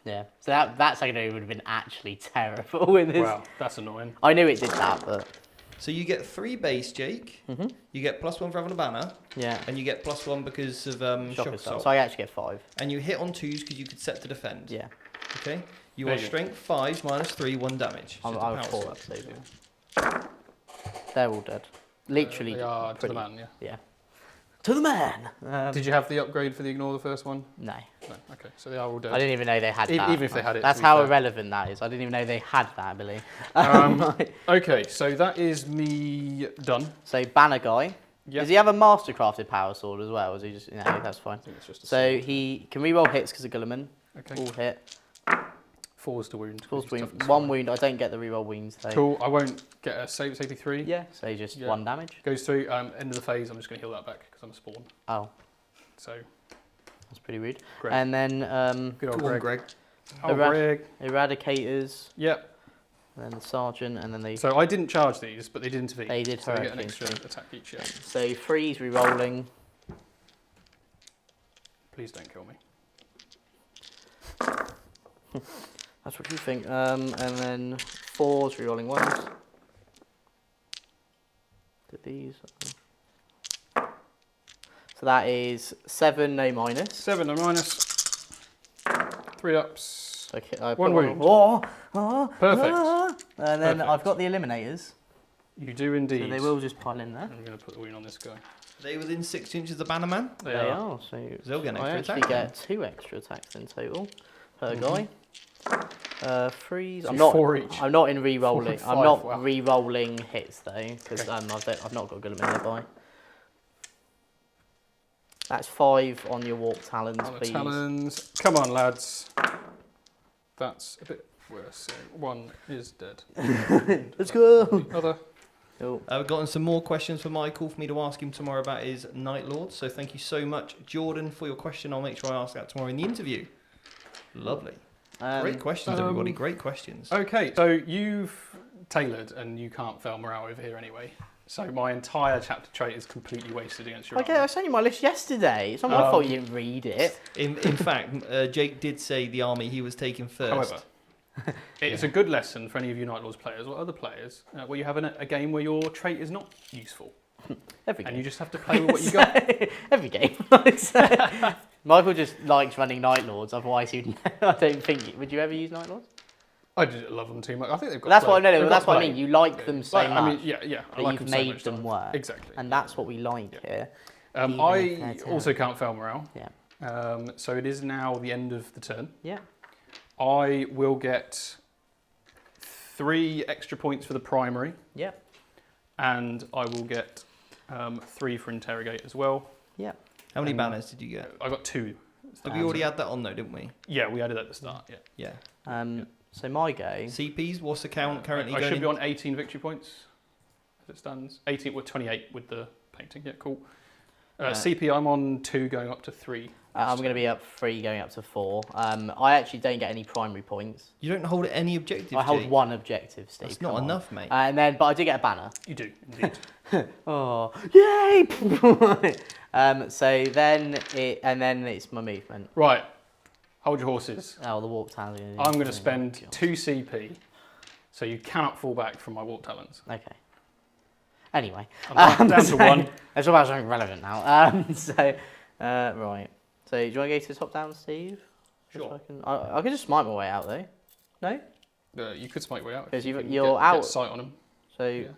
Yeah. So that secondary would have been actually terrible with this. Wow, that's annoying. I knew it did that, but So you get 3 base, Jake. You get +1 for having a banner, yeah. and you get +1 because of shock assault. So I actually get 5. And you hit on 2s because you could set to defend. Yeah. Okay. You There are you go. strength 5 minus 3, 1 damage. I'll Just a power call sword. that save. They're all dead. Literally. They are to pretty- the man, yeah. Yeah. To the man! Did you have the upgrade for the ignore the first one? No. No. Okay, so they are all dead. I didn't even know they had that. Even if they had it, That's to be how fair. irrelevant that is. I didn't even know they had that ability. Okay, so that is me done. So, banner guy. Yeah. Does he have a mastercrafted power sword as well? Or is he just... No, that's fine. I think it's just a So, sword. he can reroll hits because of Gulliman. Okay. All hit. 4's to wound. Falls He's wound. toughness One five. wound. I don't get the reroll wounds though. Cool. I won't get a save. It's 83. Yeah. So just Yeah. 1 damage. Goes through. End of the phase. I'm just going to heal that back because I'm a spawn. Oh, So that's pretty rude. Greg. And then Good old Go on, Greg. Greg. Oh, Era- Greg. Eradicators. Yep. And then the sergeant, and then they So I didn't charge these, but they did intervene. They did So they get an hurricane extra strike. attack each. Yeah. so freeze rerolling. Please don't kill me. That's what you think. And then 4s rerolling 1s. Did these? So that is 7, no minus. 7 and minus. 3 ups. Okay, I One put wound. Perfect. And then Perfect. I've got the eliminators. You do indeed. So they will just pile in there. I'm going to put the wound on this guy. Are they within 6 inches of the banner man? They They are. are. So They'll get an I extra actually attack. get 2 extra attacks in total per Mhm. guy. Freeze. So I'm not. 4 each. I'm not in re-rolling. 4 I'm and not 5, wow. re-rolling hits though, because Okay. I've not got Gulliman nearby. That's 5 on your warp talons, On the please. talons. Come on, lads. That's a bit worse. So 1 is dead. Let's go. The other. Cool. We've gotten some more questions for Michael for me to ask him tomorrow about his Night Lord. So thank you so much, Jordan, for your question. I'll make sure I ask that tomorrow in the interview. Lovely. Great questions, everybody. Great questions. Okay, so you've tailored and you can't fail morale over here anyway. So my entire chapter trait is completely wasted against your Okay, army. I sent you my list yesterday. It's not my fault you didn't read it. In fact, Jake did say the army he was taking first. However, it's a good lesson for any of you Night Lords players or other players where you have a game where your trait is not useful Every and game. you just have to play with what you got. Every game. Michael just likes running Night Lords, otherwise he'd. I don't think. Would you ever use Night Lords? I just love them too much. I think they've got. That's play. what I know. They've That's got what I play. mean. You like them so Like, much. I mean, yeah. I that like you've them so made much. them don't I? work. Exactly. And that's what we like Yeah. here. Even if I they're also terrible. can't fail morale. Yeah. So it is now the end of the turn. Yeah. I will get 3 extra points for the primary, Yeah. and I will get 3 for interrogate as well. Yeah. How many And- banners did you get? I got 2. Did we already had that on though, didn't we? Yeah, we added that at the start. Yeah. Yeah. So my go. CPs, what's the count currently I going should be in? on 18 victory points as it stands. 18 with 28 with the painting. Yeah, cool. CP, I'm on 2 going up to 3. I'm going to be up 3 going up to 4. I actually don't get any primary points. You don't hold any objectives, I hold Jake. 1 objective, Steve. That's not come on. enough, mate. But I do get a banner. You do, indeed. Oh, yay! So then it's my movement. Right, hold your horses. Oh, the warp talent. I'm going to spend 2 CP, so you cannot fall back from my warp talents. Okay. Anyway, I'm down to 1. Let's talk about something relevant now. Right. So do you want to go to the top down, Steve? Just Sure. so I can just smite my way out though. No. You could smite your way out. 'Cause if you you're can out. Get sight on him. So Yeah.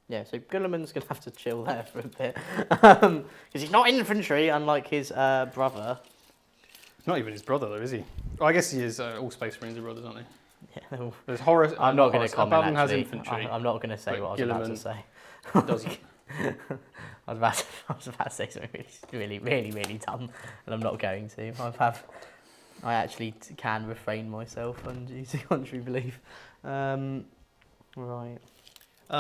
yeah. So Gulliman's gonna have to chill there for a bit because he's not infantry, unlike his brother. Not even his brother, though, is he? Well, I guess he is. All Space Marines are brothers, aren't they? Yeah, they're all- There's Horace. I'm not going to comment. Abaddon has Actually, infantry. I'm not going to say but what I was about to Gilliman say. doesn't. I was about to say something really dumb, and I'm not going to. I actually can refrain myself and use contrary belief. Right.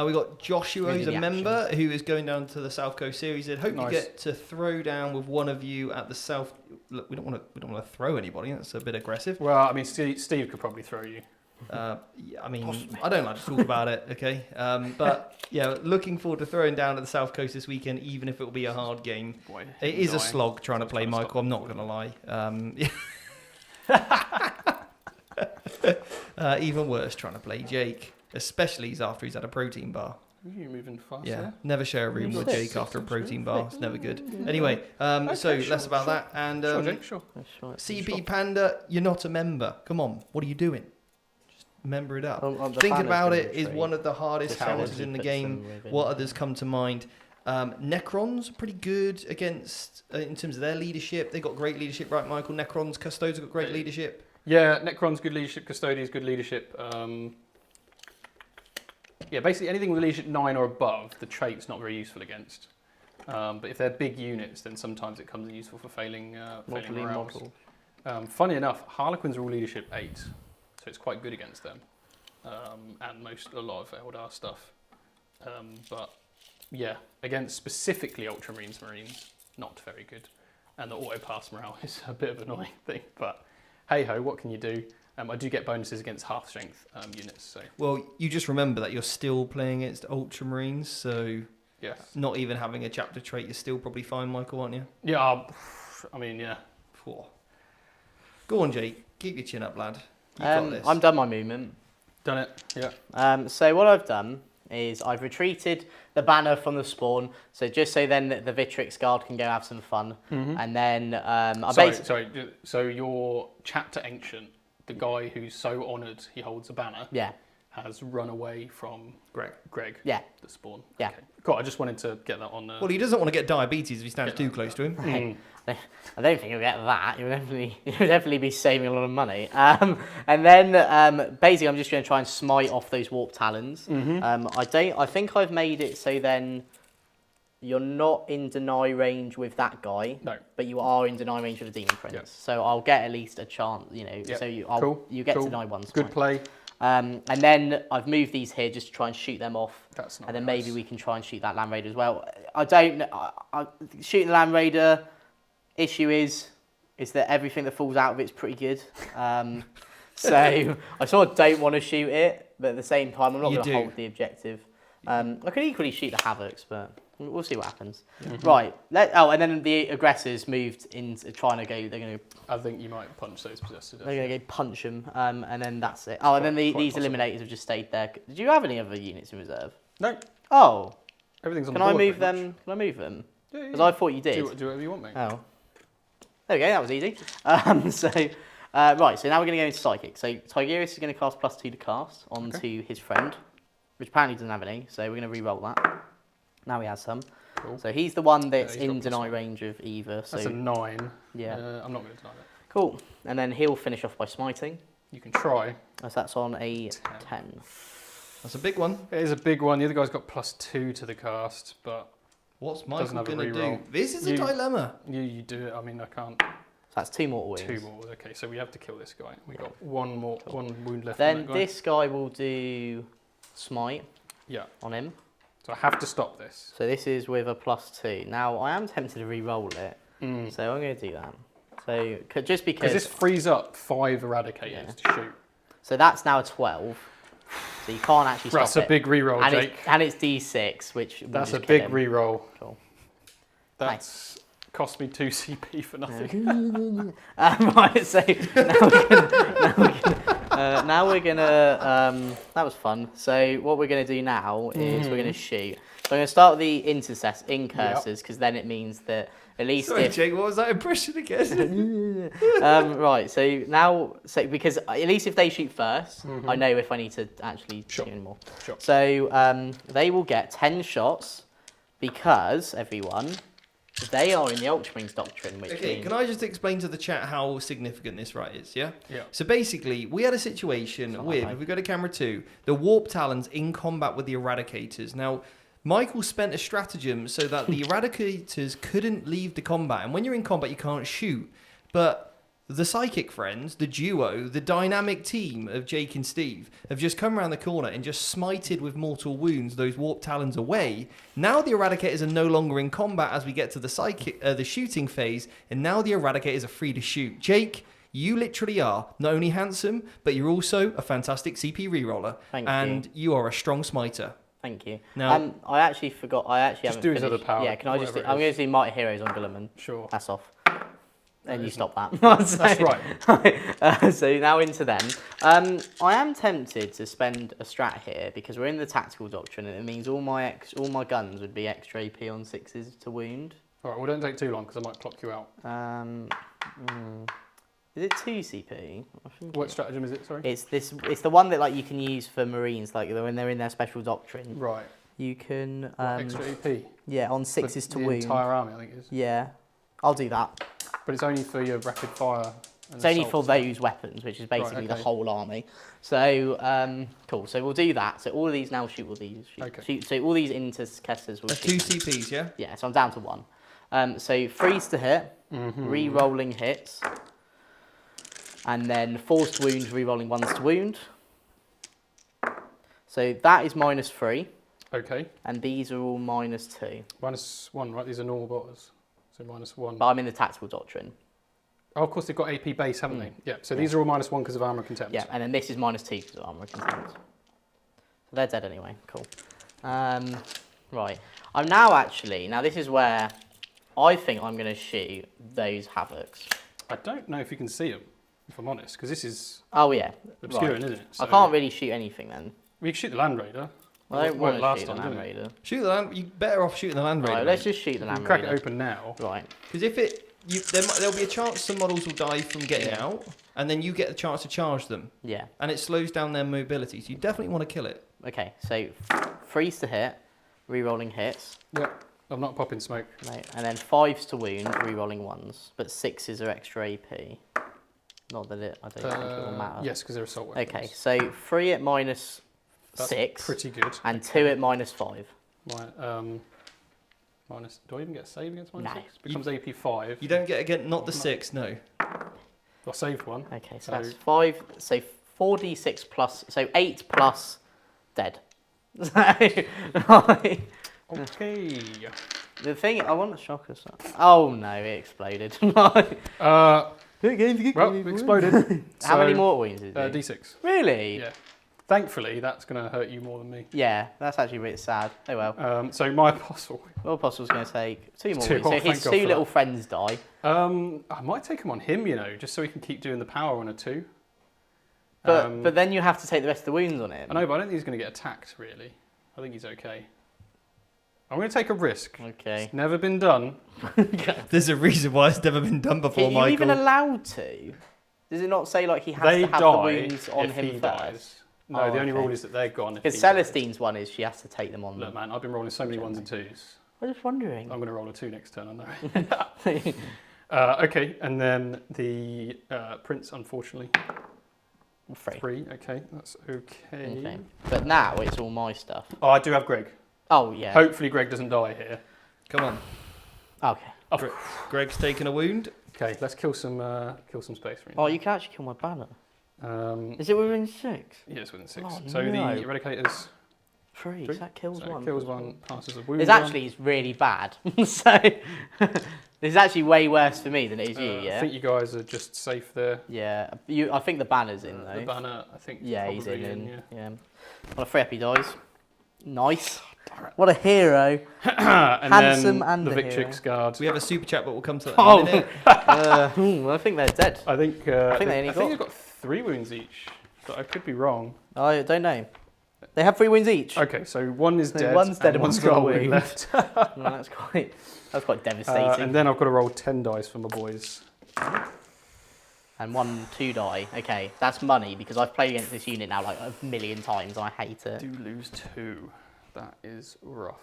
We got Joshua, Really who's a the member who is going down to the South Coast series. He said, "Hope Nice. you get to throw down with one of you at the South." Look, we don't want to throw anybody. That's a bit aggressive. Well, I mean, Steve could probably throw you. Yeah, I mean, I don't like to talk about it. Okay, but yeah, looking forward to throwing down at the South Coast this weekend, even if it will be a hard game. Boy, It is a dying. slog trying to play Trying to Michael. I'm not stop going to lie. Even worse trying to play Jake, especially after he's had a protein bar. You're moving fast. Yeah, there. never share a room with Jake after a protein bar. It's never good. Anyway, so less about that. And Sure, Jake, sure. CP Panda, you're not a member. Come on, what are you doing? Just member it up. On the Think fan about of it is one of the hardest Just how challenges he in the puts game. them within. What others come to mind? Necrons, pretty good against in terms of their leadership. They got great leadership, right, Michael? Necrons, Custodes have got great leadership. Yeah, Necron's good leadership, Custodians good leadership. Yeah, basically anything with leadership 9 or above, the trait's not very useful against. But if they're big units, then sometimes it comes in useful for failing morales. Funny enough, Harlequins are all leadership 8, so it's quite good against them, and a lot of Eldar stuff. But yeah, against specifically Ultramarines, Marines, not very good, and the auto pass morale is a bit of an annoying thing. But hey ho, what can you do? I do get bonuses against half strength units. So Well, you just remember that you're still playing against Ultramarines, so yes, not even having a chapter trait, you're still probably fine, Michael, aren't you? yeah. I mean, yeah. Four. Go on, Jake. Keep your chin up, lad. You got this. I'm done my movement. Done it. Yeah. So what I've done is I've retreated the banner from the spawn, so just so then the Vitrix guard can go have some fun, and then So your chapter ancient, the guy who's so honoured he holds a banner, has run away from Greg. Yeah. The spawn. Yeah. Okay. Cool. I just wanted to get that on. Well, he doesn't want to get diabetes if he stands too close to him. I don't think you'll get that. You'll definitely be saving a lot of money. And then basically, I'm just going to try and smite off those warp talons. I think I've made it so then you're not in deny range with that guy. No. But you are in deny range with the Demon Prince. Yep. So I'll get at least a chance. Yep. So you get to deny one. Good play. And then I've moved these here just to try and shoot them off. That's not and then nice. maybe we can try and shoot that Land Raider as well. I don't know. Shooting the Land Raider, issue is that everything that falls out of it's pretty good. So I sort of don't want to shoot it, but at the same time, I'm not going to hold the objective. I could equally shoot the Havocs, but we'll see what happens. Right. And then the aggressors moved into trying to go. They're going to. I think you might punch those possessors. They're going to go punch them, and then that's it. Oh, and then these eliminators have just stayed there. Did you have any other units in reserve? No. Oh. Everything's on Can the board. I move them? Much. Can I move them? Yeah. Because I thought you did. Do whatever you want, mate. Oh. There we go. That was easy. Right. So now we're going to go into Psychic. So Tigerius is going to cast +2 to cast onto his friend, which apparently doesn't have any. So we're going to re-roll that. Now he has some. Cool. So he's the one that's he's in got deny +1. range of either. So That's a 9. Yeah. I'm not going to deny that. Cool. And then he'll finish off by smiting. You can try. As that's on a 10. That's a big one. It is a big one. The other guy's got +2 to the cast, but What's Doesn't Michael have a going to do? reroll. This is a dilemma. you do it. I mean, I can't. So that's 2 mortal wounds. 2 more. Okay, so we have to kill this guy. We got one wound left. Then on that guy. this guy will do smite on him. So I have to stop this. So this is with a +2. Now I am tempted to re-roll it, so I'm going to do that. So just because this frees up 5 eradicators to shoot. So that's now a 12. So you can't actually stop That's a big reroll, and Jake. It's D6, which will That's a just kill big him. reroll. Cool. That's cost me 2 CP for nothing. Right. So now we're gonna. That was fun. So what we're gonna do now is we're gonna shoot. So I'm gonna start with the incursors because then it means that at least Sorry, if Jake, what was that impression again? right, so now, because at least if they shoot first, I know if I need to actually shoot anymore. Sure. So they will get 10 shots because, everyone, they are in the Ultramarines doctrine, which means... Can I just explain to the chat how significant this right is, yeah? Yeah. So basically, we had a situation with, if we go to camera 2, the Warp Talons in combat with the Eradicators. Now, Michael spent a stratagem so that the Eradicators couldn't leave the combat. And when you're in combat, you can't shoot. But the Psychic friends, the duo, the dynamic team of Jake and Steve, have just come around the corner and just smited with mortal wounds those Warp Talons away. Now the Eradicators are no longer in combat as we get to the shooting phase. And now the Eradicators are free to shoot. Jake, you literally are not only handsome, but you're also a fantastic CP reroller. Thank and you. you are a strong smiter. Thank you. Now, I actually forgot. I actually just haven't do his finished. other power. Yeah, can I just? I'm going to do Mighty Heroes on Guilliman. Sure. That's off. And you isn't. stop that. That's right. So now into them. I am tempted to spend a strat here because we're in the tactical doctrine, and it means all my guns would be extra AP on 6s to wound. All right, well, don't take too long because I might clock you out. Is it 2 CP? I think What stratagem is it? Sorry. It's this. It's the one that like you can use for Marines, like when they're in their special doctrine. Right. You can Extra AP. yeah, on 6s to the wound. entire army, I think it is. Yeah, I'll do that. But it's only for your rapid fire. And It's only for assault those weapons, which is basically the okay. whole army. So cool. So we'll do that. So all of these now shoot all these. Shoot. Okay. So all these into Kessers will That's shoot. 2 CPs, yeah? Yeah. So I'm down to 1. So freeze to hit, re-rolling hits, and then forced wounds, re-rolling 1s to wound. So that is -3, Okay. and these are all -2. -1, right? These are normal botters. So -1. But I'm in the tactical doctrine. Oh, of course, they've got AP base, haven't they? Yeah. So these are all -1 because of armor contempt. Yeah, and then this is -2 because of armor contempt. So they're dead anyway. Cool. Right. I'm now actually. Now this is where I think I'm going to shoot those Havocs. I don't know if you can see them, if I'm honest, because this is Oh yeah. obscuring, Right. isn't it? I can't really shoot anything then. We can shoot the Land Raider. I don't It want worked to shoot the time, Land didn't it? Raider. Shoot the land. You better off shooting the Land Raider. Right, let's just shoot the You Land can crack Raider. it open now. Right. Because if there'll be a chance some models will die from getting out, and then you get the chance to charge them, Yeah. and it slows down their mobility. So you definitely want to kill it. Okay. So freeze to hit, re-rolling hits. Yep. I'm not popping smoke. Right, and then 5s to wound, re-rolling 1s, but 6s are extra AP. Not that I don't think it will matter. Yes, because they're assault weapons. Okay, so 3 at That's -6 pretty good. and 2 at -5. Minus. Do I even get a save against No. -6? Becomes AP 5. You don't get again, not the 6, no. I saved one. Okay, so So- that's 5. So 4d6 plus. So 8 plus dead. Okay. The thing I want to shock us. Oh no! It exploded. Well, it exploded. How many So, mortal wounds is it? D6. Really? Yeah. Thankfully, that's going to hurt you more than me. Yeah, that's actually a bit sad. Oh well. So my apostle. Well, Apostle's going to take 2 more 2. wounds. So Oh, his thank God 2 for little that. friends die. I might take him on him, just so he can keep doing the power on a 2. But then you have to take the rest of the wounds on him. I know, but I don't think he's going to get attacked, really. I think he's okay. I'm going to take a risk. Okay. It's never been done. There's a reason why it's never been done before, Are you Michael. even allowed to? Does it not say like he has They to have the die wounds on if him he first? dies. No, Oh, the only okay. rule is that they're gone if Because he dies. Celestine's one is she has to take them on. Look, man, I've been rolling so many 1s and 2s. I was just wondering. I'm going to roll a 2 next turn, I know. Okay, and then the Prince, unfortunately. 3. 3, okay, that's okay. Okay. But now it's all my stuff. Oh, I do have Greg. Oh yeah. Hopefully Greg doesn't die here. Come on. Okay. Oh, Greg's taking a wound. okay, let's kill some space for Oh, you can actually kill my banner. Um, Is it within 6? yeah, it's within 6. Oh, so no. the Eradicators 3. Three? So that kills so one. kills 1, passes a wound. It's actually really bad. So it's actually way worse for me than it is you. I Yeah. think you guys are just safe there. Yeah. I think the banner's in though. The banner, I think. Yeah, he's probably in. yeah. On a 3 up he dies. Nice. What a hero. And Handsome then and the a Victrix Guard. We have a super chat, but we'll come to that Oh. in a minute. I think they're dead. I think. I think they only they've got 3 wounds each, but I could be wrong. I don't know. They have 3 wounds each. Okay, so one is So dead. one's dead and one's one's got a wound wound. left. Well, that's quite devastating. And then I've got to roll 10 dice for my boys. And 1, 2 die. Okay, that's money because I've played against this unit now like a million times and I hate it. Do lose 2. That is rough.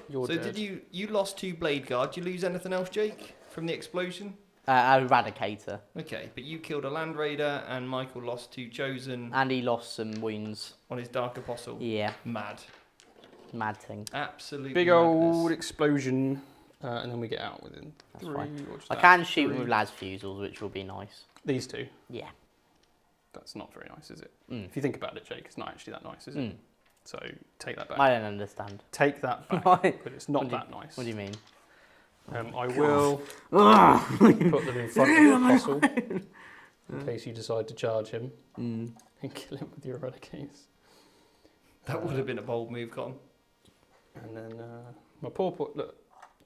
You're So dead. did you lost 2 blade guard? Did you lose anything else, Jake, from the explosion? Eradicator. Okay, but you killed a Land Raider, and Michael lost 2 Chosen And he lost some wounds. on his Dark Apostle. Yeah, Mad. mad thing. Absolutely Big madness. old explosion, and then we get out within That's 3. fine. Or just I out. can shoot 3. with las fusils, which will be nice. These 2. Yeah. That's not very nice, is it? Mm. If you think about it, Jake, it's not actually that nice, is it? Mm. So take that back. I don't understand. Take that back, What but it's not that nice. do you mean? I will put them in front of the apostle in case you decide to charge him and kill him with your Eradicators. That would have been a bold move, Con. And then my poor, look,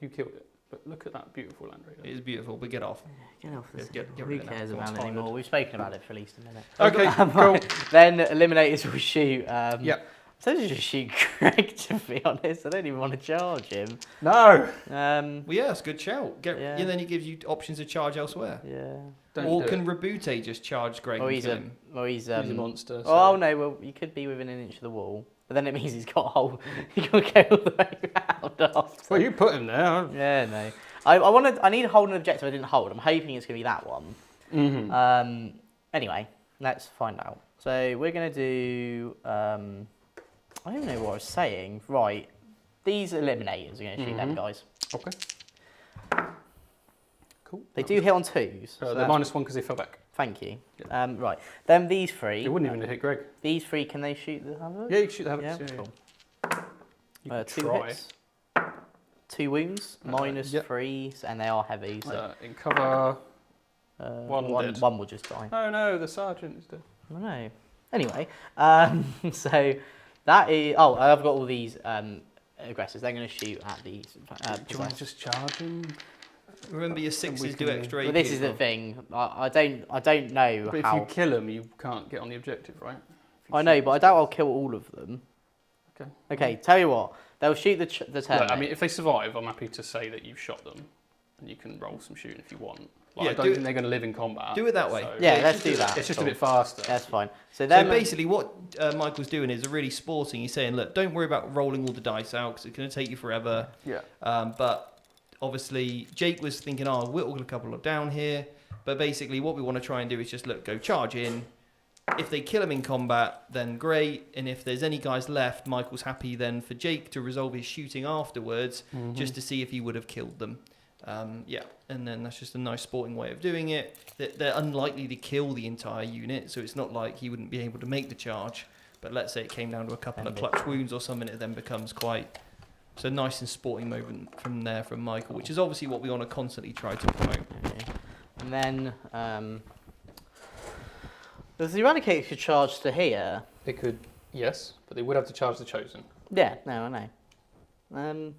you killed it. But look at that beautiful Land Raider. It is beautiful, but get off. Get off this. Get Who rid of it now. cares Go on, about it tired. anymore? We've spoken about it for at least a minute. Okay, cool. Then eliminators will shoot. Yep. So just shoot Greg, to be honest. I don't even want to charge him. No. Well, yeah, it's a good shout. Yeah. And then he gives you options to charge elsewhere. Yeah. Don't Or do can it. Rebute just charge Greg and kill him? He's He's a monster. Oh no, well you could be within an inch of the wall, but then it means he's got a whole. He can go all the way around after. Well, you put him there. Yeah, no. I need to hold an objective I didn't hold. I'm hoping it's gonna be that one. Mm-hmm. Anyway, let's find out. So we're gonna do. I don't know what I was saying. Right, these eliminators are gonna shoot them guys. Okay. Cool. They do hit on twos. So They're that's- -1 because they fell back. Thank you. Right, then these three. It wouldn't even hit Greg. These three, can they shoot the Havoc? Yeah, you can shoot the Yeah, Havocs. cool. You can Two try. hits, 2 wounds, yep. -3, and they are heavy. So In cover. One dead. one will just die. Oh no, the sergeant is dead. I don't know. Anyway, so that is. Oh, I've got all these aggressors. They're going to shoot at these. Do you want to just charge him? Remember your sixes do can- extra AP. But this as is the well. thing. I don't know But if how. you kill him, you can't get on the objective, right? If you I know, shoot but I doubt I'll kill all of them. Okay. Okay, tell you what. They'll shoot the turret. Look, I mean, if they survive, I'm happy to say that you've shot them, and you can roll some shooting if you want. Like, Yeah, I don't do think they're going to live in combat. Do it that way. so yeah, let's do that. It's just Cool. a bit faster. That's fine. So So then basically, what Michael's doing is really sporting. He's saying, look, don't worry about rolling all the dice out because it's going to take you forever. Yeah. But obviously, Jake was thinking, oh, I'll whittle a couple of down here. But basically, what we want to try and do is just, look, go charge in. If they kill him in combat, then great. And if there's any guys left, Michael's happy then for Jake to resolve his shooting afterwards, just to see if he would have killed them. Yeah, and then that's just a nice sporting way of doing it. They're unlikely to kill the entire unit, so it's not like he wouldn't be able to make the charge. But let's say it came down to a couple of clutch wounds or something, it then becomes quite... It's a nice and sporting moment from there from Michael, which is obviously what we want to constantly try to promote. Okay. And then does the Eradicator could charge to here? They could, yes, but they would have to charge the Chosen. Yeah, no, I know.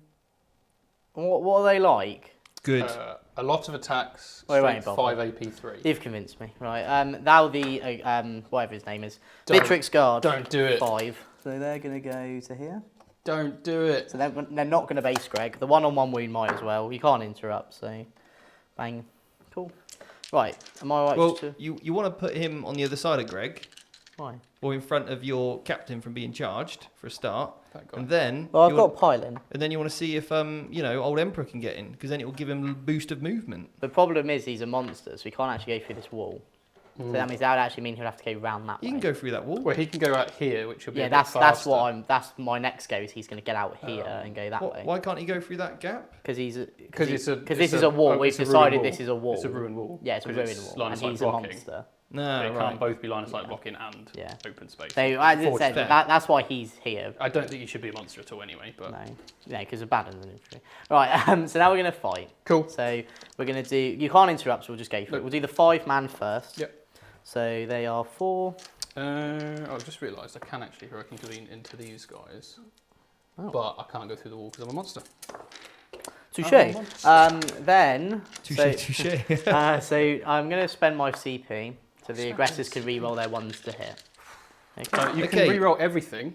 What are they like? Good. A lot of attacks, Wait, strength Bob. 5 AP 3. You've convinced me. Right. That'll be whatever his name is. Don't- Victrix Guard. Don't do it. 5. So they're gonna go to here. Don't do it. So they're not gonna base Greg. The one-on-one wound might as well. You can't interrupt. So, bang. Cool. Right. Am I right? Well, to... you want to put him on the other side of Greg, Why? or in front of your captain from being charged for a start, That guy. and then Well, I've you got want, piling. and then you want to see if old Emperor can get in, because then it will give him a boost of movement. The problem is he's a monster, so he can't actually go through this wall. So that means that would actually mean he'll have to go round that You way. can go through that wall. Well, he can go out here, which will be Yeah, a bit that's faster. that's my next go. Is he's going to get out here and go that way Why can't he go through that gap? because Because this is a wall. We've decided this is a wall. It's a ruined wall. Yeah, it's a 'Cause ruined wall, line and of sight he's blocking. a monster. No, They right. can't both be line of sight blocking and Yeah. open space. So as I Forge said, fair. that's why he's here. I don't think you should be a monster at all anyway, but... No, because of bad in the infantry. Right, so now we're going to fight. Cool. So we're going to do. You can't interrupt, so we'll just go for it. We'll do the 5-man first. Yep. So they are 4. I've just realised I can actually heroic intervene into these guys, but I can't go through the wall because I'm a monster. Touche. Then. Touche. So I'm going to spend my CP so the aggressors can re-roll their ones to hit. Okay. You Okay. can reroll everything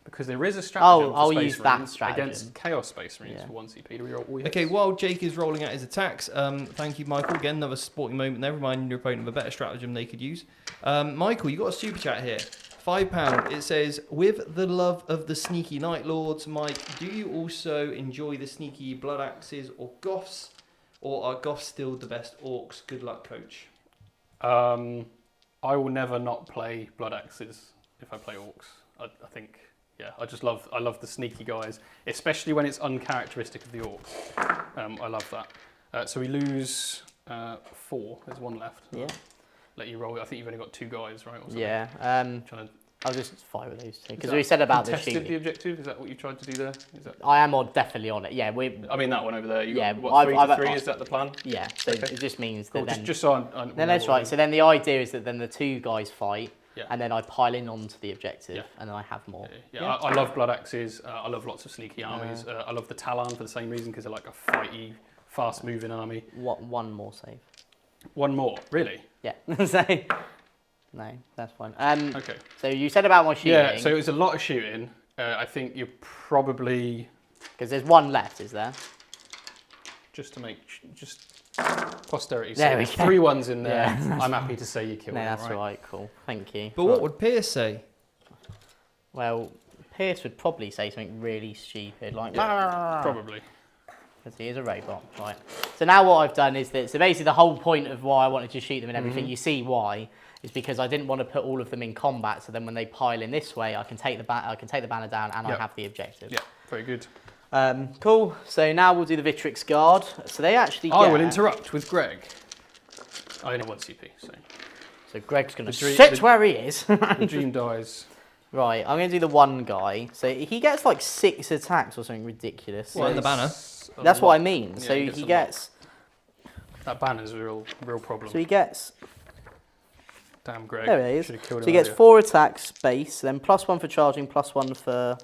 because there is a stratagem for I'll Space use that Marines stratagem. against Chaos Space Marines Yeah. for 1 CP to reroll all your Okay, hits. while Jake is rolling out his attacks, thank you, Michael. Again, another sporting moment there, reminding your opponent of a better stratagem they could use. Michael, you got a super chat here. £5. It says, with the love of the sneaky Night Lords, Mike, do you also enjoy the sneaky Blood Axes or Goths? Or are Goths still the best orcs? Good luck, coach. I will never not play Blood Axes if I play Orcs. I think, yeah, I love the sneaky guys, especially when it's uncharacteristic of the Orcs. I love that. So we lose 4. There's 1 left. Yeah. Let you roll. I think you've only got 2 guys, right? Or something. Yeah. Trying to I'll just fire with those two because Is we that said about the contested the shooting. objective. Is that what you tried to do there? Is that? I am definitely on it. Yeah, I mean that one over there. You Yeah, got what, 3 to I've- 3? Is that the plan? yeah. So Okay. it just means Cool. that then. Just so Then that's right. So then the idea is that then the 2 guys fight, Yeah. and then I pile in onto the objective, Yeah. and then I have more. Yeah, I love Blood Axes. I love lots of sneaky armies. I love the Talon for the same reason because they're like a fast moving army. What? One more save. One more, really? Yeah. So, no, that's fine. Okay. So you said about my shooting. Yeah, so it was a lot of shooting. I think you're probably... Because there's one left, is there? Just to make... just posterity. There we so go. 3 ones in there. Yeah. I'm happy to say you killed No, him, that's right? all right. Cool. Thank you. But what would Pierce say? Well, Pierce would probably say something really stupid, like, Probably. because he is a robot. Right. So now what I've done is that, so basically the whole point of why I wanted to shoot them and everything, you see why, is because I didn't want to put all of them in combat, so then when they pile in this way, I can take the banner down and I Yep. have the objective. Yeah, very good. Cool. So now we'll do the Vitrix Guard. So they actually get... I will interrupt with Greg. I only 1 CP, so... So Greg's going to The dream- sit the- where he is. The dream dies. Right, I'm going to do the one guy. So he gets like 6 attacks or something ridiculous. What, in the banner? That's what I mean. Yeah, So he he gets a lot. gets... That banner's a real problem. So he gets... Damn, Greg. There it is. Should've killed So he him gets earlier. 4 attacks base, then +1 for charging, +1 for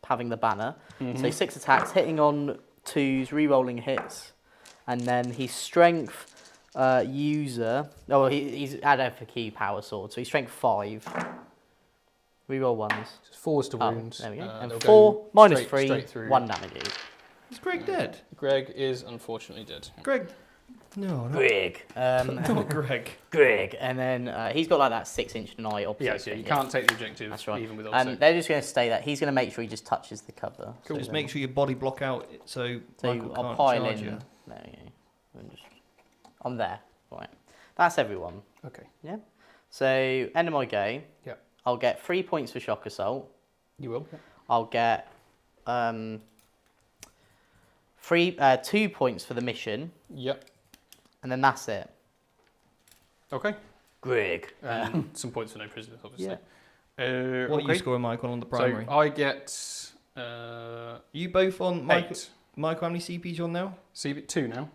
having the banner. So 6 attacks, hitting on 2s, re-rolling hits, and then his strength user. Oh, well, he's added for key power sword, so he's strength 5. Re-roll 1s. Just 4s to Oh, wounds. there we go. They'll And go 4 minus straight- 3, straight through. 1 damage. Is Greg dead? Greg is unfortunately dead. Greg? No, not, Greg. not Greg. Greg. And then he's got like that 6-inch deny opposite. Yeah, so you thing. can't take the objective That's right. even with offset. They're just going to stay that. He's going to make sure he just touches the cover. So just then- make sure your body block out so Michael I'll can't pile charge in. you. There you go. I'm there. Right. That's everyone. Okay. Yeah. So end of my go. Yeah. I'll get 3 points for shock assault. You will. I'll get 2 points for the mission, Yep. and then that's it. Okay. Greg. And some points for no prisoners, obviously. Yeah. What are you okay. scoring, Michael, on the primary? So I get you both on Michael? 8. Michael, how many CPs you on now? See, 2 now.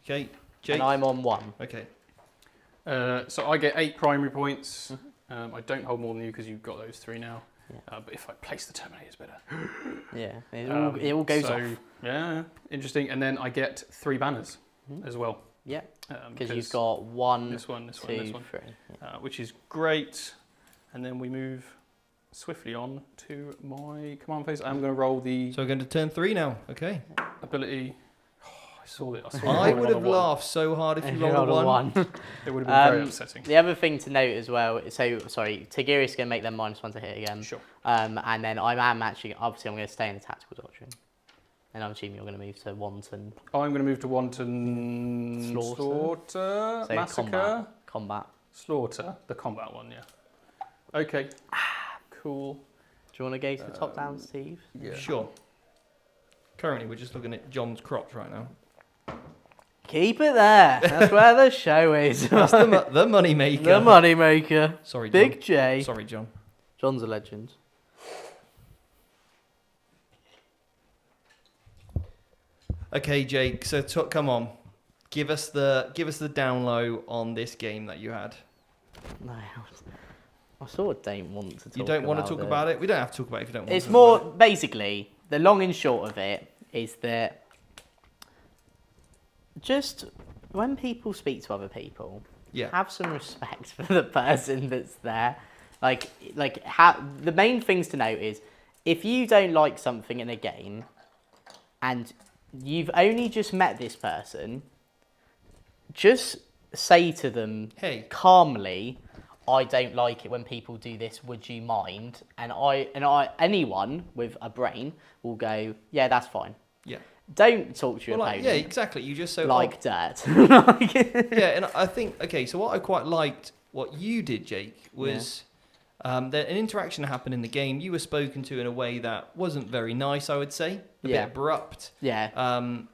Okay, Jake. And I'm on 1. Okay. So I get 8 primary points. I don't hold more than you because you've got those 3 now. Yeah. But if I place the Terminators better. Yeah. It all goes so, off. Yeah, interesting. And then I get 3 banners as well. Yeah. Because you've got 1, this one, 2, 3, 3. Yeah. which is great. And then we move swiftly on to my command phase. I'm going to roll the So we're going to turn 3 now. Okay. ability. Oh, I saw it. I would have laughed so hard if you rolled a 1. It would have been very upsetting. The other thing to note as well, so sorry, Tigirius is going to make them -1 to hit again. Sure. And then I am actually, obviously, I'm going to stay in the tactical doctrine. And I'm assuming you're going to move to Wanton. I'm going to move to Wanton Slaughter, So Massacre, combat. Slaughter, the combat one, yeah. Okay, cool. Do you want to go to the top down, Steve? Yeah. Sure. Currently, we're just looking at John's crotch right now. Keep it there. That's where the show is. That's the money maker. The money maker. Sorry, John. Big J. Sorry, John. John's a legend. Okay, Jake. So come on, give us the down low on this game that you had. No, I sort of don't want to talk You don't want to talk it. about it. We don't have to talk about it if you don't want. It's to talk more, about basically, the long and short of it is that just when people speak to other people, Yeah. have some respect for the person that's there. The main things to note is if you don't like something in a game and you've only just met this person, just say to them Hey. calmly, I don't like it when people do this, would you mind? And anyone with a brain will go, yeah, that's fine. Yeah. Don't talk to your Well, opponent yeah, exactly. You just so like dirt. yeah, and I think okay. So what I quite liked what you did, Jake, was that an interaction happened in the game. You were spoken to in a way that wasn't very nice, I would say, a bit abrupt. Yeah.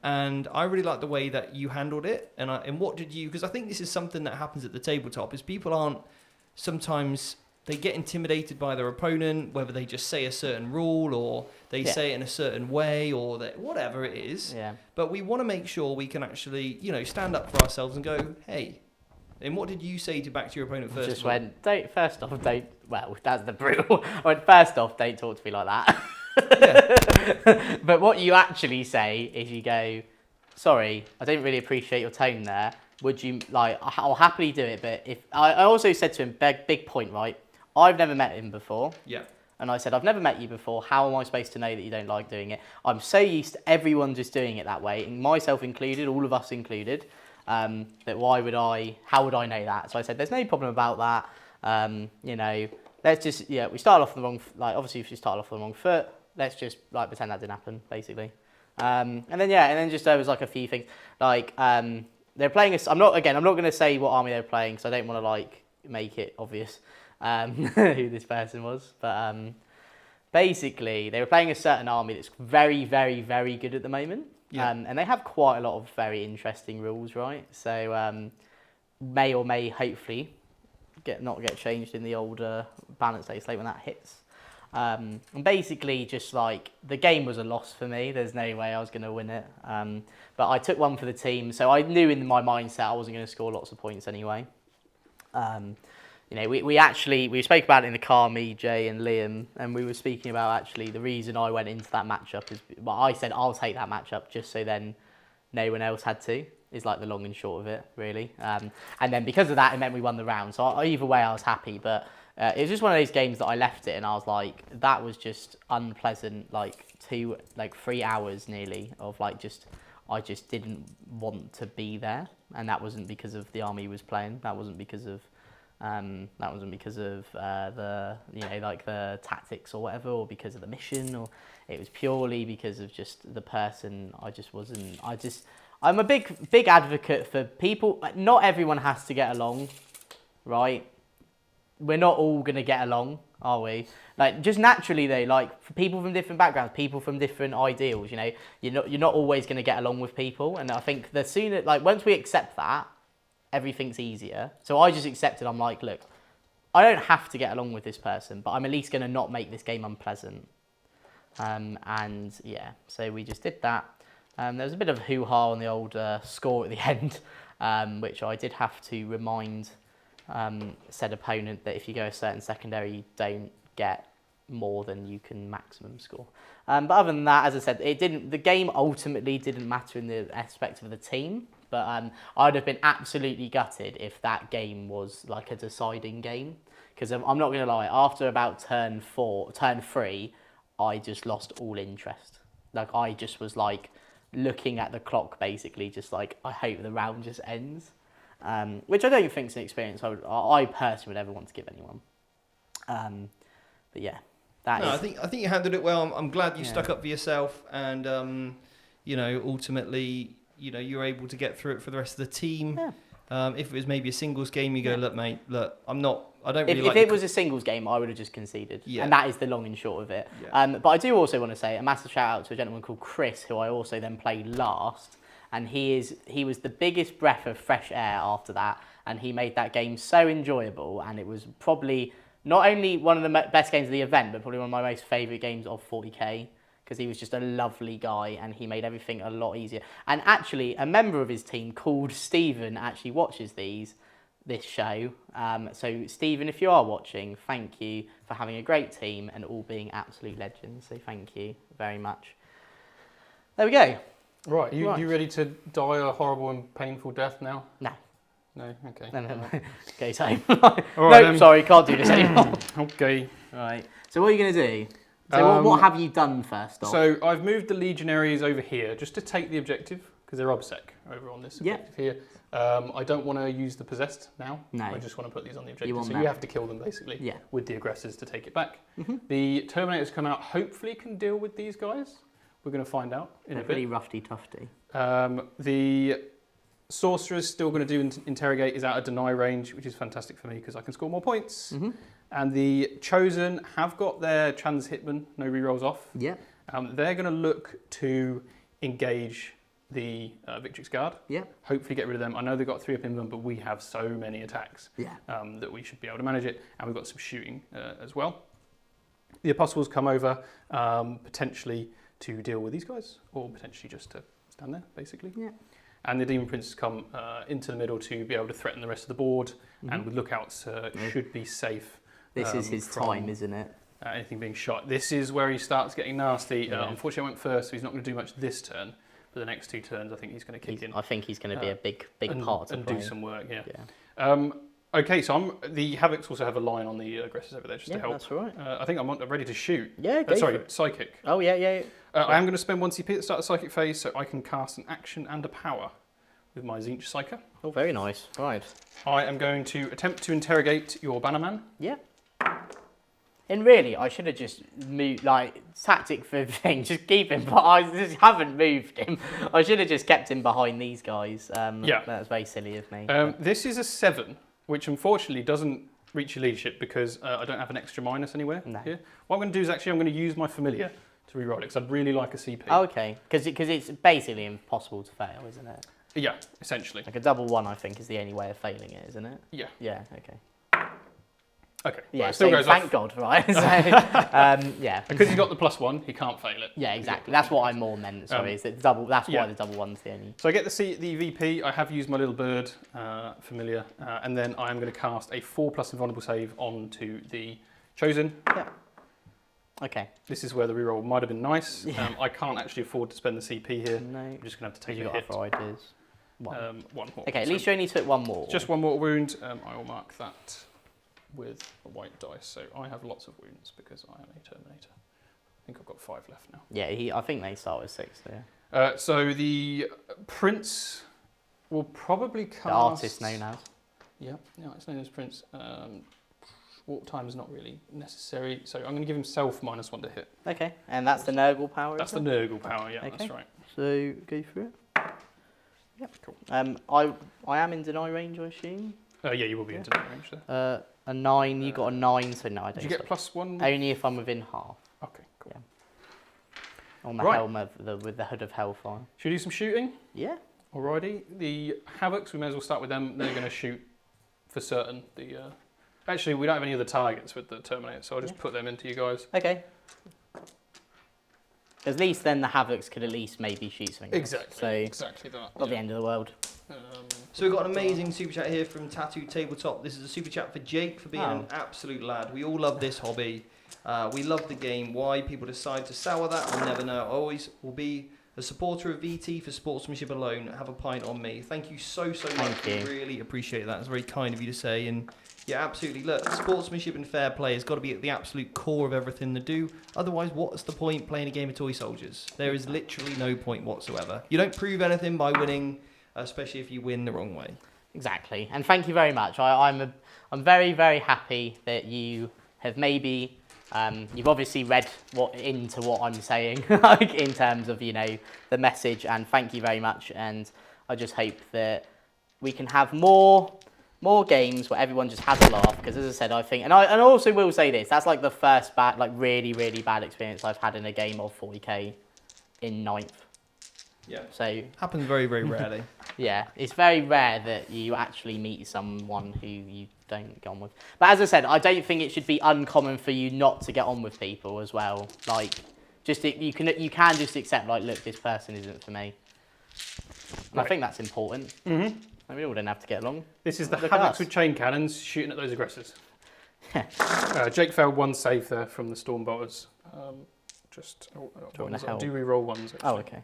And I really liked the way that you handled it. And what did you? Because I think this is something that happens at the tabletop. Is people aren't sometimes. They get intimidated by their opponent, whether they just say a certain rule or they say it in a certain way or whatever it is. Yeah. But we want to make sure we can actually, stand up for ourselves and go, hey. And what did you say back to your opponent first? Just of all? went, well, that's the brutal. I went, first off, don't talk to me like that. Yeah. But what you actually say is you go, sorry, I don't really appreciate your tone there. Would you, like, I'll happily do it, but if, I also said to him, big point, right? I've never met him before. Yeah. And I said, I've never met you before. How am I supposed to know that you don't like doing it? I'm so used to everyone just doing it that way, and myself included, all of us included, that how would I know that? So I said, there's no problem about that. You know, let's just, we started off on the wrong, obviously if you started off on the wrong foot, let's just, pretend that didn't happen, basically. And then just there was, a few things. They're playing, I'm not going to say what army they were playing, because I don't want to, make it obvious. Who this person was, but basically they were playing a certain army that's very, very, very good at the moment, and they have quite a lot of very interesting rules, right? So may or may hopefully not get changed in the old balance day slate when that hits. And basically just the game was a loss for me. There's no way I was going to win it, but I took one for the team, so I knew in my mindset I wasn't going to score lots of points anyway. You know, we spoke about it in the car, me, Jay and Liam, and we were speaking about actually the reason I went into that matchup is, I said I'll take that matchup just so then no one else had to, is the long and short of it, really. And then because of that, it meant we won the round. So either way, I was happy, but it was just one of those games that I left it and I was like, that was just unpleasant, 3 hours nearly of I just didn't want to be there. And that wasn't because of the army was playing. That wasn't because of the the tactics or whatever, or because of the mission, or it was purely because of just the person. I'm a big advocate for people. Not everyone has to get along, right? We're not all gonna get along, are we? Just naturally though, for people from different backgrounds, people from different ideals, you're not always gonna get along with people, and I think the sooner, once we accept that, everything's easier. So I just accepted, I'm like, look, I don't have to get along with this person, but I'm at least going to not make this game unpleasant. So we just did that. There was a bit of hoo-ha on the old score at the end, which I did have to remind said opponent that if you go a certain secondary, you don't get more than you can maximum score. But other than that, as I said, the game ultimately didn't matter in the aspect of the team. But I'd have been absolutely gutted if that game was a deciding game. Because I'm not going to lie, after about turn 3, I just lost all interest. I just was looking at the clock basically, just I hope the round just ends. Which I don't think is an experience I personally would ever want to give anyone. But yeah, I think you handled it well. I'm glad you stuck up for yourself, and ultimately, you were able to get through it for the rest of the team. Yeah. If it was maybe a singles game, you go, look, mate, look, I don't really If it was a singles game, I would have just conceded. Yeah. And that is the long and short of it. Yeah. But I do also want to say a massive shout out to a gentleman called Chris, who I also then played last. And he was the biggest breath of fresh air after that. And he made that game so enjoyable. And it was probably not only one of the best games of the event, but probably one of my most favourite games of 40K. Because he was just a lovely guy and he made everything a lot easier. And actually, a member of his team called Stephen actually watches this show. So Stephen, if you are watching, thank you for having a great team and all being absolute legends. So thank you very much. There we go. Right, you ready to die a horrible and painful death now? No. No? Okay. No. Okay, so... Right, sorry, can't do this anymore. Okay. Right. So what are you going to do? So what have you done first off? So I've moved the legionaries over here just to take the objective, because they're obsec over on this objective here. I don't want to use the possessed now. No. I just want to put these on the objective. So you have to kill them basically with the aggressors to take it back. Mm-hmm. The Terminators come out, hopefully can deal with these guys. We're going to find out in a bit. Pretty roughy-tufty. The Sorcerer's still going to do Interrogate, is out of deny range, which is fantastic for me because I can score more points. Mm-hmm. And the Chosen have got their Trans Hitman, no rerolls off. Yeah. They're going to look to engage the Victrix Guard. Yeah. Hopefully get rid of them. I know they've got 3 up in them, but we have so many attacks that we should be able to manage it. And we've got some shooting as well. The Apostles come over potentially to deal with these guys, or potentially just to stand there, basically. Yeah. And the Demon Princes come into the middle to be able to threaten the rest of the board, and with lookouts should be safe. This is his time, isn't it? Anything being shot. This is where he starts getting nasty. Unfortunately, I went first, so he's not going to do much this turn. for the next 2 turns. I think he's going to kick in. I think he's going to be a big and, part to and play. do some work. Yeah. Yeah. Okay, so the Havocs also have a line on the aggressors over there just to help. That's right. I think I'm ready to shoot. Yeah, go sorry, for it. psychic. Oh yeah. I am going to spend 1 CP at the start of the psychic phase, so I can cast an action and a power with my Tzeentch Psyker. Oh, very nice. Right. I am going to attempt to interrogate your Bannerman. Yeah. And really, I should have just moved, like, tactic for the thing, just keep him, but I just haven't moved him. I should have just kept him behind these guys. Yeah. That's very silly of me. This is a 7, which unfortunately doesn't reach your leadership because I don't have an extra minus anywhere here. What I'm going to do is actually I'm going to use my familiar to reroll it because I'd really like a CP. Oh, okay, because it's basically impossible to fail, isn't it? Yeah, essentially. Like a double 1, I think, is the only way of failing it, isn't it? Yeah. Yeah, okay. Okay. Yeah, right, still so goes thank off. God, right? So, yeah. Because he's got the +1, he can't fail it. Yeah, exactly. That's what I more meant. Sorry, is that double? That's why the double 1's the only. So I get the VP. I have used my little bird familiar, and then I am going to cast a 4+ invulnerable save onto the chosen. Yeah. Okay. This is where the reroll might have been nice. Yeah. I can't actually afford to spend the CP here. No. I'm just going to have to take You a got hit. other ideas. One. One more. Okay, at So least you only took 1 more. just 1 more wound. I will mark that with a white dice. So I have lots of wounds because I am a Terminator. I think I've got 5 left now. Yeah, I think they start with 6 there. So the Prince will probably cast... The artist known as. Yeah, it's known as Prince. Warp time is not really necessary, so I'm going to give himself -1 to hit. Okay, and that's the Nurgle power. That's the is it? Nurgle power, yeah, Okay. that's right. So go for it. Yep. Cool. I am in deny range, I assume. Yeah, you will be into that range there. A 9. You got a 9, so no, I don't. Did you get +1? Only if I'm within half. Okay, cool. Yeah. On the Right. helm with the hood of Hellfire. Should we do some shooting? Yeah. Alrighty. The Havocs, we may as well start with them. They're going to shoot for certain. Actually, we don't have any other targets with the Terminator, so I'll just put them into you guys. Okay. At least then the Havocs could at least maybe shoot something. Exactly. So exactly that. not the end of the world. So we've got an amazing super chat here from Tattoo Tabletop. This is a super chat for Jake for being an absolute lad. We all love this hobby. We love the game. Why people decide to sour that, I'll never know. I always will be a supporter of VT for sportsmanship alone. Have a pint on me. Thank you so much. Thank you. We really appreciate that. It's very kind of you to say. And yeah, absolutely. Look, sportsmanship and fair play has got to be at the absolute core of everything they do. Otherwise, what's the point playing a game of toy soldiers? There is literally no point whatsoever. You don't prove anything by winning, especially if you win the wrong way. Exactly. And thank you very much. I'm very, very happy that you have maybe you've obviously read into what I'm saying, like in terms of, you know, the message, and thank you very much. And I just hope that we can have more games where everyone just has a laugh, because as I said, I think, and I also will say this, that's like the first bad, like really, really bad experience I've had in a game of 40k in 9th. Yeah. So Happens very, very rarely. yeah, it's very rare that you actually meet someone who you don't get on with. But as I said, I don't think it should be uncommon for you not to get on with people as well. Like, just you can just accept, like, look, this person isn't for me. And Right. I think that's important. Mm-hmm. We all don't have to get along. This is the Look at Havocs us. with chain cannons shooting at those aggressors. Jake failed 1 save there from the Stormbolters. Do re-roll ones. Actually. Oh, okay.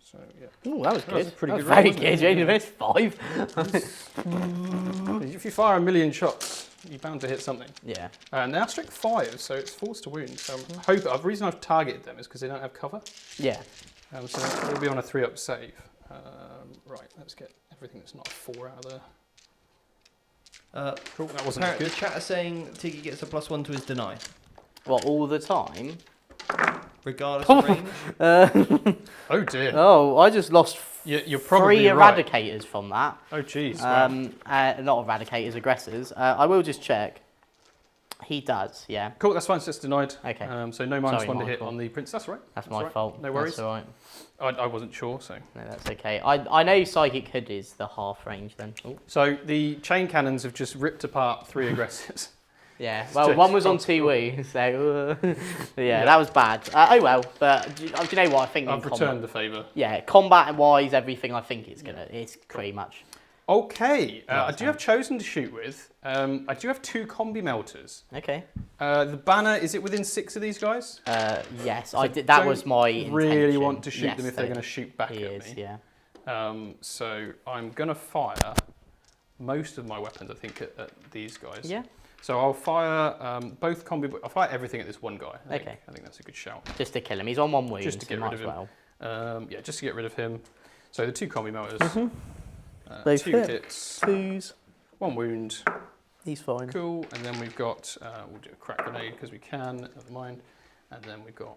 So yeah. Oh, that was That was good. a pretty That was good roll, very wasn't it? good. You only missed 5. If you fire 1 million shots, you're bound to hit something. Yeah. And they are strict 5, so it's forced to wound. So the reason I've targeted them is because they don't have cover. Yeah. So they'll be on a 3-up save. Right, let's get everything that's not a 4 out of there. Cool, that wasn't as The good. chat is saying Tiggy gets a +1 to his deny, What, all the time? regardless of range. Oh dear. Oh, I just lost You're probably 3 right. eradicators from that. Oh jeez. Not eradicators, aggressors. I will just check. He does, yeah. Cool, that's fine, so it's denied. Okay. So no -1 to hit Michael. on the Prince. That's all right. That's my right. fault. No worries. That's all right. I wasn't sure, so. No, that's okay. I know Psychic Hood is the half range then. Ooh. So the chain cannons have just ripped apart 3 aggressors. Yeah, well, Just one was on from 2 woo, so yeah, that was bad. Oh well, but do you know what? I think I've returned the favour. Yeah, combat-wise, everything, I think it's pretty much. Okay, I Right, do have chosen to shoot with. I do have 2 combi melters. Okay. The banner, is it within 6 of these guys? Yes, So I did. That don't was my intention. really want to shoot Yes, them if they're going to shoot back he at is, me. yeah. So I'm going to fire most of my weapons, I think, at these guys. Yeah. So I'll fire both combi. I'll fire everything at this one guy. I think that's a good shout. Just to kill him. He's on 1 wound. Just to get so rid of him. well. Yeah, just to get rid of him. So the 2 combi melters. They 2 fit. hits. 2s. 1 wound. He's fine. Cool. And then we've got, we'll do a crack grenade because we can, never mind. And then we've got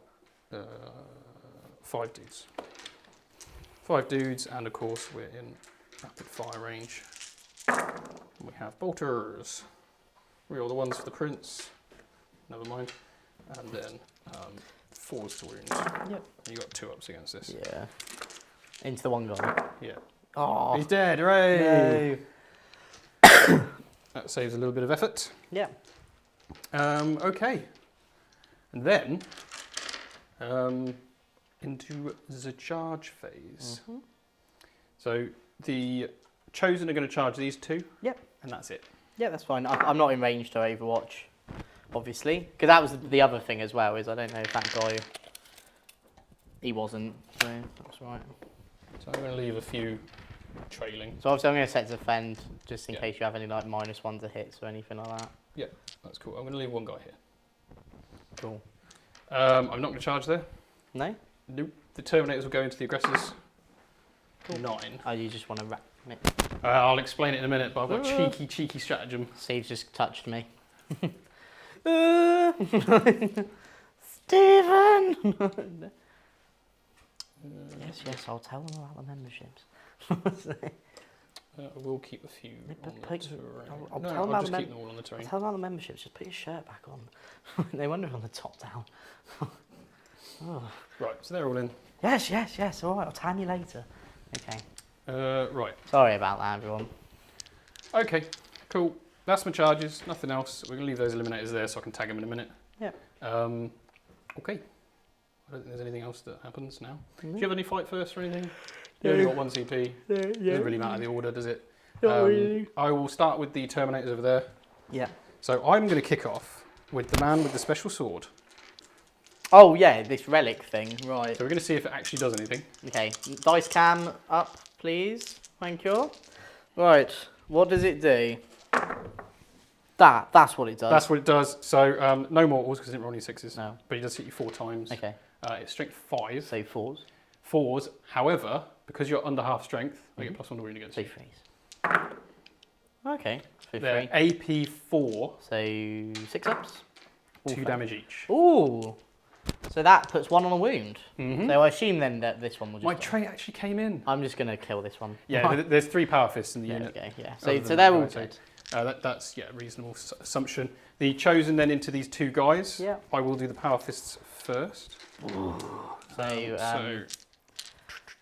5 dudes. 5 dudes, and of course we're in rapid fire range. We have bolters. Reroll the ones for the prince. Never mind. And then 4s to wound. Yep. And you got 2 ups against this. Yeah. Into the one guy. Yeah. Oh. He's dead. Hooray! No. That saves a little bit of effort. Yeah. Okay. And then into the charge phase. So the chosen are going to charge these 2. Yep. And that's it. Yeah, that's fine. I'm not in range to Overwatch, obviously, because that was the other thing as well. Is I don't know if that guy. He wasn't. So that's right. So I'm going to leave a few trailing. So obviously I'm going to set to defend just in Yeah. case you have any like -1 to hits or anything like that. Yeah, that's cool. I'm going to leave 1 guy here. Cool. I'm not going to charge there. No? Nope. The Terminators will go into the aggressors. Cool. 9. Oh, you just want to wrap it. I'll explain it in a minute, but I've got a cheeky stratagem. Steve's just touched me. Stephen! Yes, I'll tell them about the memberships. I will keep a few on the terrain. I'll No, tell them I'll about just the keep them all on the terrain. Tell them about the memberships, just put your shirt back on. They wonder on the top down. Oh. Right, so they're all in. Yes, all right, I'll tan you later. Okay. Right. Sorry about that, everyone. Okay, cool. That's my charges, nothing else. We're going to leave those eliminators there so I can tag them in a minute. Yeah. Okay. I don't think there's anything else that happens now. Do you have any fight first or anything? No. You only got 1 CP. Yeah. Doesn't really matter the order, does it? Not really. I will start with the Terminators over there. Yeah. So I'm going to kick off with the man with the special sword. Oh, yeah, this relic thing, right. So we're going to see if it actually does anything. Okay, dice cam up, please. Thank you. Right, what does it do? That's what it does. That's what it does. So no mortals because it didn't roll any 6s. No. But he does hit you 4 times. Okay. It's strength 5. So 4s. 4s. However, because you're under half strength, I get +1 to wound against So you. 3s. Okay, so 3. They're AP 4, So 6 ups. 2 damage each. Ooh. So that puts 1 on a wound. Mm-hmm. So I assume then that this one will just... My trait actually came in. I'm just going to kill this one. Yeah, there's 3 power fists in the There unit. we go, yeah. Other So than they're that, all right, so- dead. That's a reasonable assumption. The chosen then into these 2 guys. Yeah. I will do the power fists first. So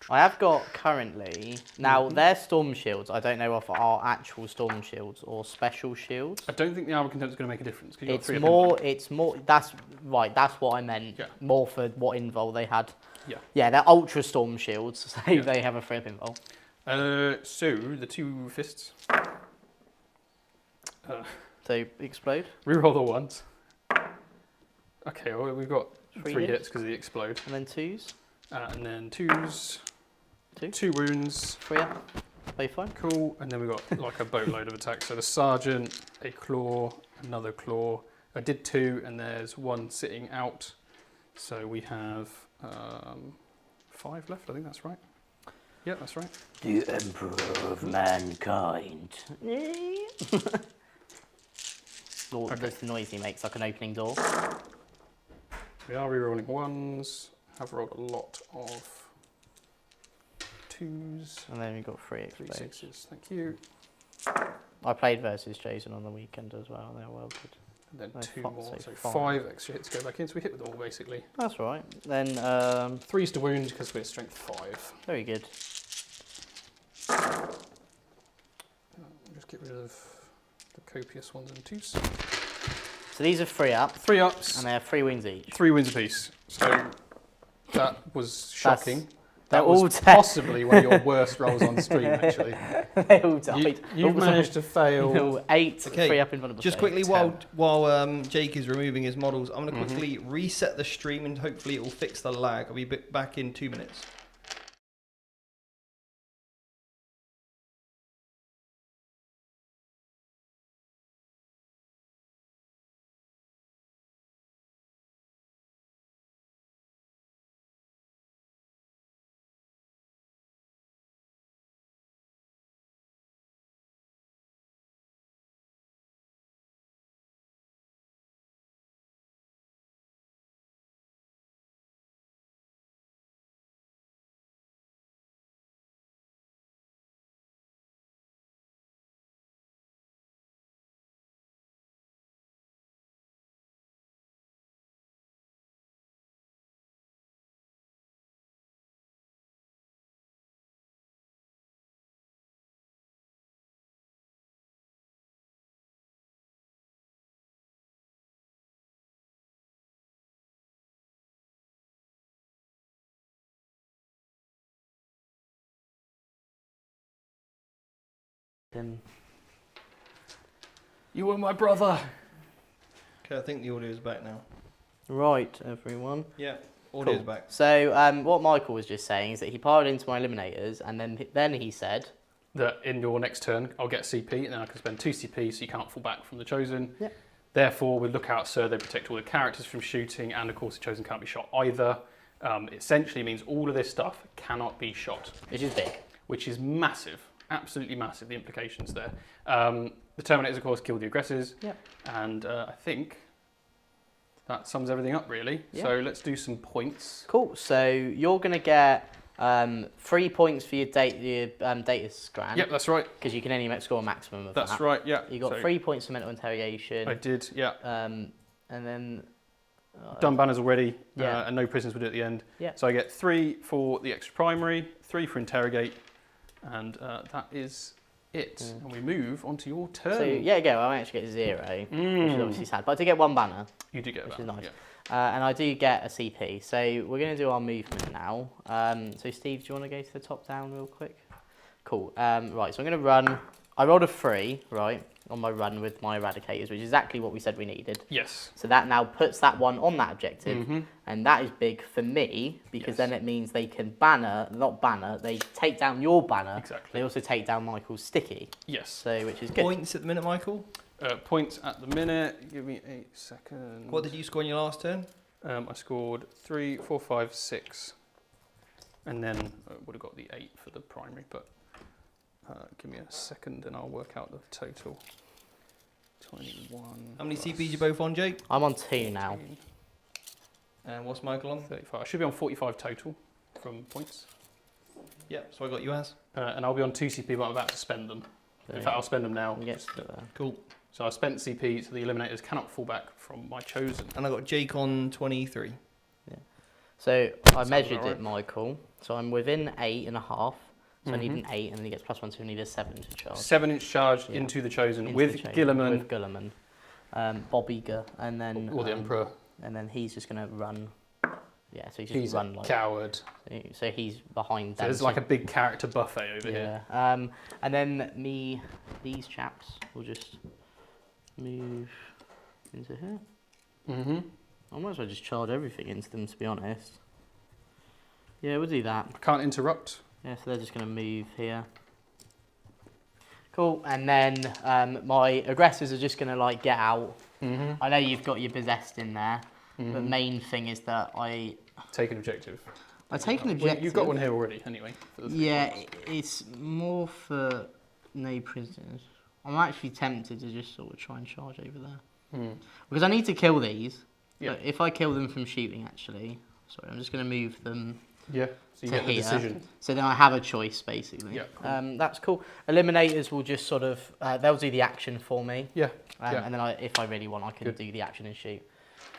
I have got currently... Now, their storm shields, I don't know if are actual storm shields or special shields. I don't think the armor content is going to make a difference. 'Cause you've got 3 It's more, that's right, that's what I meant. Yeah. More for what invul they had. Yeah. Yeah, they're ultra storm shields, so they have a 3 up invul. So the 2 fists. So explode. Reroll the 1s. Okay, well, we've got 3 hits. hits because they explode. And then 2s. And then 2s. 2. 2 wounds. 3 up. Both fine. Cool. And then we've got like a boatload of attacks. So the sergeant, a claw, another claw. I did 2 and there's 1 sitting out. So we have 5 left. I think that's right. Yeah, that's right. The Emperor of Mankind. Okay. That's the noise he makes, like an opening door. We are rerolling 1s. Have rolled a lot of 2s. And then we've got 3 3 explodes. 6s. Thank you. I played versus Jason on the weekend as well. They're well good. And then No, 2 fi- more. so So 5. 5 extra hits go back in. So we hit with all basically. That's right. Then 3s to wound because we're strength 5. very good. Just get rid of the copious 1s and 2s. So these are 3 up, 3 ups, and they have 3 wins each. 3 wins apiece. So that was shocking. That all was dead. possibly one of your worst rolls on stream, actually. They all died. You've managed to fail. No, 8, Okay, 3 up in front of us. Just quickly, while Jake is removing his models, I'm going to quickly Mm-hmm. reset the stream and hopefully it will fix the lag. I'll be back in 2 minutes. You were my brother. Okay, I think the audio is back now. Right, everyone. Yeah, audio's Cool. back. So what Michael was just saying is that he piled into my eliminators, and then he said That in your next turn, I'll get CP, and then I can spend 2 CP, so you can't fall back from the Chosen. Yep. Therefore, with Lookout Sir, they protect all the characters from shooting, and of course, the Chosen can't be shot either. Essentially means all of this stuff cannot be shot, which is big. which is massive, absolutely massive, the implications there. The Terminators, of course, kill the aggressors, Yep. and I think that sums everything up, really. Yeah. So let's do some points. Cool. So you're gonna get 3 points for your data scan. Yep, that's right. Because you can only score a maximum of That's that. right, yeah. You got So 3 points for mental interrogation. I did, yeah. And then. Done banners already, Yeah. and no prisoners would do at the end. Yeah. So I get 3 for the extra primary, 3 for interrogate, and that is it. And we move on to your turn. So yeah, go. I actually get 0, which is obviously sad, but I do get 1 banner, You do get which that. is nice. Yeah. and I do get a CP. So we're going to do our movement now. So Steve, do you want to go to the top down real quick? Cool. Right. So I'm going to run. I rolled a 3, right, on my run with my eradicators, which is exactly what we said we needed. Yes. So that now puts that one on that objective, and that is big for me because Yes. then it means they can they take down your banner. Exactly. They also take down Michael's sticky, Yes. so which is good. Points at the minute, Michael? Points at the minute. Give me a second. What did you score in your last turn? I scored 3, 4, 5, 6, and then I would have got the 8 for the primary, but give me a second and I'll work out the total. 21. How many plus CPs you both on, Jake? I'm on 2 now. 15, And what's Michael on? 35. I should be on 45 total from points. Yep, so I got you as. And I'll be on 2 CP, but I'm about to spend them. So In fact, I'll spend them now. you get to, Cool. So I spent CP, so the eliminators cannot fall back from my chosen. And I got Jake on 23. So I Sounds measured about it, Michael. So I'm within 8.5. So I need Mhm. an 8, and then he gets +1, so I need a 7 to charge. 7-inch charge Yeah. into the chosen Into with the chain, Gilliman With Gilliman. Bob Eager, and then or the Emperor. and then he's just gonna run. Yeah, so he's just He's run a like. coward. So he's behind So them. there's like a big character buffet over here. yeah. And then these chaps will just move into here. Mm-hmm. I might as well just charge everything into them, to be honest. Yeah, we'll do that. I can't interrupt. Yeah, so they're just going to move here. Cool, and then my aggressors are just going to like get out. Mm-hmm. I know you've got your possessed in there, but main thing is that I Take an objective. take an Well, objective. you've got one here already, anyway. For the 3 Yeah, points. it's more for no prisoners. I'm actually tempted to just sort of try and charge over there. Because I need to kill these. Yeah. But if I kill them from shooting, actually, sorry, I'm just going to move them. Yeah. So you To get the here. decision. So then I have a choice, basically. Yeah, cool. That's cool. Eliminators will just sort of, they'll do the action for me. Yeah. Yeah. And then if I really want, I can Good. do the action and shoot.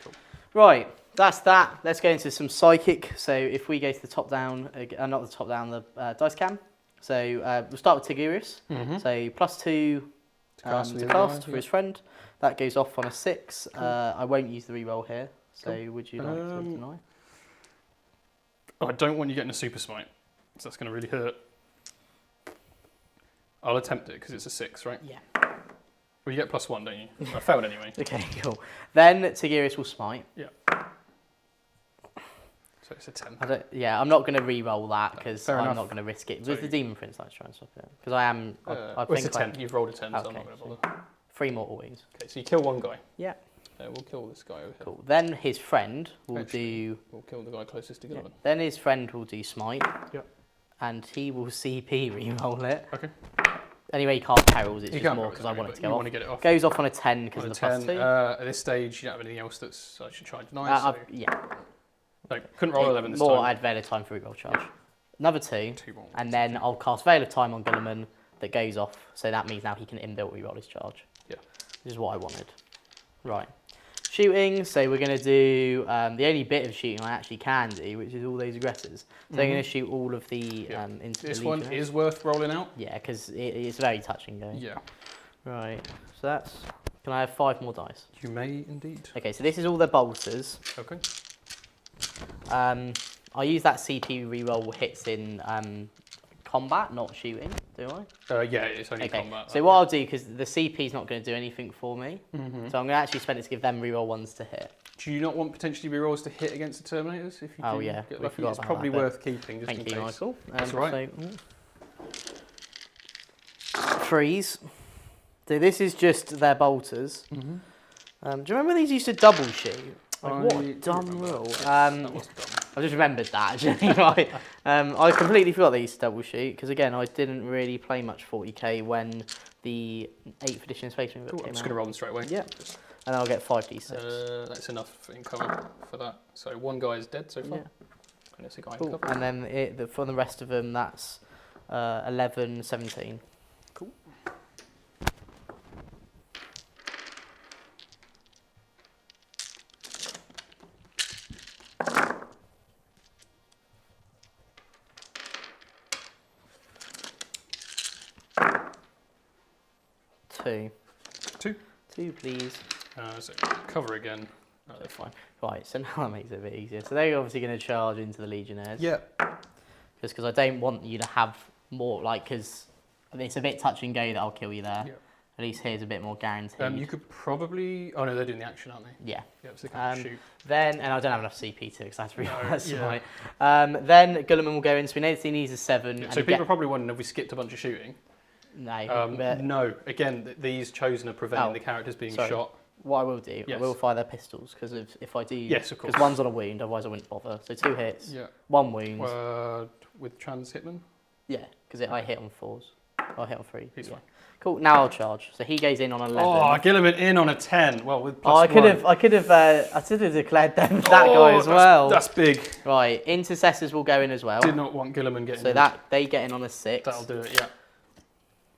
Cool. Right, that's that. Let's go into some psychic. So if we go to the top down, not the top down, the dice cam. So we'll start with Tigurius. Mm-hmm. So +2 cast to for the cast other for guy, his friend. That goes off on a 6. I won't use the reroll here. So would you like to deny? I don't want you getting a super smite. So that's going to really hurt. I'll attempt it because it's a 6, right? Yeah. Well, you get +1, don't you? I failed anyway. Okay, cool. Then Tigurius will smite. Yeah. So it's a 10. I'm not going to re-roll that because Fair I'm enough. not going to risk it. So Was the Demon Prince like to try and stop it? Because I am. I it's a think 10. You've rolled a 10, so I'm Okay, not going to bother. 3 mortal wounds. Okay, so you kill one guy. Yeah. We'll kill this guy over here. Cool. Then his friend will Actually, We'll kill the guy closest to Gilliman. Then his friend will do smite. Yeah. And he will CP re-roll it. Okay. Anyway, he can't perils. It's You just can't more roll it, because I want it to you go want off. to get it off. Goes off on a 10 because On of a the 10. +2. At this stage, you don't have anything else that's I should try and deny. So. Yeah. No, couldn't roll 11 this More time. add Veil of Time for re-roll charge. Another 2. 2 more. And then I'll cast Veil of Time on Gilliman that goes off. So that means now he can inbuilt re-roll his charge. Yeah. Which is what I wanted. Right. Shooting, so we're going to do the only bit of shooting I actually can do, which is all those aggressors. So I'm going to shoot all of the into This the one legionnaires. is worth rolling out. Yeah, because it's very touch and go. Yeah. Right, so that's... Can I have 5 more dice? You may indeed. Okay, so this is all the bolters. Okay. I use that CP reroll hits in combat, not shooting, do I? Yeah, it's only Okay, combat. so what I'll do, because the CP is not going to do anything for me, Mm-hmm. so I'm going to actually spend it to give them reroll 1s to hit. Do you not want potentially rerolls to hit against the Terminators? If you Oh, do yeah, get we lucky? forgot It's about probably that bit. worth keeping just in Thank you, case. Michael. That's right. Freeze. So this is just their bolters. Mm-hmm. Do you remember these used to double shoot? Like, I what a do dumb remember rule. that. That was dumb. I just remembered that actually. Right. I completely forgot they used to double shoot because again I didn't really play much 40k when the 8th edition Space Marine book Cool, I'm came just out. going to roll them straight away. Yeah. And then I'll get 5d6. That's enough in cover for that. So one guy is dead so far. Yeah. And it's a guy in Cool. cover. And then for the rest of them that's 11, 17. Cool. Two. 2. 2 please. So cover again. That's fine. Right, so now that makes it a bit easier. So they're obviously going to charge into the Legionnaires. Yeah. Just because I don't want you to have more, like, because it's a bit touch and go that I'll kill you there. Yeah. At least here's a bit more guaranteed. You could probably. Oh no, they're doing the action, aren't they? Yeah. Yeah, so they can shoot. Then, and I don't have enough CP to, because that's really No, that's yeah. right. Then Gulliman will go in, so we know that he needs a 7. Yeah, and so he people are get- probably wondering if we skipped a bunch of shooting. No. but No, again, these chosen are preventing Oh, the characters being sorry. shot. what I will do, I Yes. will fire their pistols, because if I do... Yes, of course. Because one's on a wound, otherwise I wouldn't bother. So 2 hits, Yeah. 1 wound. With trans hitman, Yeah, because I hit on 4s. I hit on 3. he's fine. Cool, now I'll charge. So he goes in on 11. Oh, Gilliman in on a 10. Well, with plus I could have declared them that guy as well. That's big. Right, intercessors will go in as well. Did not want Gilliman getting So in. that they get in on a 6. That'll do it, yeah.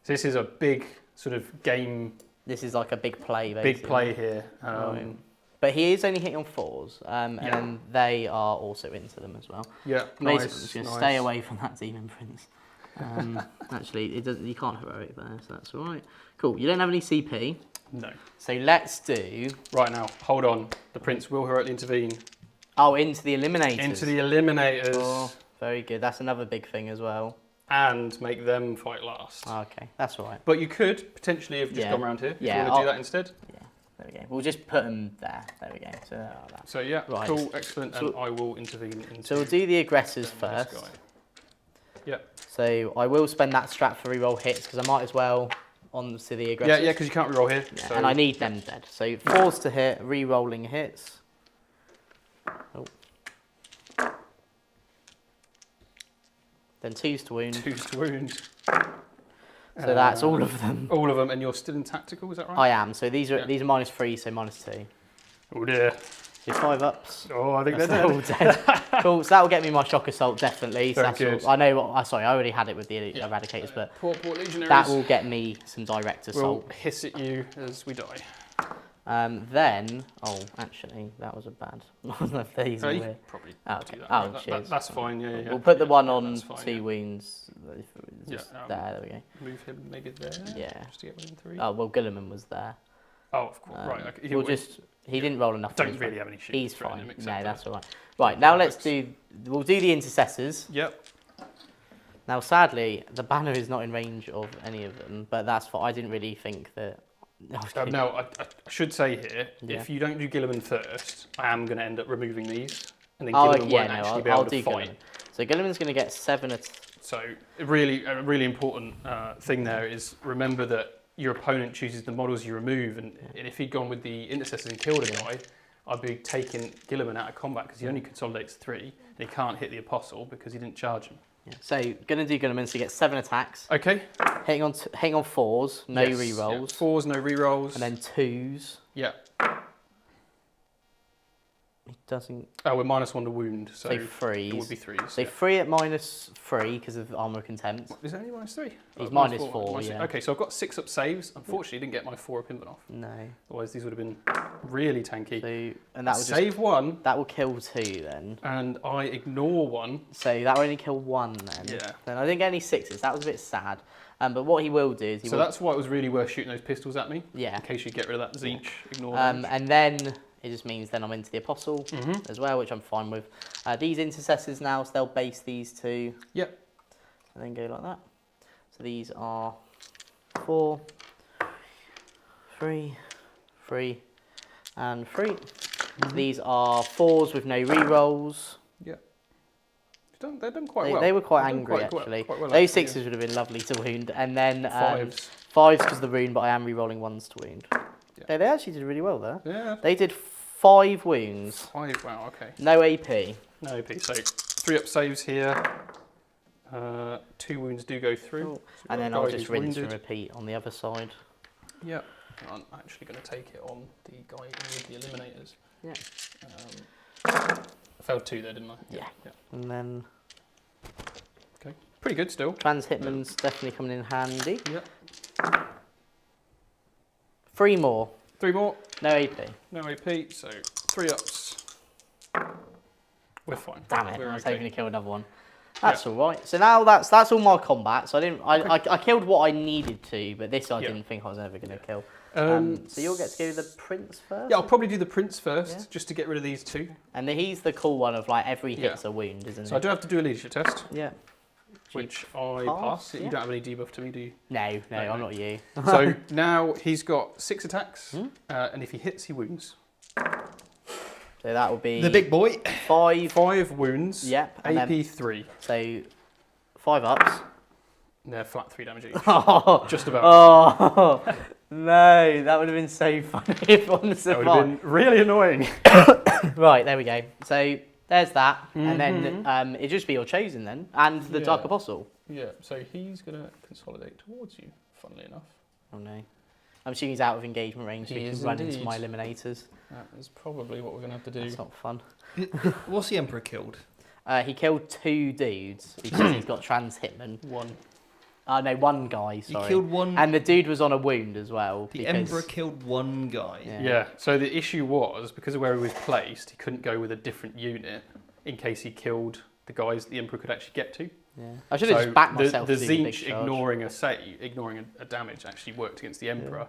So this is a big sort of game, This is like a big play, basically. big play here. But he is only hitting on 4s, Yeah. and they are also into them as well. Yeah, Basically, nice, just gonna nice. stay away from that Demon Prince. Actually, you can't heroic there, so that's all right. Cool. You don't have any CP, No. so let's do. Right now, hold on. The Prince will heroically intervene. Oh, into the Eliminators. Into the Eliminators. Oh, very good. That's another big thing as well. And make them fight last. Okay, that's all right. But you could potentially have just Yeah. gone around here. Yeah, If you want to do that instead. Yeah, there we go. We'll just put them there. There we go. So like that. So yeah, Right. cool, excellent. And So- I will intervene into So we'll do the aggressors this first. guy. Yeah. So I will spend that strat for reroll hits because I might as well on to the aggressors. Yeah, because you can't reroll here. Yeah, so and I need them dead. So 4s to hit, re-rolling hits. Oh. Then 2s to wound. 2 to wound. So that's all of them. All of them, and you're still in tactical, is that right? I am. So these are Yeah. these are -3, so -2. Oh dear. So 5 ups. Oh, I think That's they're all dead. dead. Cool. So that will get me my shock assault definitely. So Very that's good. all, I know. Sorry, I already had it with the Yeah. eradicators, but Poor legionaries. that will get me some direct We'll assault. hiss at you as we die. Then, actually, that was a bad one of these. You Weird. probably Oh, do okay. that. Oh, right? cheers. That's fine. Yeah, yeah. We'll put the yeah, one yeah, on that's fine, 2 yeah. wounds. Just there we go. Move him maybe there. Yeah. Just to get within 3. Oh well, Gilliman was there. Oh, of course. Right. Okay. We'll just. He didn't roll enough. don't really have any shooters. He's threatening fine. him No, except that's for- all right. Right now, let's do. We'll do the intercessors. Yep. Now, sadly, the banner is not in range of any of them, but that's what I didn't really think that. No, I should say here, Yeah. if you don't do Gilliman first, I am going to end up removing these, and then Oh, Gilliman yeah, won't no, actually be able to do fight. Gilliman. So Gilliman's going to get 7. So a really important thing there is remember that your opponent chooses the models you remove, and if he'd gone with the intercessors and killed a guy, I'd be taking Gilliman out of combat because he only consolidates 3, and he can't hit the apostle because he didn't charge him. Yeah. So going to do Gilliman, so you get 7 attacks. Okay. Hitting on 4s, no Yes, rerolls. Yeah. 4s, no rerolls. And then 2s. Yeah. He doesn't. Oh, we're -1 to wound, so So 3s. it would be 3s. So 3 at -3 because of armor contempt. Is that only -3? He's -4, -4, yeah. Okay, so I've got 6 up saves. Unfortunately, didn't get my 4 up Inven off. No. Otherwise, these would have been really tanky. So and that will Save 1, that will kill 2 then. and I ignore 1. So that will only kill 1 then. Yeah. Then I didn't get any 6s. That was a bit sad. But what he will do is he So will. that's why it was really worth shooting those pistols at me. Yeah. In case you get rid of that Zeech, ignore them. And then it just means then I'm into the apostle as well, which I'm fine with. These intercessors now, so they'll base these 2. Yep. And then go like that. So these are 4, 3, 3, and 3. So these are 4s with no rerolls. Yep. They've done quite well. They were quite They've done angry quite actually. well, Those actually, 6s would have been lovely to wound, and then 5s. 5s because of the wound, but I am re-rolling 1s to wound. Yeah. They actually did really well there. Yeah. They did 5 wounds. 5. Wow. Okay. No AP. No AP. So 3 up saves here. 2 wounds do go through. Cool. So we've And got then a I'll guy just who's rinse and wounded. repeat on the other side. Yep. I'm actually going to take it on the guy with the eliminators. Yeah. I failed 2 there, didn't I? Yeah. And then Okay. Pretty good still. Trans Hitman's definitely coming in handy. Yep. 3 more. 3 more. No AP. No AP. So 3 ups. We're fine. Damn it! We're I was okay. hoping to kill another one. That's all right. So now that's all my combat. So I didn't. I killed what I needed to, but this I didn't think I was ever going to kill. So you'll get to go the prince first. Yeah, I'll probably do the prince first, Yeah. just to get rid of these 2. And he's the cool one of like every hit's Yeah. a wound, isn't So I it? do have to do a leadership test, Yeah. which I pass, pass. yeah. You don't have any debuff to me, do you? No, No, I'm no. not you. So now he's got 6 attacks, Hmm? and if he hits, he wounds. So that will be The big boy. 5. 5 wounds. Yep. And AP then, 3. so 5 ups. They're flat 3 damage each. Oh, Just about. oh no, that would have been so funny if one That would have survived. been really annoying. Right, there we go. So there's that, and then it'd just be your chosen then, and the Dark Yeah. Apostle. Yeah, so he's going to consolidate towards you, funnily enough. Oh no. I'm assuming he's out of engagement range, so He he is can run into indeed. my eliminators. That is probably what we're going to have to do. That's not fun. What's the Emperor killed? He killed 2 dudes because he's got trans hitman. 1. No, 1 guy, You sorry. killed one. And the dude was on a wound as well. The because- Emperor killed one guy. Yeah. Yeah, so the issue was, because of where he was placed, he couldn't go with a different unit in case he killed the guys the Emperor could actually get to. Yeah. I should have just backed myself the to do the big Zeech charge. ignoring a damage actually worked against the Emperor,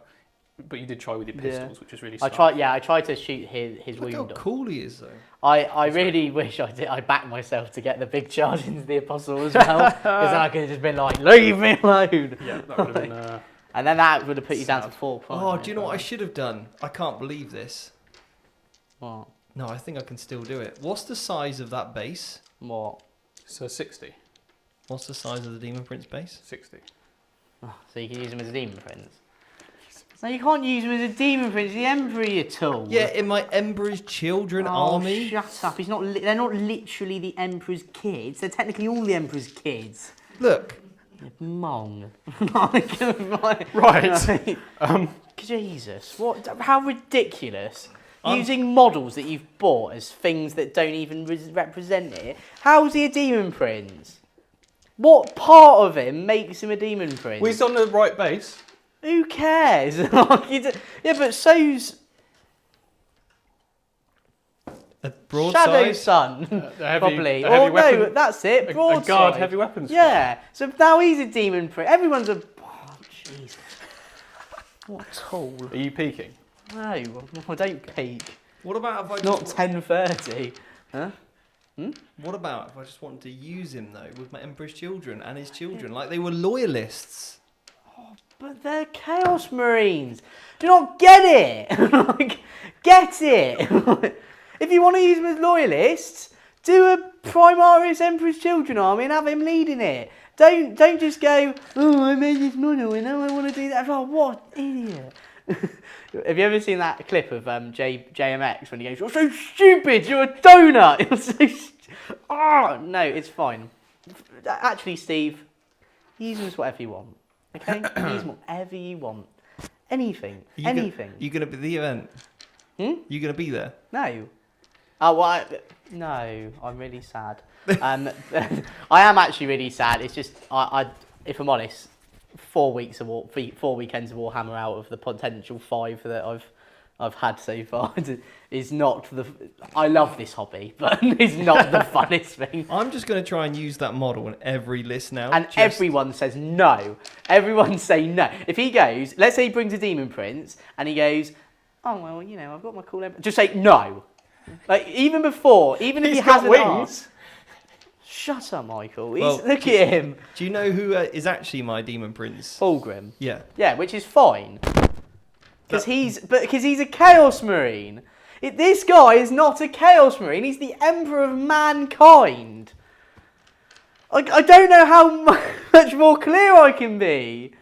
but you did try with your pistols, which is really I smart. tried to shoot his Look how wound off. cool he is, though. I really wish I did. I backed myself to get the big charge into the apostle as well, because then I could have just been like, "Leave me alone." Yeah, that would have been. And then that would have put you down to Sad. 4 points. Oh, do you know what I should have done? I can't believe this. What? No, I think I can still do it. What's the size of that base? What? So 60. What's the size of the Demon Prince base? 60. Oh, so you can use him as a demon prince. No, you can't use him as a demon prince. The emperor, you tool. Yeah, in my Emperor's Children army. Shut up! He's not. They're not literally the emperor's kids. They're technically all the emperor's kids. Look, Mong. Right. Jesus, what? How ridiculous! Using models that you've bought as things that don't even represent it. How's he a demon prince? What part of him makes him a demon prince? Well, he's on the right base. Who cares? Yeah, but so's a broadside. Shadow Sun, probably. a heavy Or weapon, no, that's it. a Broadside. guard heavy weapons. Yeah. So now he's a demon prince. Everyone's a. Oh, Jesus. What a tool. Are you peeking? No, I don't peek. What about if I Not 10:30. Huh? What about if I just wanted to use him though with my Emperor's children and his children, like they were loyalists? But they're Chaos Marines. Do you not get it? Like, get it. If you want to use them as loyalists, do a Primaris Emperor's Children army and have him leading it. Don't just go, oh, I made this model and now I want to do that. Oh, what idiot. Have you ever seen that clip of JMX when he goes, you're so stupid, you're a donut. You're so oh, no, it's fine. Actually, Steve, use them as whatever you want. Okay? Use them whatever you want. Anything. Anything. You going to be at the event? You going to be there? No. Oh, well, no, I'm really sad. I am actually really sad. It's just, if I'm honest, 4 weekends of Warhammer out of the potential 5 that I've had so far is not the. I love this hobby, but it's not the funnest thing. I'm just going to try and use that model in every list now. And everyone says no. Everyone say no. If he goes, let's say he brings a Demon Prince, and he goes, oh well, you know, I've got my cool. Just say no. Like even before, even if he hasn't asked. Shut up, Michael. Look at him. Do you know who is actually my Demon Prince? Fulgrim. Yeah. Yeah, which is fine. Because he's a Chaos Marine. This guy is not a Chaos Marine. He's the Emperor of Mankind. I don't know how much more clear I can be.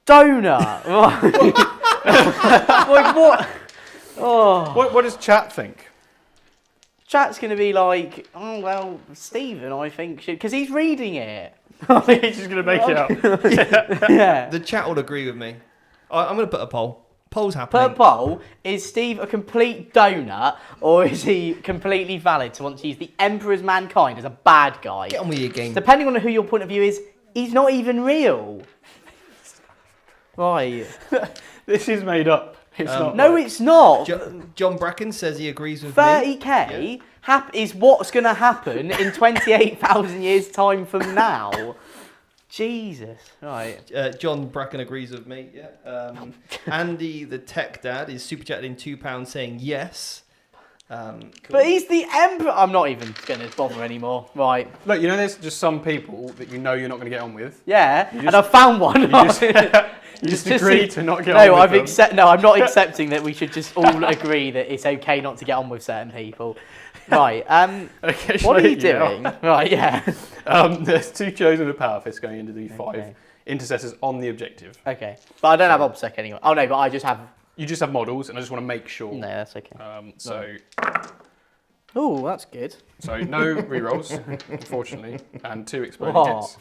Donut. Like what? Oh. What does chat think? Chat's going to be like, oh, well, Stephen, I think, because he's reading it. He's just going to make it up. Yeah. The chat will agree with me. I'm going to put a poll. Poll's happening. Per poll, is Steve a complete donut, or is he completely valid to want to use the Emperor's Mankind as a bad guy? Get on with your game. Depending on who your point of view is, he's not even real. Right. This is made up. It's not. No, right. it's not. John Bracken says he agrees with 30k is what's going to happen in 28,000 years' time from now. Jesus. Right. John Bracken agrees with me. Yeah. Andy, the tech dad, is super chatting £2 saying yes. Cool. But he's the Emperor. I'm not even going to bother anymore. Right. Look, you know, there's just some people that you know you're not going to get on with. Yeah. And I found one. You just agree to not get on with them. No, I'm not accepting that we should just all agree that it's okay not to get on with certain people. Right. What are you doing? Right, yeah. There's 2 chosen of power fists going into the 5 intercessors on the objective. Okay. But I don't have OBSEC anyway. Oh, no, but I just have... You just have models, and I just want to make sure. No, that's okay. Oh, that's good. So no rerolls, unfortunately, and 2 exploding hits.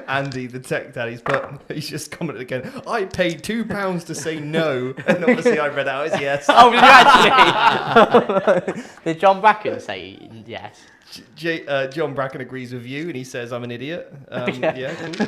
Andy, the tech dad, he's just commented again. I paid £2 to say no, and obviously I read out as yes. Oh, did you actually? Did John Bracken say yes? John Bracken agrees with you, and he says I'm an idiot. Yeah, cool.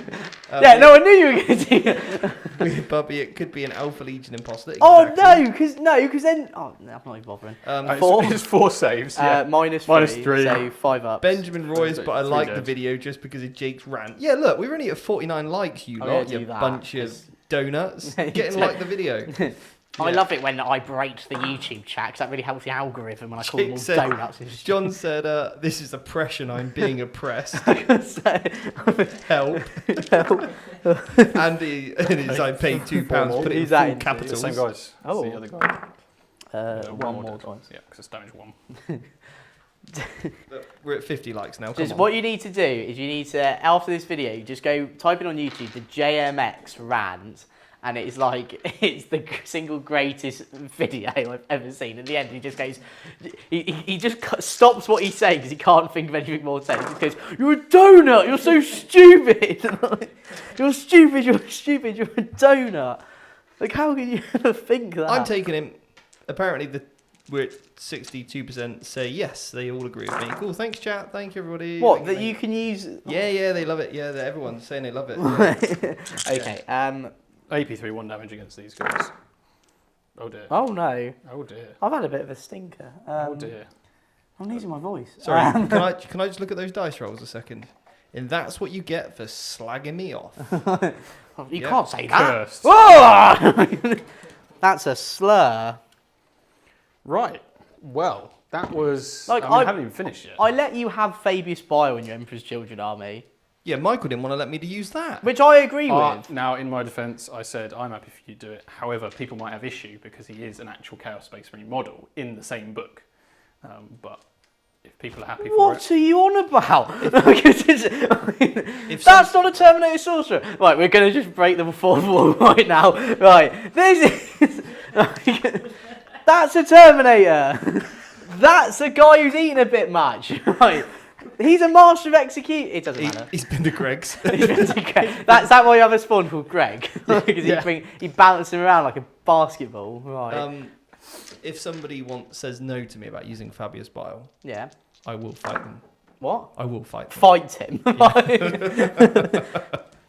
Yeah, no, I knew you were going to do that. Bubby, it could be an Alpha Legion imposter. Oh, exactly. no, because then... Oh, no, I'm not even bothering. It's 4 saves. Yeah. Minus 3, so 5 ups. Benjamin Royce, but I like the video just because of Jake's rant. Yeah, look, we're only at 49 likes, you lot, you bunch of donuts. Get and like the video. I love it when I break the YouTube chat because that really helps the algorithm when I call them all donuts. John said, this is oppression, I'm being oppressed. Help. Andy, I paid £2, put it in full capitals. Same guys. Oh. The other guy. One more guys. Yeah, because it's damage 1. We're at 50 likes now. What you need to do is you need to, after this video, just go type in on YouTube the JMX rant. And it's like, it's the single greatest video I've ever seen. At the end, he just goes, he just stops what he's saying because he can't think of anything more to say. He just goes, you're a donut, you're so stupid. You're stupid, you're a donut. Like, how can you ever think that? I'm taking him. Apparently, we're at 62% say yes. They all agree with me. Cool, thanks, chat. Thank you, everybody. What, that you can use? Yeah, they love it. Yeah, everyone's saying they love it. Yeah. Okay, AP3 1 damage against these guys. Oh dear. Oh no. Oh dear. I've had a bit of a stinker. Oh dear. I'm losing my voice. Sorry, can I just look at those dice rolls a second? And that's what you get for slagging me off. You can't say that. Cursed. That's a slur. Right. Well, that was. Like, I haven't even finished yet. I let you have Fabius Bio in your Emperor's Children army, Yeah, Michael didn't want to let me to use that. which I agree with. Now, in my defence, I said I'm happy for you to do it. However, people might have issue because he is an actual Chaos Space Marine model in the same book. But if people are happy for What it, are you on about? That's not a Terminator sorcerer. Right, we're going to just break the fourth wall right now. Right, this is... That's a Terminator. That's a guy who's eaten a bit much. Right. He's a master of execute. It doesn't matter. He's been to Greg's. He's been to Greg. That's that why you have a spawn called Greg? Because he bounces him around like a basketball. Right. If somebody says no to me about using Fabius Bile, Yeah. I will fight them. What? I will fight them. Fight him.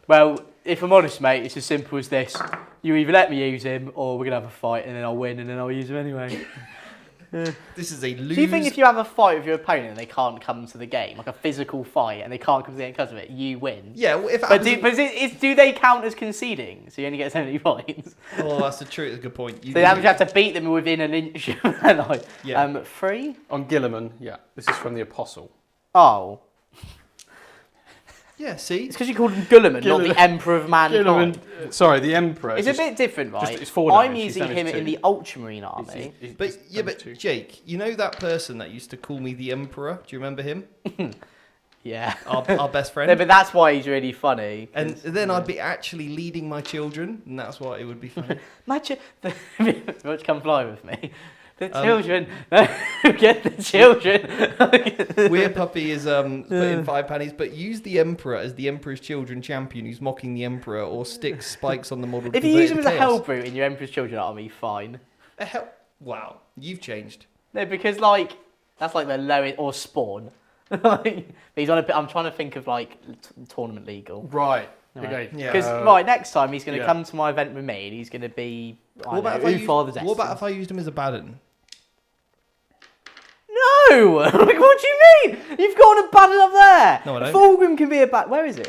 Well, if I'm honest, mate, it's as simple as this. You either let me use him, or we're gonna have a fight, and then I'll win, and then I'll use him anyway. This is a lose. Do you think if you have a fight with your opponent and they can't come to the game, like a physical fight, and they can't come to the game because of it, you win? Yeah, well, if But do they count as conceding? So you only get so many points. Oh, that's a true. That's a good point. So you have to beat them within an inch. Like, Yeah. 3? on Gilliman, yeah, this is from the Apostle. Oh. Yeah, see? It's because you called him Gulliman, not Gilliman. the Emperor of Mankind. Sorry, the Emperor. It's a bit different, right? it's 4 I'm damage, using he's him damage in 2. the Ultramarine army. But Jake, you know that person that used to call me the Emperor? Do you remember him? Yeah. Our best friend? No, but that's why he's really funny. And then I'd be actually leading my children, and that's why it would be funny. Imagine, watch come fly with me. The children, get the children. Weird Puppy is put in 5 pennies, but use the Emperor as the Emperor's children champion who's mocking the Emperor or sticks spikes on the model. If you use him as a Hellbrute in your Emperor's Children army, fine. Wow, you've changed. No, because that's like the lowest, or Spawn. He's on I'm trying to think of tournament legal. Right. Right. Okay. Yeah. Because next time he's going to yeah. come to my event with me and he's going to be What about if I used him as a Baden? No! What do you mean? You've got a Baden up there. No, I don't. Fulgrim can be a Baden. Where is he?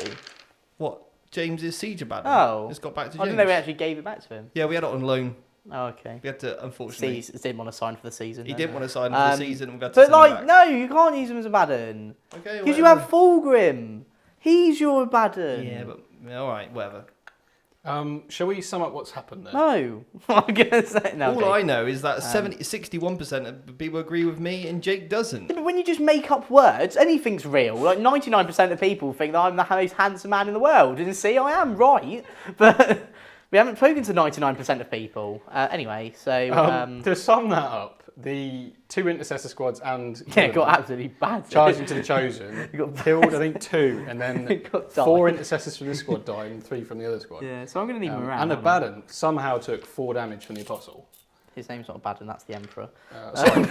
What? James's Siege of Baden? Oh. It's got back to James. I didn't know we actually gave it back to him. Yeah, we had it on loan. Oh, okay. We had to, unfortunately. Didn't want to sign for the season. He no. didn't want to sign for the season, and we had to But send him back. no, you can't use him as a Baden. Okay, Because you have Fulgrim. He's your Baden. Yeah, but all right, whatever. Shall we sum up what's happened there? No. I'm going to say no. All I know is that 61% of people agree with me and Jake doesn't. But when you just make up words, anything's real. 99% of people think that I'm the most handsome man in the world. And see, I am right. But we haven't spoken to 99% of people. Anyway, so... to sum that up, the 2 intercessor squads and got absolutely bad. charging to the Chosen, killed I think 2, and then Got 4 died. intercessors from this squad died and 3 from the other squad. Yeah, so I'm going to need him around. And the aren't I? Baden somehow took 4 damage from the Apostle. His name's not Baden, that's the Emperor. Sorry,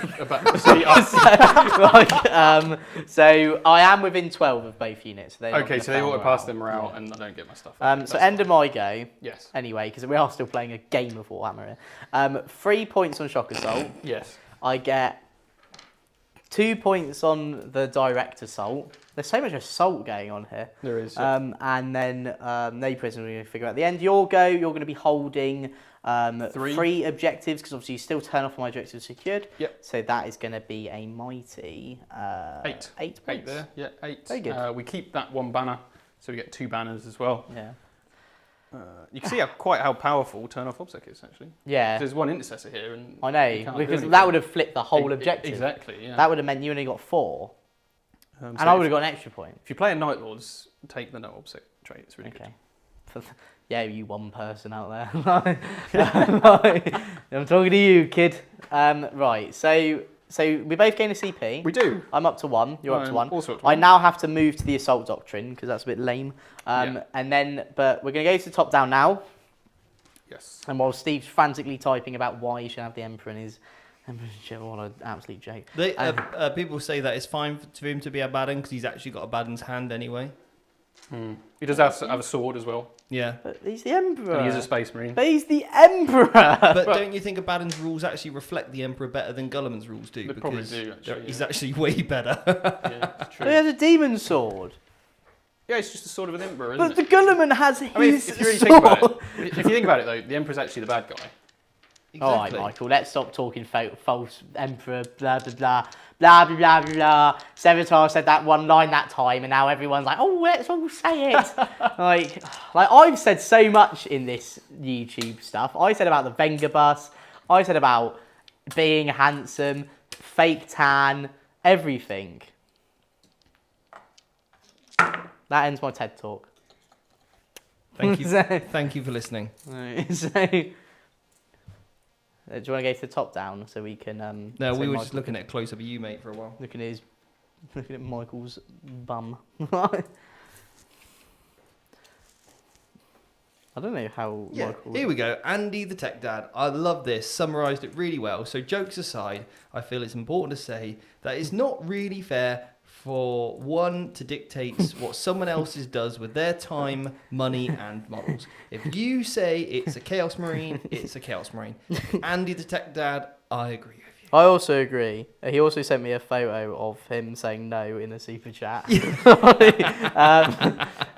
So I am within 12 of both units. So okay, so they auto pass them out, and I don't get my stuff. So That's end of fine. my go. Yes. Anyway, because we are still playing a game of Warhammer here. 3 points on Shock Assault. Yes. I get 2 points on the Direct Assault. There's so much assault going on here. There is. And then no prison, we're going to figure out the end. Your go, you're going to be holding 3 objectives, because obviously you still turn off my objectives secured. Yep. So that is going to be a mighty 8. 8 points. 8 there. Yeah, 8. Very good. We keep that 1 banner, so we get 2 banners as well. Yeah. You can see how powerful turn off obsec is actually. Yeah. There's 1 intercessor here, and I you know, can't do because anything. that would have flipped the whole objective. Exactly. Yeah. That would have meant you only got 4. So And I would have got an extra point. If you play a Night Lords, take the no obsec trait. It's really Okay. Yeah, you one person out there. I'm talking to you, kid. Right, so we both gain a CP. good. We do. I'm up to 1. You're up to 1. Also up to I 1. now have to move to the assault doctrine because that's a bit lame. Yeah. And then, but we're going to go to the top down now. Yes. And while Steve's frantically typing about why you should have the Emperor in his Emperor's Children, what an absolute joke. People say that it's fine for him to be a Baden because he's actually got a Baden's hand anyway. He does have a sword as well. Yeah. But he's the Emperor. And he is a space marine. But he's the Emperor. But don't you think a Baden's rules actually reflect the Emperor better than Guilliman's rules do? They probably Because do, actually, he's yeah. actually way better. Yeah, it's But true. he has a demon sword. Yeah, it's just a sword of an emperor, isn't But the it? Gulliman has his I mean, if you really sword. think about it, if you think about it though, the emperor's actually the bad guy. All right, Michael, let's stop talking false emperor, blah, blah, blah, blah, blah, blah, blah. Sevatar said that one line that time, and now everyone's like, oh, let's all say it. like I've said so much in this YouTube stuff. I said about the Venga bus. I said about being handsome, fake tan, everything. That ends my TED Talk. Thank you. Thank you for listening. Do you want to go to the top down so we can? No, so we were Michael just looking at a close up of you, mate, for a while. looking at Michael's bum. I don't know how. Yeah, Michael... here we go. Andy the Tech Dad. I love this. Summarised it really well. So jokes aside, I feel it's important to say that it's not really fair for one to dictate what someone else's does with their time, money, and models. If you say it's a Chaos Marine, it's a Chaos Marine. Andy the Tech Dad, I agree with you. I also agree. He also sent me a photo of him saying no in the super chat.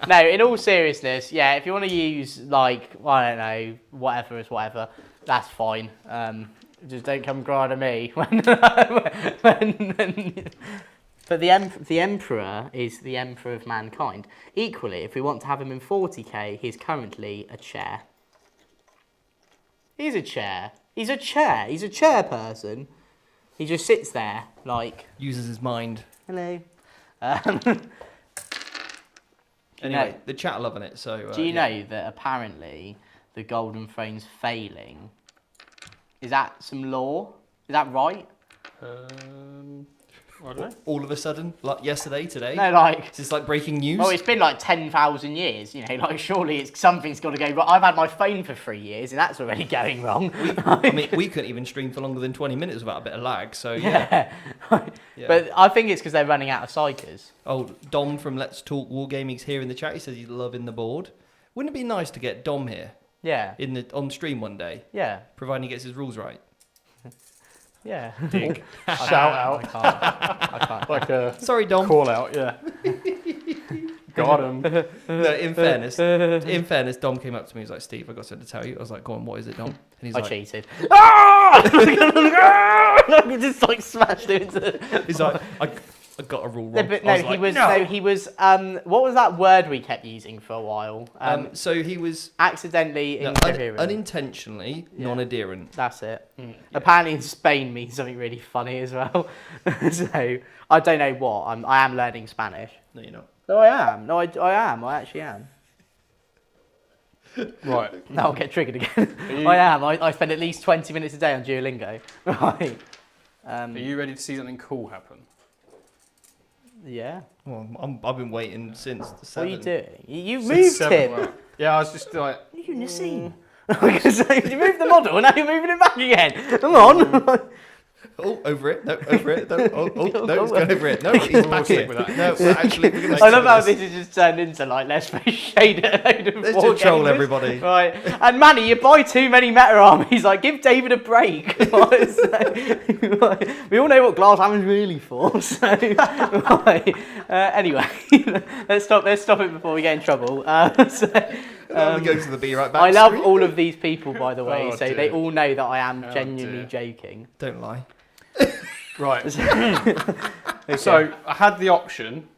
No, in all seriousness, yeah, if you want to use, like, I don't know, whatever is whatever, that's fine. Just don't come crying to me. But the Emperor is the Emperor of mankind. Equally, if we want to have him in 40k, he's currently a chair. He's a chair. He's a chair. He's a chairperson. He just sits there, like... Uses his mind. Hello. Anyway, the chat are loving it, so... do you know that apparently the Golden Throne's failing? Is that some law? Is that right? I don't know. All of a sudden, like yesterday, today? No, like... Is this like breaking news? Well, it's been like 10,000 years, you know, like surely something's got to go wrong. I've had my phone for 3 years and that's already going wrong. I mean, we couldn't even stream for longer than 20 minutes without a bit of lag, so yeah. Yeah. But I think it's because they're running out of psychers. Oh, Dom from Let's Talk Wargaming's here in the chat. He says he's loving the board. Wouldn't it be nice to get Dom here Yeah. on stream one day, Yeah. providing he gets his rules right? Yeah. Dig. Shout out. I can't. Like a Sorry, Dom. call out, yeah. Got him. No, in fairness, Dom came up to me. He was like, "Steve, I got something to tell you." I was like, "Go on, what is it, Dom?" And he's I like, cheated. I just like smashed it into... "He's like, I got a rule wrong." But I no, was he was what was that word we kept using for a while? So he was accidentally incoherent. unintentionally non-adherent. That's it. Apparently in Spain means something really funny as well. So I don't know what. I am learning Spanish. No, you're not. No, I am. No, I am. I actually am. Right. Now I'll get triggered again. I am. I spend at least 20 minutes a day on Duolingo. Right. Are you ready to see something cool happen? Yeah. Well, I've been waiting since the What 7. are you doing? You Since moved 7, him. well, yeah, I was just like... You're in the scene. You moved the model and now you're moving it back again. Come on. Oh, over it. No, over it. No, no, he's going over it. No, he's back stick here. with that. No, well, actually, we're going to I love how this has just turned into like, let's throw shade at a load of Let's war just troll gamers. everybody. Right. And Manny, you buy too many meta armies. Like, give David a break. Right, so, we all know what Glasshammer's really for. So, right. Anyway, let's stop it before we get in trouble. We go to the be right back. I love screen. all of these people, by the way, Oh, so dear. they all know that I am genuinely dear. joking. Don't lie. Right. Okay. So I had the option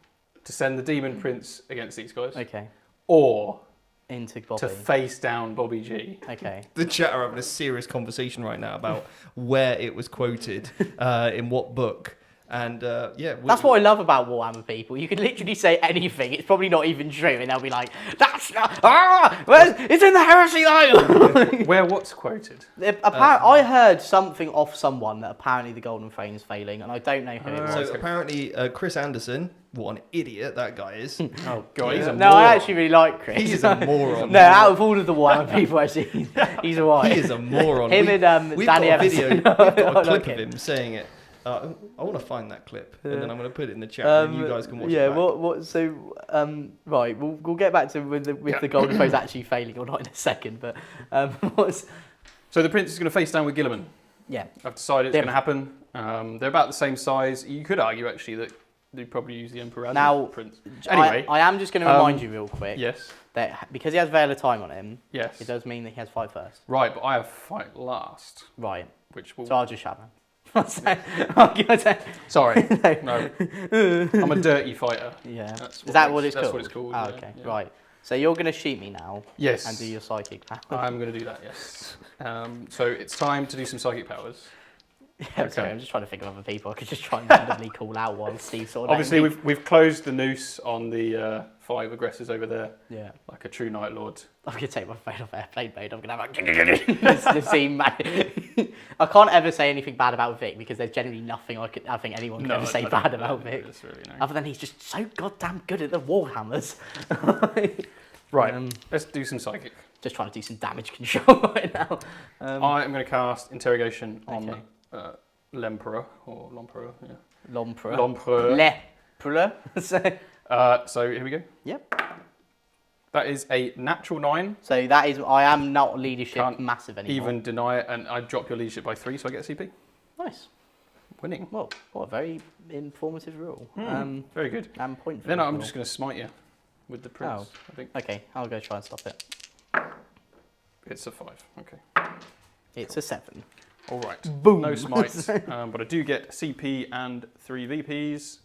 to send the Demon Prince against these guys, Okay. or Into Bobby. to face down Bobby G. Okay. The chat are having a serious conversation right now about where it was quoted, in what book. And That's what I love about Warhammer people. You can literally say anything. It's probably not even true, and they'll be like, "That's it's in the heresy though." Where what's quoted? I heard something off someone that apparently the Golden Throne is failing, and I don't know who it was. So apparently, Chris Anderson, what an idiot that guy is. Oh god, he's a No, moron. I actually really like Chris. He's a moron. No, out of all of the Warhammer people, actually, he's alright. He is a moron. Him and we've Danny got a video. Everson. We've got I a clip like of him. him saying it. I want to find that clip, and then I'm going to put it in the chat, and you guys can watch yeah, it back. what? So, right, we'll get back to with the Golden Throne actually failing or not in a second. But what's? So the Prince is going to face down with Gilliman. Yeah. I've decided it's Yeah. going to happen. They're about the same size. You could argue actually that they probably use the Emperor as Now, the Prince. Anyway, I am just going to remind you real quick. yes. that because he has Veil of Time on him, Yes. it does mean that he has fight first. Right, but I have fight last, Right. which will. So I'll just shut him. Sorry, no. I'm a dirty fighter. Yeah. That's Is that makes- what it's that's called? what it's called. Oh, yeah, okay. yeah. Right. So you're going to shoot me now Yes. and do your psychic power. I'm going to do that. Yes. So it's time to do some psychic powers. Yeah, sorry, I'm just trying to think of other people I could just try and randomly call out while Steve sort of. Obviously, we've closed the noose on the 5 aggressors over there, Yeah. like a true Night Lord. I'm going to take my phone off airplane mode. I'm going to have like the scene. I can't ever say anything bad about Vic because there's generally nothing I think anyone can ever say bad about Vic. Really, no. Other than he's just so goddamn good at the Warhammers. Right, let's do some psychic. Just trying to do some damage control right now. I am going to cast Interrogation on Okay. L'Emperor, or L'Empereur, yeah. L'Empereur. L'Empereur. L'Empereur. So here we go. Yep. That is a natural 9. So that is, I am not leadership Can't massive anymore. Even deny it, and I drop your leadership by 3, so I get a CP. Nice. Winning. Well, what a very informative rule. Very good. And point. Then I'm just going to smite you with the prince. Oh. I think Okay, I'll go try and stop it. it's a 5. Okay. It's a 7. All right. Boom. No smites, but I do get CP and 3 VPs.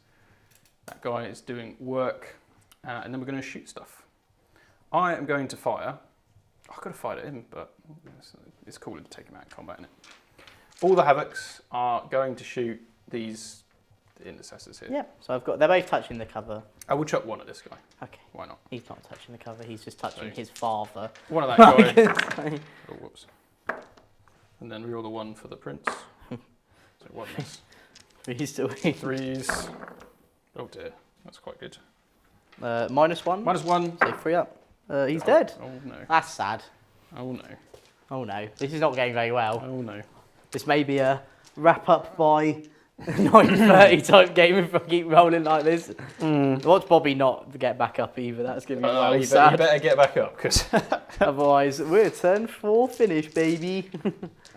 That guy is doing work, and then we're going to shoot stuff. I am going to fire. I could have fired at him, but it's cooler to take him out in combat, isn't it? All the Havocs are going to shoot these intercessors here. Yeah. So I've got. They're both touching the cover. I will chuck one at this guy. Okay. Why not? He's not touching the cover. He's just touching So- his father. One of that guy. So- Oh, whoops. And then reroll the 1 for the prince. So 1 miss. He's still. 3s. Oh dear, that's quite good. -1. -1. So 3 up. He's dead. Oh no. That's sad. Oh no. Oh no. This is not going very well. Oh no. This may be a wrap up by 9:30 type game if I keep rolling like this. Watch Bobby not get back up either. That's going to be really You sad. better get back up, because Otherwise, we're turn 4 finish, baby.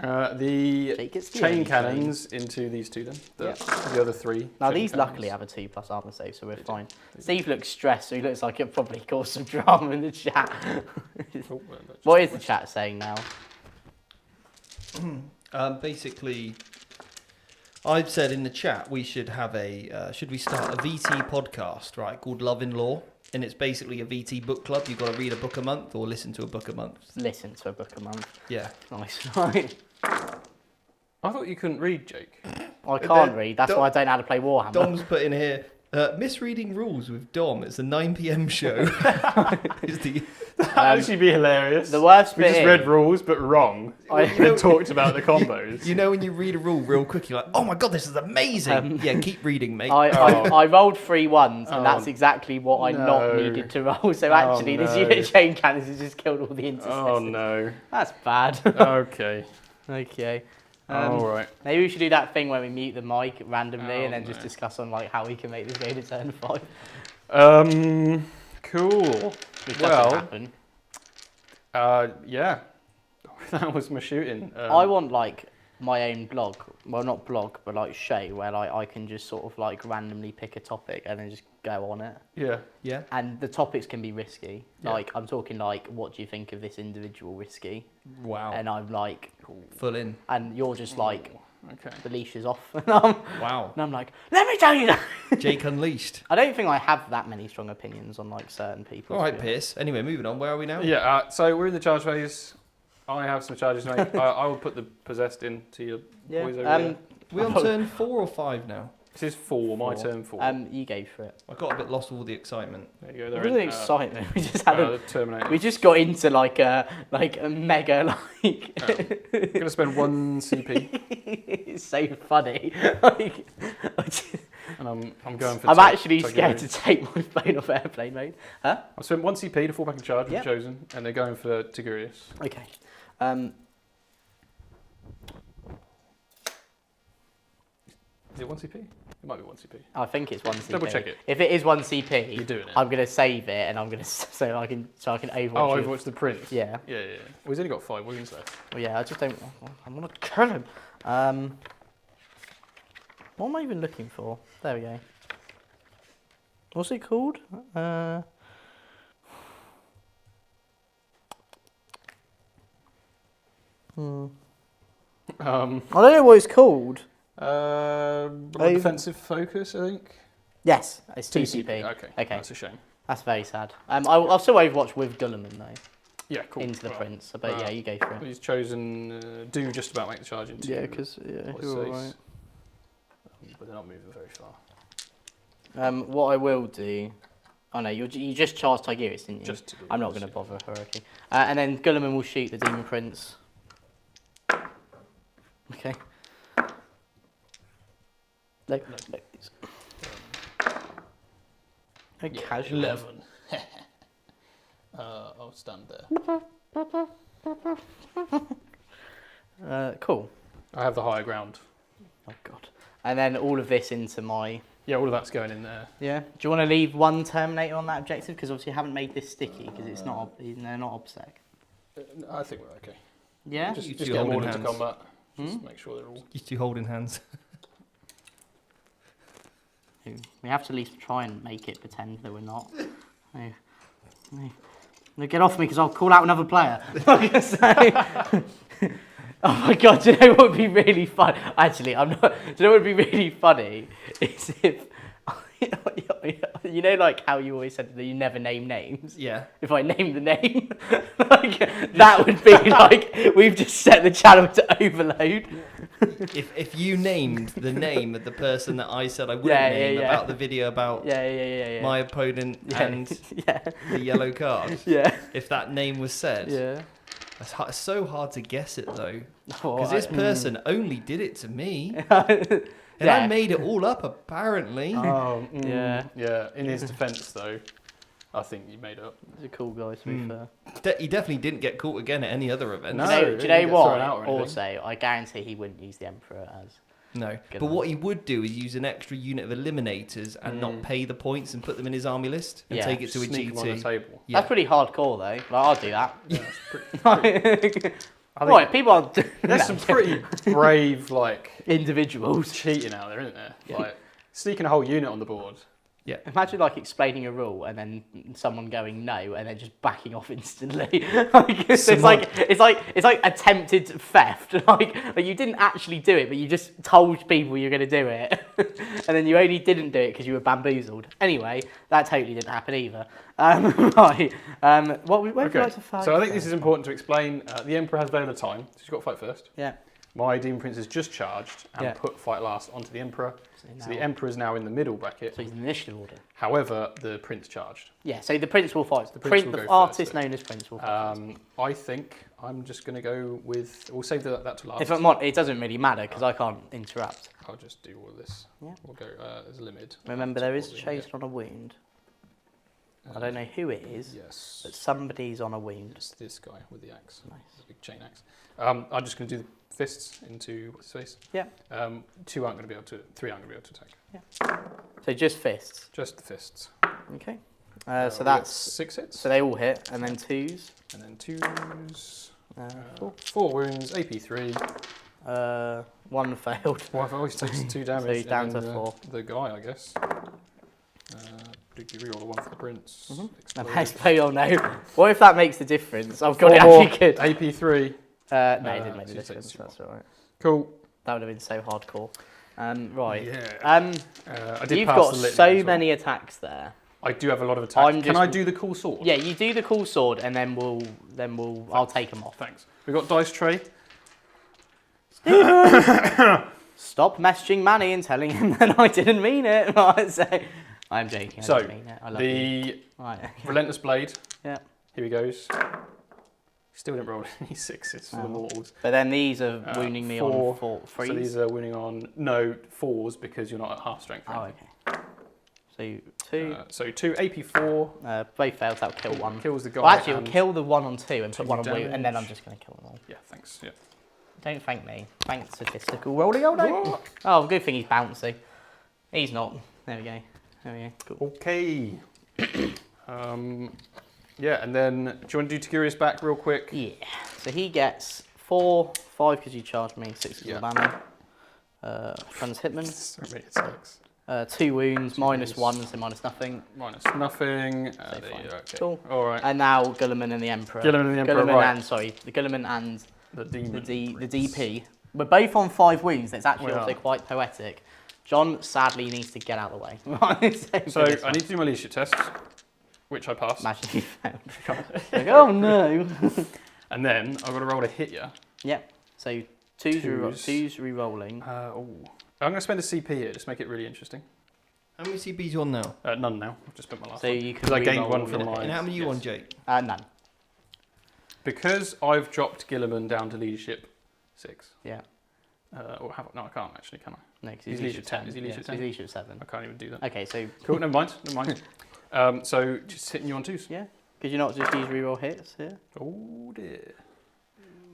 the Jake, it's the chain end cannons into these 2 then. The other 3. Now chain these cannons. luckily have a 2+ armor save, so we're They do. fine. They do. Steve looks stressed, so he looks like it probably caused some drama in the chat. Oh, well, that's What just is the chat saying now? Basically, I've said in the chat we should have should we start a VT podcast, right, called Love in Law? And it's basically a VT book club. You've got to read a book a month or listen to a book a month. Listen to a book a month. Yeah. Nice. I I thought you couldn't read, Jake. can't read. That's why I don't know how to play Warhammer. Dom's put in here, misreading rules with Dom. It's a 9 p.m. show. Is the- That'd actually be hilarious. The worst We bit just is, read rules, but wrong. And talked about the combos. You know when you read a rule real quick, you're like, oh my god, this is amazing. Yeah, keep reading, mate. I rolled 3 1s, and Oh, that's exactly what I not no. needed to roll. So actually, this no. unit of chain cannons has just killed all the intercessors. Oh no. That's bad. Okay. Okay. All right. Maybe we should do that thing where we mute the mic randomly and then Oh, just no. discuss on like how we can make this game a turn 5. Cool. Which Well, doesn't happen. Yeah. That was my shooting. I want like my own blog. Well, not blog, but like show where like I can just sort of like randomly pick a topic and then just go on it. Yeah. Yeah. And the topics can be risky. Yeah. Like I'm talking like, what do you think of this individual risky? Wow. And I'm like, Full in. and you're just like, Okay. the leash is off. And Wow. I'm like, let me tell you that. Jake Unleashed. I don't think I have that many strong opinions on like certain people. All right, Pierce. Anyway, moving on. Where are we now? Yeah. So we're in the charge phase. I have some charges to make. I will put the possessed into your boys over there. We on turn 4 or 5 now? This is 4. My 4. turn 4. You go for it. I got a bit lost with all the excitement. There you go. It They're wasn't in, excitement. We just had the Terminator. we just got into like a mega like. I'm gonna spend 1 CP, It's so funny. Like, and I'm going for. I'm actually Targaryen. scared to take my phone off airplane mode. Huh? I've spent 1 CP to fall back in charge. Yep. We've chosen, and they're going for Tigurius. Okay. Is it 1 CP? It might be 1 CP. I think it's 1 CP. Double check it. If it is 1 CP, You're doing it. I'm gonna save it and I'm gonna so I can overwatch. Oh, it. Overwatch the Prince. Yeah. Yeah. Well, he's only got 5 wounds left. Well, yeah. I just don't. I'm gonna kill him. What am I even looking for? There we go. What's it called? I don't know what it's called. Defensive focus, I think. Yes, it's TCP. Okay, that's a shame. That's very sad. I'll still Overwatch with Gulliman though. Yeah, cool. Into the Prince, but yeah, you go for it. He's chosen do just about make the charge into. Yeah, because you're right. But they're not moving very far. What I will do. Oh no, you just charged Tigerius, didn't you? Just I'm not going to bother Hiroki. And then Gulliman will shoot the Demon Prince. Okay. No. Casual. 11. I'll stand there. Cool. I have the higher ground. Oh god. And then all of this into my... Yeah, all of that's going in there. Yeah. Do you want to leave one Terminator on that objective? Because obviously you haven't made this sticky, because it's not... They're not obsec. I think we're okay. Yeah? Just get them all into combat. Just make sure they're all... You two holding hands. We have to at least try and make it pretend that we're not. No, get off me because I'll call out another player. Oh my god, do you know what would be really fun? Actually, I'm not. Do you know what would be really funny? Is if. You know, like how you always said that you never name names? Yeah. If I name the name, like, that would be like, we've just set the channel to overload. If you named the name of the person that I said I wouldn't name about the video about my opponent and the yellow card, if that name was said, it's so hard to guess it though, because this person only did it to me. And I made it all up, apparently. Yeah. In his defence, though, I think you made it up. He's a cool guy, to be fair. He definitely didn't get caught again at any other event. Do you know what? Also, I guarantee he wouldn't use the Emperor as... No, but what he would do is use an extra unit of eliminators and not pay the points and put them in his army list and take it to a Sneak them on GT. the table. Yeah. That's pretty hardcore, though. Like, I'll do that. Yeah, it's pretty... Right, people are... There's some pretty brave, like... individuals. Cheating out there, isn't there? Like, sneaking a whole unit on the board. Yeah. Imagine, like, explaining a rule and then someone going no and then just backing off instantly. It's like attempted theft. Like you didn't actually do it, but you just told people you're going to do it. And then you only didn't do it because you were bamboozled. Anyway, that totally didn't happen either. Right. What would you like to fight? So I think this is important to explain. The Emperor has Veil of Time, so he's got to fight first. Yeah. My Demon Prince has just charged and put fight last onto the Emperor. So the Emperor is now in the middle bracket. So he's in initiative order. However, the Prince charged. Yeah, so the Prince will fight. The artist known as Prince will fight. I think I'm just going to go with... We'll save that to last. If I'm not, it doesn't really matter because I can't interrupt. I'll just do all of this. Yeah. We'll go as a limit. Remember, there is chased on a wound. I don't know who it is, but somebody's on a wound. It's this guy with the axe. Nice. The big chain axe. I'm just going to do the fists into what's his face. Yeah. 2 aren't going to be able to... 3 aren't going to be able to attack. Yeah. So just fists. Just the fists. Okay. So that's 6 hits. So they all hit, and then 2s. And then 2s. 4. 4 wounds. AP 3. 1 failed. Well, always takes 2 damage. So he's down to 4. The guy, I guess. Did you reroll the 1 for the prince? Oh no. What if that makes the difference? Oh god, it actually could. AP 3. No, it didn't make the difference. That's alright. Cool. That would have been so hardcore. Right. Yeah. You've got so many attacks there. I do have a lot of attacks. Can I do the cool sword? Yeah, you do the cool sword, and then I'll take them off. Thanks. We've got dice tray. Stop messaging Manny and telling him that I didn't mean it. So, I'm joking. I didn't mean it. I love you. Relentless Blade. Yeah. Here he goes. Still didn't roll any 6s for the mortals. But then these are wounding me on 3s. So these are wounding on 4s because you're not at half strength. Oh, okay. So 2. So 2 AP 4. Both failed. That'll kill 1. Kills the guy. Well, actually, it'll kill the 1 on 2 and put 1 on wound, and then I'm just going to kill them all. Yeah, thanks. Yeah. Don't thank me. Thank statistical rolling. Oh, good thing he's bouncy. He's not. There we go. Cool. Okay. Yeah, and then do you want to do Tigerius back real quick? Yeah. So he gets 4, 5 because you charged me, 6 because of the banner. Friends Hitman. So many attacks. 2 wounds, -1, so minus nothing. Minus nothing. So there you go. Okay. Cool. All right. And now Gulliman and the Emperor. Gulliman and the Emperor, right. The Gulliman and The demon. the DP. We're both on 5 wounds. That's actually We also are. quite poetic. John sadly needs to get out of the way. So I need to do my leadership tests, which I passed. Imagine you failed. Like, oh no. And then I've got to roll to hit you. Yep. So two's Twos. re-rolling. I'm going to spend a CP here, just make it really interesting. How many CPs you on now? None now. I've just spent my last So one. you can Because I gained re-roll one from your my... And how many you on, Jake? None. Because I've dropped Gilliman down to leadership 6. Yeah. Or have I? No, I can't actually, can I? No, because He's leadership 10. Is he leadership 10? He's leadership 7. I can't even do that. Okay, so Cool, never mind. So just hitting you on 2s. yeah, could you not just use re-roll hits here? Oh dear.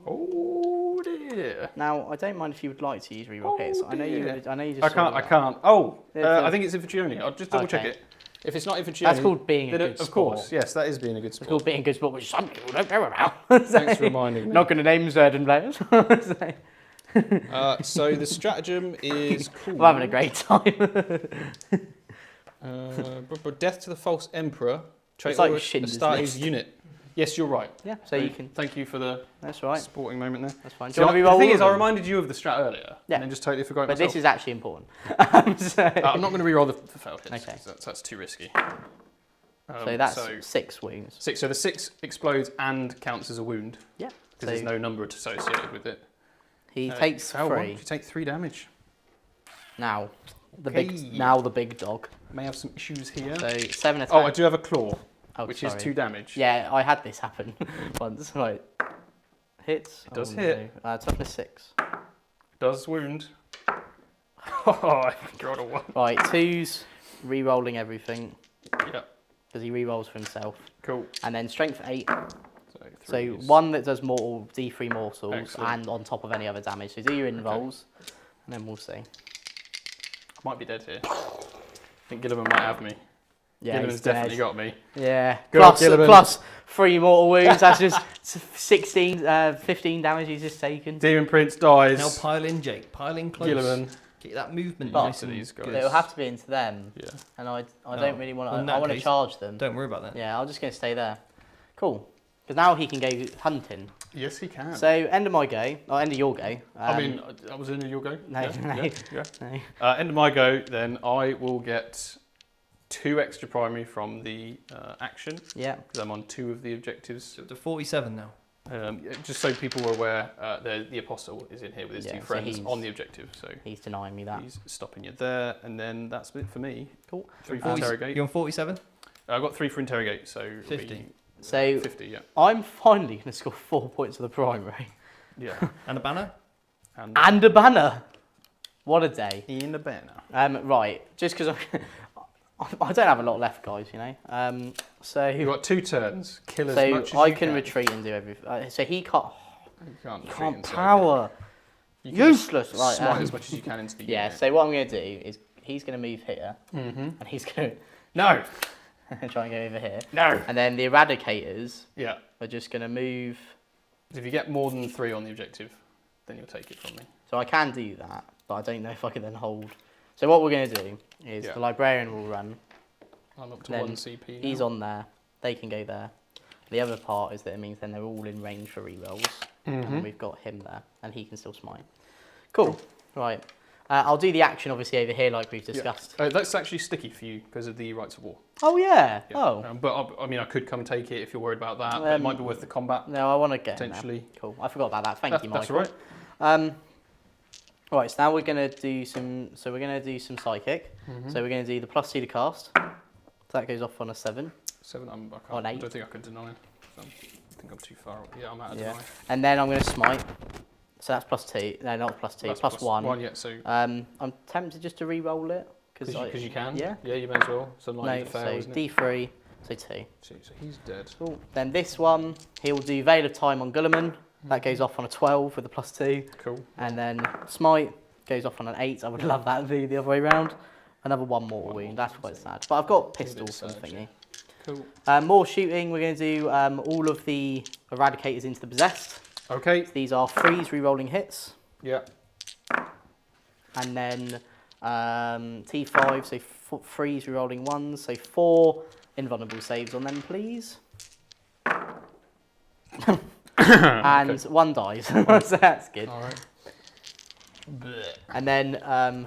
Oh dear. Now I don't mind if you would like to use re-roll hits. I know you. dear. I know you just. I saw can't. I that. can't. Oh, Yeah, I think it's infantry only. I'll just double check Okay. it. If it's not infantry That's only, called being a then good of sport. course, yes, that is being a good It's sport. called being a good sport, which some people don't know about. Thanks for reminding me. Not going to name certain players. So the stratagem is cool. We're having a great time. Death to the false emperor. Trait It's like or Schindler's Astartes List. unit. Yes, you're right. Yeah, so you can. Thank you for the That's right. sporting moment there. That's fine. Do So you want to the re-roll thing all is, of I them? reminded you of the strat earlier, Yeah. and then just totally forgot But myself. this is actually important. So, I'm not going to re-roll the failed hits. Okay. 'Cause that's too risky. so that's 6 wounds. 6. So the 6 explodes and counts as a wound Yeah. because So there's no number associated with it. he takes Fail one. 3. You take 3 damage. Now, Okay. the big dog. May have some issues here. So 7 attack. Oh, I do have a claw, Oh, which sorry. is 2 damage. Yeah, I had this happen once. Right. Hits. It does Oh, hit. No. Toughness 6. Does wound. Oh, I got a 1. Right, 2's re-rolling everything Yeah, because he re-rolls for himself. cool. And then strength 8. So So 3s. 1 that does mortal, D3 mortals, Excellent. and on top of any other damage. So do your invulns, and then we'll see. I might be dead here. I think Gilliman might have me. Yeah, Gilliman's he's definitely dead. got me. Yeah, Go on, Gilliman. plus 3 mortal wounds. That's just 15 damage he's just taken. Demon Prince dies. Now pile in, Jake. Pile in close. Gilliman. Get that movement But- nice To and these guys. good. It'll have to be into them, Yeah. and I Oh, don't really want well, in to. that I want to case, charge them. Don't worry about that. Yeah, I'm just going to stay there. Cool. Because now he can go hunting. Yes, he can. So end of my go, or end of your go. I mean, I was in your go. No, yeah, no. Yeah. no. End of my go, then I will get 2 extra primary from the action Yeah. because I'm on 2 of the objectives. So up to 47 now. Just so people are aware, the apostle is in here with his Yeah, 2 so friends he's- on the objective, so He's denying me that. he's stopping you there, and then that's it for me. Cool. 3 for 40 interrogate. You're on 47? I got 3 for interrogate, so it'll 50. be, So 50, yeah, I'm finally going to score 4 points of the primary. yeah, And a banner? and And a banner. What a day. in the banner. Right, just because I don't have a lot left, guys, you know. So You've got 2 turns. Kill as much as I you can retreat and do everything. So he can't. You can't, retreat Can't inside. power. You can Useless. Right. smite as much as you can into the Yeah. unit. So what I'm going to do is he's going to move here, Mm-hmm. and he's going No. to try and go over here, No. and then the eradicators Yeah. are just going to move. If you get more than 3 on the objective, then you'll take it from me. So I can do that, but I don't know if I can then hold. So what we're going to do is Yeah. the librarian will run. I'm up to Then 1 CP. He's now. on there. They can go there. The other part is that it means then they're all in range for rerolls. And Mhm. we've got him there, and he can still smite. Cool. Right. I'll do the action obviously over here like we've discussed. That's actually sticky for you because of the rights of war. Oh yeah. Yeah. Oh. But I mean, I could come take it if you're worried about that. But it might be worth the combat. No, I want to get him there. Potentially. Cool. I forgot about that. Thank you, That's Michael. all right. Right. So now we're gonna do some. So we're gonna do some psychic. Mm-hmm. So we're gonna do the +2 to cast. So that goes off on a 7. 7. I can't. On I 8. don't think I could deny. I think I'm too far. Yeah, I'm out of Yeah. deny. And then I'm gonna smite. So that's +2. No, not +2. That's plus 1. 1, yeah. So I'm tempted just to re-roll it because you can. Yeah. Yeah, you may as well. So No, like to fail, so isn't it? D3, so 2. So he's dead. Cool. Then this one, he'll do Veil of Time on Gulliman. That goes off on a 12 with a +2. Cool. And then Smite goes off on an 8. I would love that to be the other way around. Another 1 mortal wound. That's quite sad. But I've got pistols and sad, thingy. Cool. More shooting. We're going to do all of the Eradicators into the Possessed. Okay. These are freeze re-rolling hits. Yeah. And then T5, so freeze re-rolling ones. So 4 invulnerable saves on them, please. and one dies. So that's good. All right. And then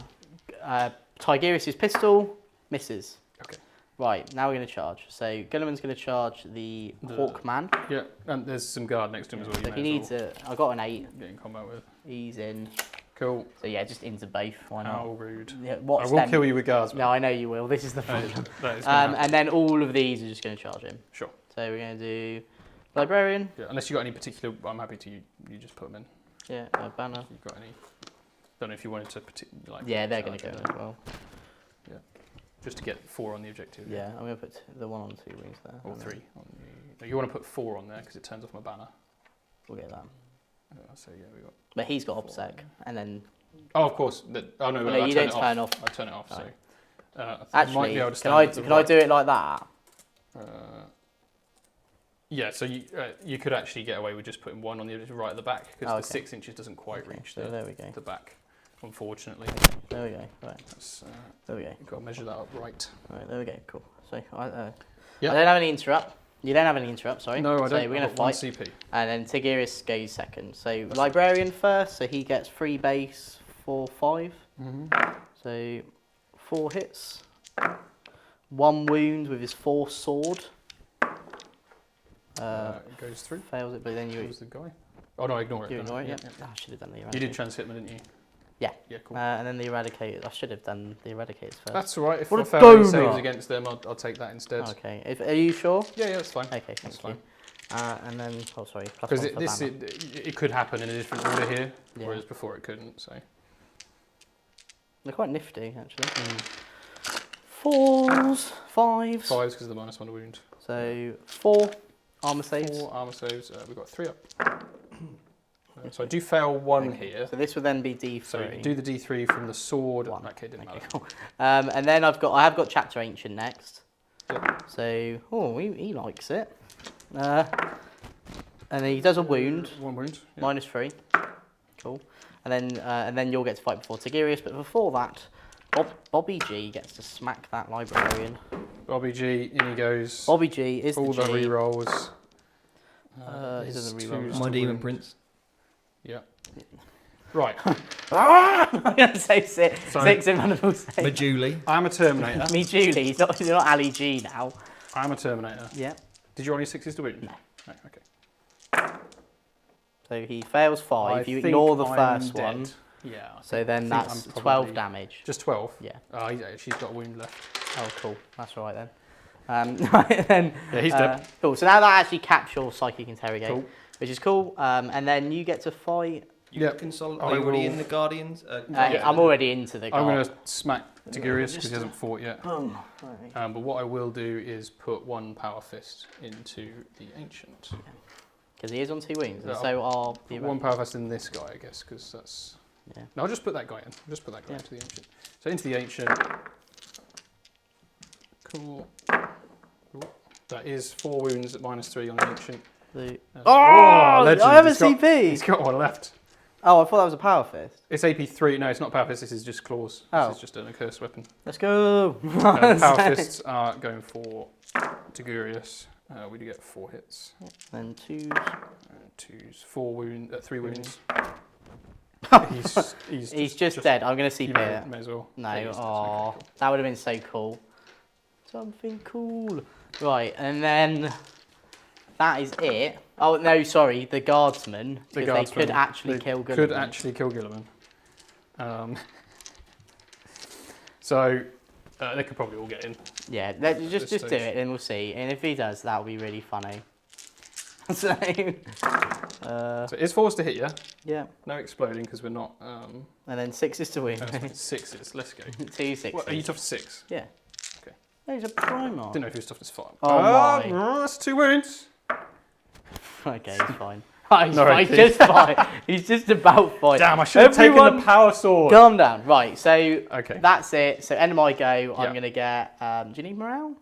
Tigerius's pistol misses. Okay. Right, now we're going to charge. So Gulliman's going to charge the Hawkman. Yeah, and there's some guard next to him as well. So he needs a... I got an 8. Get in combat with. He's in. Cool. So yeah, just into both. Why not? How rude. Yeah, I will kill you with guardsmen. No, I know you will. This is the That problem. that is gonna And then all of these are just going to charge him. Sure. So we're going to do Librarian. Yeah, unless you got any particular, I'm happy to you just put them in. Yeah, Banner. If you've got any. Don't know if you wanted to like. Yeah, they're going to charge go them, as well. just to get 4 on the objective. Yeah, I'm going to put the 1 on 2 wings there. Or and 3 on the. No, you want to put 4 on there because it turns off my banner. We'll get that. So yeah, we got. But he's got 4 OBSEC, and then... Oh, of course. Oh no, No, I you turn don't it turn off. I turn it off. So. Right. I might be Actually, able to can stand I at the can I right- do it like that? Yeah, so you could actually get away with just putting 1 on the right at the back because Oh, the okay. 6 inches doesn't quite reach So there we go. the back, unfortunately. There we go. Right. That's, There we go. you've got to measure that up right. Right. There we go. Cool. So Yeah. I don't have any interrupt. You don't have any interrupt. Sorry. No, I don't. So we're gonna I've got 1 fight, CP. and then Tigerius goes second. So Librarian first. So he gets 3 base for 5. So 4 hits. 1 wound with his 4 sword. It goes through. Fails it, but then you Who's the guy? Oh no, ignore it. you then. ignore it. Yeah. Oh, I should have done the You eradicator. did trans-hit me, didn't you? Yeah. Yeah, cool. And then the eradicators. I should have done the eradicators first. That's all right. If What I a fail any saves donut. against them, I'll take that instead. Okay. Are you sure? Yeah, that's fine. Okay, thank That's you. And then, oh sorry, plus Because 1 for this banner. it could happen in a different order here, Yeah. whereas before it couldn't. So They're quite nifty, actually. 4s, 5s. 5s because of the -1 wound. So 4 armor saves. 4 armor saves. We've got 3 up. So I do fail 1 here. So this would then be D3. So you do the D3 from the sword. 1. Okay, didn't matter. Cool. And then I have got Chapter Ancient next. Yep. So he likes it. And then he does a wound. 1 wound. Yeah. -3. Cool. And then you'll get to fight before Tigerius. But before that, Bobby G gets to smack that Librarian. Bobby G, in he goes. Bobby G is all the the G. rerolls. He doesn't is reroll. 2s My to demon wound. prince. Yeah. Right. I'm going to say 6. Sorry. 6 invulnerable save. Majuli. I'm a Terminator. Me, Julie. You're not Ali G now. I'm a Terminator. Yeah. Did you roll any 6s to wound? No. No. Okay. So he fails 5. I You think ignore the I'm first dead. one. Yeah. So then think that's I'm 12 probably- damage. Just 12? Yeah. She's got a wound left. Oh, cool. That's all right then. Then, Yeah, he's dead. Cool. So now that actually captures Psychic Interrogate, Cool. which is cool. And then you get to fight. You Yep. consolidate. I Are you already will- in the Guardians? I'm already into the I'm guard. going to smack Tigurius because he hasn't fought yet. Boom. But what I will do is put 1 power fist into the ancient. Because he is on 2 wings, and Yeah, so are the Put 1 power fist in this guy, I guess, because that's. Yeah. No, I'll just put that guy in. Just put that guy Yeah. into the ancient. So into the ancient. Cool. Cool. That is 4 wounds at -3 on the ancient. Oh, legend. I have a He's got- CP. He's got 1 left. Oh, I thought that was a power fist. It's AP3. No, it's not power fist. This is just claws. Oh. This is just an accursed weapon. Let's go. Power fists are going for Tigurius. We do get 4 hits. Then 2s. 2s, 3 wounds. He's just dead. I'm going to You CP may, it. may as well. No, Yeah, he's dead. oh, Okay, cool. that would have been so cool. Something cool. Right, and then that is it. Oh, no, sorry, the guardsmen. Because they could actually kill Gulliman. Could actually kill Gilliman. So they could probably all get in. Yeah, just do stage. it and we'll see. And if he does, that'll be really funny. So, So it's forced to hit you. yeah. No exploding because we're not. And then 6s to win. 6s. Let's go. 2 6s. What, are you tough 6? Yeah. Okay. He's a Primarch. Didn't know if he was tough as 5. Oh my. That's 2 wounds. Okay, he's fine. He's No, fine, he's- just fine. He's just about fine. Damn, I should have taken Everyone- the power sword. Calm down. Right, so Okay. that's it. So end of my go, I'm Yeah. going to get... do you need morale?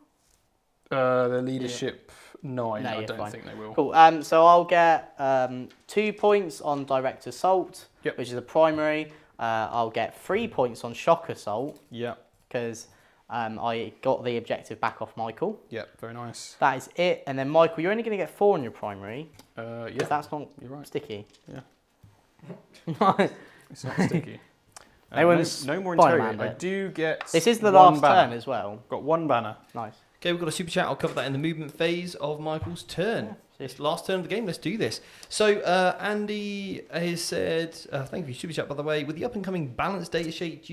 The leadership 9. No, I you're don't fine. think they will. Cool. So I'll get 2 points on Direct Assault, Yep. which is a primary. I'll get 3 points on Shock Assault, Yeah. because I got the objective back off Michael. Yeah, very nice. That is it. And then Michael, you're only going to get 4 on your primary. Yeah, That's not you're right. sticky. Yeah. No. It's not sticky. No one's no more Spider-Man interrogate. I do get. This is the one last banner. turn as well. Got 1 banner. Nice. Okay, we've got a super chat. I'll cover that in the movement phase of Michael's turn. It's the last turn of the game. Let's do this. So, Andy has said, thank you for super chat, by the way. With the up-and-coming balanced data sheet,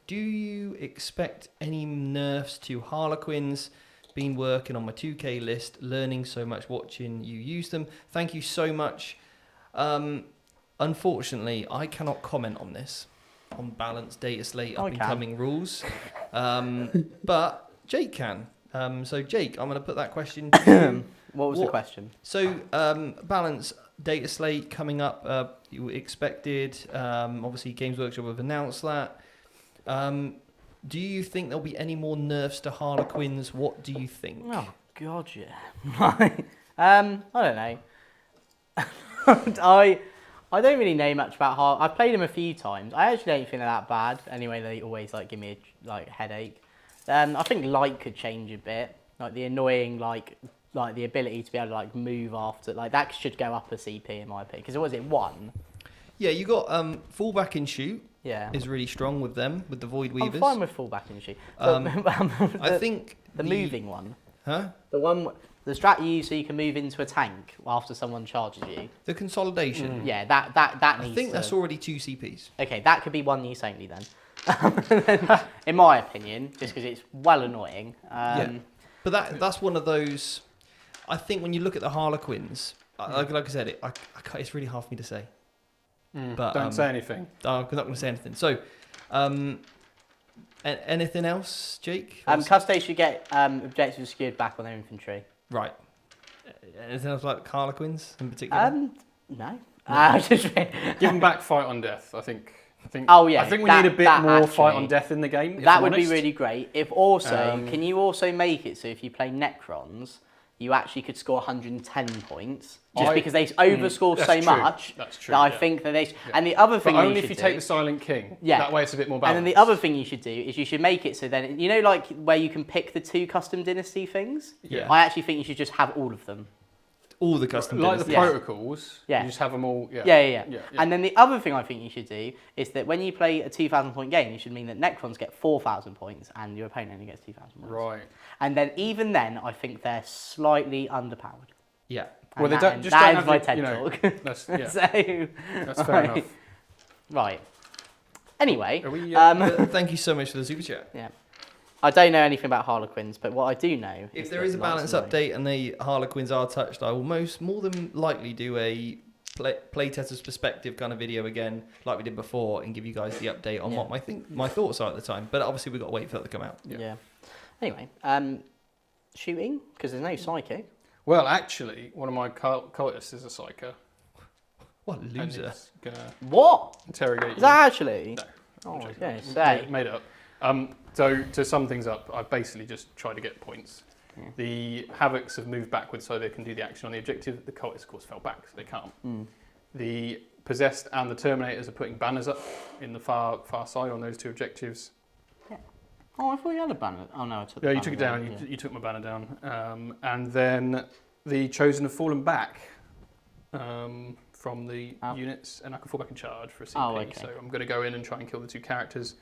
do you expect any nerfs to Harlequins? Been working on my 2K list, learning so much watching you use them. Thank you so much. Unfortunately, I cannot comment on this, on balanced data slate up-and-coming rules. But Jake can. So, Jake, I'm going to put that question to you. What was the question? So, balance data slate coming up. You expected. Obviously, Games Workshop have announced that. Do you think there'll be any more nerfs to Harlequins? What do you think? Oh God, yeah. I don't know. I don't really know much about I've played them a few times. I actually don't think they're that bad. Anyway, they always give me a headache. I think light could change a bit. Like the annoying like the ability to be able to move after that should go up a CP in my opinion. Because was it 1? Yeah, you got fallback and shoot. Yeah, is really strong with them, with the Void Weavers. I'm fine with fallback and shoot. I think the moving one. Huh? The strat you use so you can move into a tank after someone charges you. The consolidation. Yeah, that needs. I think that's already 2 CPs. Okay, that could be 1 use only then. In my opinion, just because it's well annoying. Yeah. But that's one of those. I think when you look at the Harlequins, like I said, it's really hard for me to say. But don't say anything. I'm not going to say anything. So, anything else, Jake? Custos should get objectives secured back on their infantry. Right. Anything else like Harlequins in particular? No. Give them back fight on death. I think. Oh yeah. I think we need a bit more fight on death in the game. That would be really great. If also, can you also make it so if you play Necrons, you actually could score 110 points just because they overscore so much. That's true. That I think that they. And the other thing. But only if you take the Silent King. Yeah. That way it's a bit more balanced. And then the other thing you should do is you should make it so then where you can pick the 2 custom dynasty things. Yeah. I actually think you should just have all of them. All the custom the protocols. Yeah. You just have them all. Yeah. And then the other thing I think you should do is that when you play a 2,000 point game, you should mean that Necrons get 4,000 points and your opponent only gets 2,000 points. Right. And then even then, I think they're slightly underpowered. Yeah. And well, they don't. Just that don't is my have TED talk. That's So, fair enough. Right. Anyway, Are we, thank you so much for the super chat. yeah. I don't know anything about Harlequins, but what I do know If is there that is a balance lots of update and the Harlequins are touched, I will more than likely do a playtester's perspective kind of video again, like we did before, and give you guys the update on what my thoughts are at the time. But obviously we've got to wait for that to come out. Yeah. Anyway, shooting because there's no psychic. Well, actually, one of my cultists is a psyker. What a loser! And he's gonna What? interrogate Is you. that actually? No. Oh, I was going to say. Made it up. So to sum things up, I basically just try to get points. Yeah. The Havocs have moved backwards so they can do the action on the objective. The Cultists, of course, fell back, so they can't. The Possessed and the Terminators are putting banners up in the far side on those 2 objectives. Yeah. Oh, I thought you had a banner. Oh no, I took. Yeah, you took it down. You took my banner down. And then the Chosen have fallen back from the units, and I can fall back and charge for a CP. Oh, okay. So I'm going to go in and try and kill the 2 characters.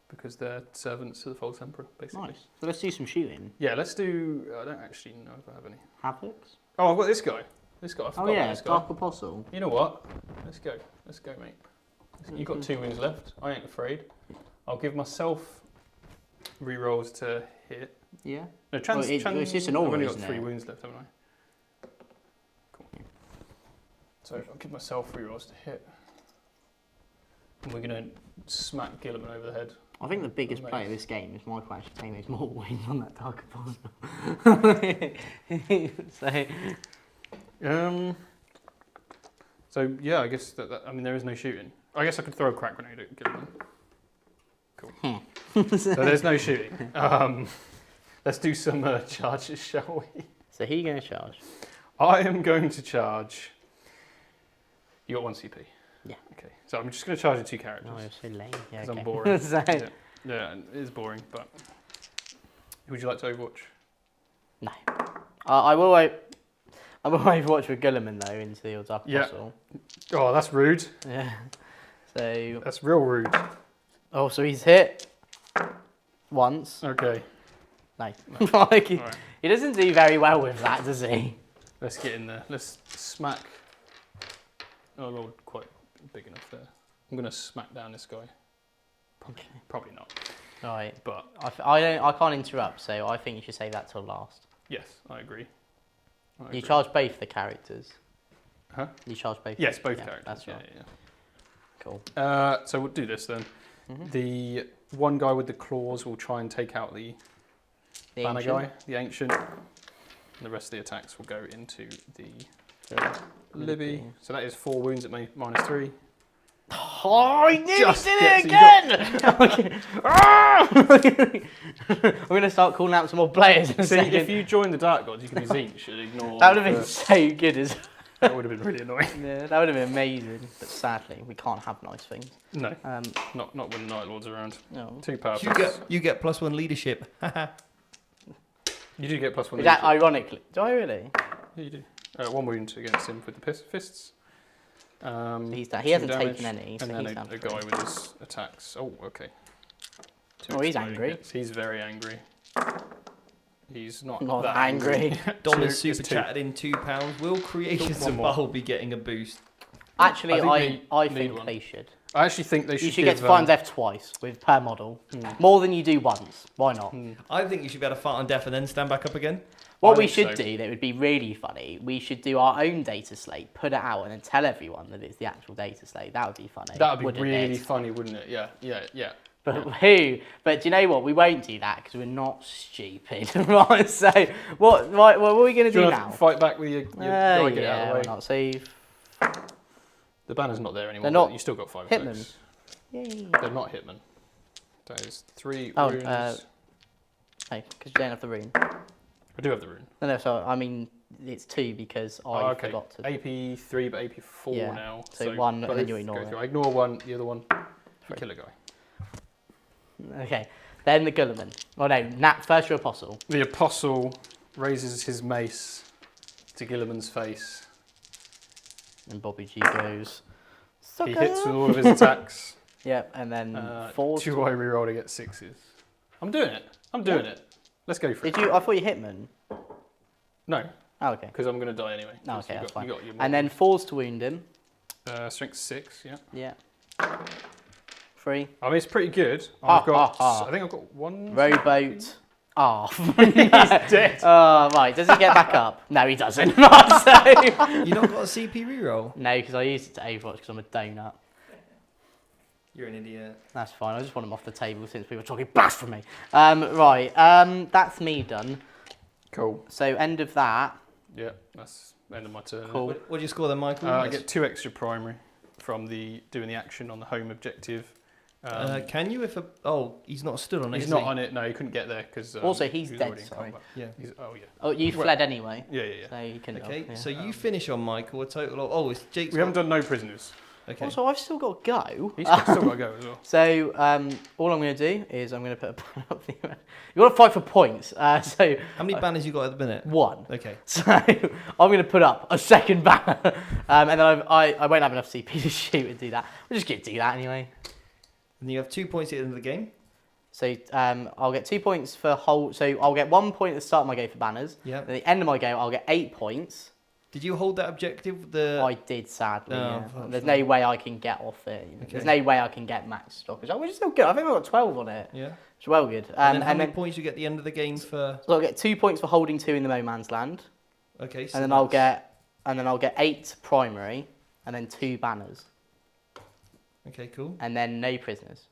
Because they're servants of the False Emperor, basically. Nice. So let's do some shooting. Yeah, let's do. I don't actually know if I have any. Havocs? Oh, I've got this guy. I forgot about this guy. Dark Apostle. You know what? Let's go, mate. You've got 2 wounds left. I ain't afraid. I'll give myself rerolls to hit. Yeah. No, it's just an aura, I've only got isn't 3 it? wounds left, haven't I? Cool. So I'll give myself rerolls to hit. And we're going to smack Gilliman over the head. I think the biggest play of this game is Michael actually taking those more wins on that Dark Apostle. So yeah, I guess I mean there is no shooting. I guess I could throw a crack grenade at Gilliman. Cool. So there's no shooting. Let's do some charges, shall we? So who are you going to charge? I am going to charge. You got 1 CP. Yeah. Okay. So I'm just going to charge the 2 characters. Oh, you're so lame. Yeah, Because okay. I'm boring. So, Yeah. Yeah, it is boring, but would you like to Overwatch? No. I will Overwatch with Gulliman though into the Dark Apostle. Oh, that's rude. Yeah. So. That's real rude. Oh, so he's hit once. Okay. No. All Like, right. he doesn't do very well with that, does he? Let's get in there. Let's smack. Oh, Lord, quite big enough there. I'm gonna smack down this guy. Probably not. Right. But I can't interrupt, so I think you should save that till last. yes, I agree. You charge both the characters. Huh? You charge both. Yes, both yeah, characters. That's right. Yeah. Cool. So we'll do this then. Mhm. The one guy with the claws will try and take out the banner ancient. guy, the ancient. And the rest of the attacks will go into the Libby. So that is 4 wounds at -3. Oh, he nearly Just did gets- it again! Okay. Ah! I'm going to start calling out some more players in a See, second. if you join the Dark Gods, you can be Zinch and ignore. That would have been the- so good as That would have been really annoying. yeah, that would have been amazing. But sadly, we can't have nice things. No, Um, not when Night Lord's around. no. Too powerful. You get +1 leadership. You do get +1. Is that ironically? Do I really? Yeah, you do. 1 wound against him with the fists. He's down. He 2 hasn't damage, taken any, so and then he's a down. guy with his attacks. Oh, okay. 2 Oh, he's exploding angry. hits. He's very angry. He's not Not that angry. Donna's Two- super it's two. chatted in £2. Will Creations One of more. Baal be getting a boost? Actually, I I think think, they need they should. I actually think they should. You should get to give, fart on death twice with per model. More than you do once. Why not? I think you should be able to fart on death and then stand back up again. What I we think should so. do that would be really funny, we should do our own data slate, put it out, and then tell everyone that it's the actual data slate. That would be funny. That would be wouldn't really it? funny, wouldn't it? Yeah. But who? But do you know what? We won't do that because we're not stupid. Right? So what are we going to Do you do want now? to fight back with your guy? Get it out Yeah, of why the way. not? Save. The banner's not there anymore. They're not but you still got 5 hitmen. attacks. Yay. They're not hitmen. That is 3 Oh, wounds. Hey, because you don't have the rune. I do have the rune. No, so I mean it's 2 because I okay. forgot to. AP 3, but AP 4 Yeah, now. so 1 and then both you go ignore through. it. I ignore 1, the other one. You 3. kill a guy. Okay, then the Gulliman. Oh no, first your apostle. The apostle raises his mace to Gilliman's face. And Bobby G goes. He hits with all of his attacks. Yep, and then 4. 2 I reroll to get 6s. I'm doing it. Let's go for it. Did you? I thought you Hitman. No, Oh, okay. because I'm going to die anyway. Oh, okay, that's fine. You got your And then 4's to wound him. strength 6, yeah. Yeah. 3. I mean, it's pretty good. Ha, I've got, ha, ha. I think I've got 1. Rowboat. Oh. He's dead. Oh, right. Does he get back up? No, he doesn't. Right, so. You not got a CP reroll? No, because I used it to Overwatch because I'm a donut. You're an idiot. That's fine. I just want him off the table since we were talking blasphemy. Right. That's me done. Cool. So end of that. Yeah, that's the end of my turn. Cool. What do you score then, Michael? I get 2 extra primary from doing the action on the home objective. Can you if a... Oh, he's not stood on it. He's is not he? on it. No, he couldn't get there because. Also, he's he was dead, already in sorry. combat. Yeah. Oh yeah. Oh, you Well, fled anyway. Yeah. So you can. Okay, yeah. so you finish on Michael a total of... Oh, it's Jake's... We haven't done no prisoners. Okay. Also, I've still got to go. He's still got to go as well. So all I'm going to do is I'm going to put a point up the. You got to fight for points. So How many banners you got at the minute? 1. Okay. So I'm going to put up a second banner, and then I won't have enough CP to shoot and do that. We're just going to do that anyway. And you have 2 points at the end of the game. So I'll get 2 points for hold. So I'll get 1 point at the start of my go for banners. Yeah. At the end of my go, I'll get 8 points. Did you hold that objective? I did, sadly. Oh, Yeah. unfortunately. There's no way I can get off it. Okay. There's no way I can get max stockage. Which is still good. I think I've got 12 on it. Yeah. It's well good. And then how many points you get at the end of the game for... So I'll get 2 points for holding 2 in the no man's land, Okay, so and then I'll get 8 primary, and then 2 banners, Okay, cool. and then no prisoners.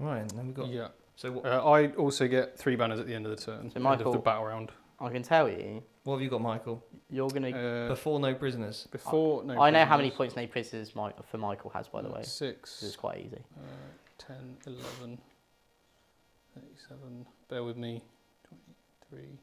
Right, and then we've got... Yeah. So what, I also get 3 banners at the end of the turn. So end Michael- of the battle round. I can tell you, what have you got, Michael? you're gonna. Before no prisoners. Before no. I know how many prisoners. points no prisoners for Michael has, by the way. 6. It's quite easy. 10, 11, 37. Bear with me. 23.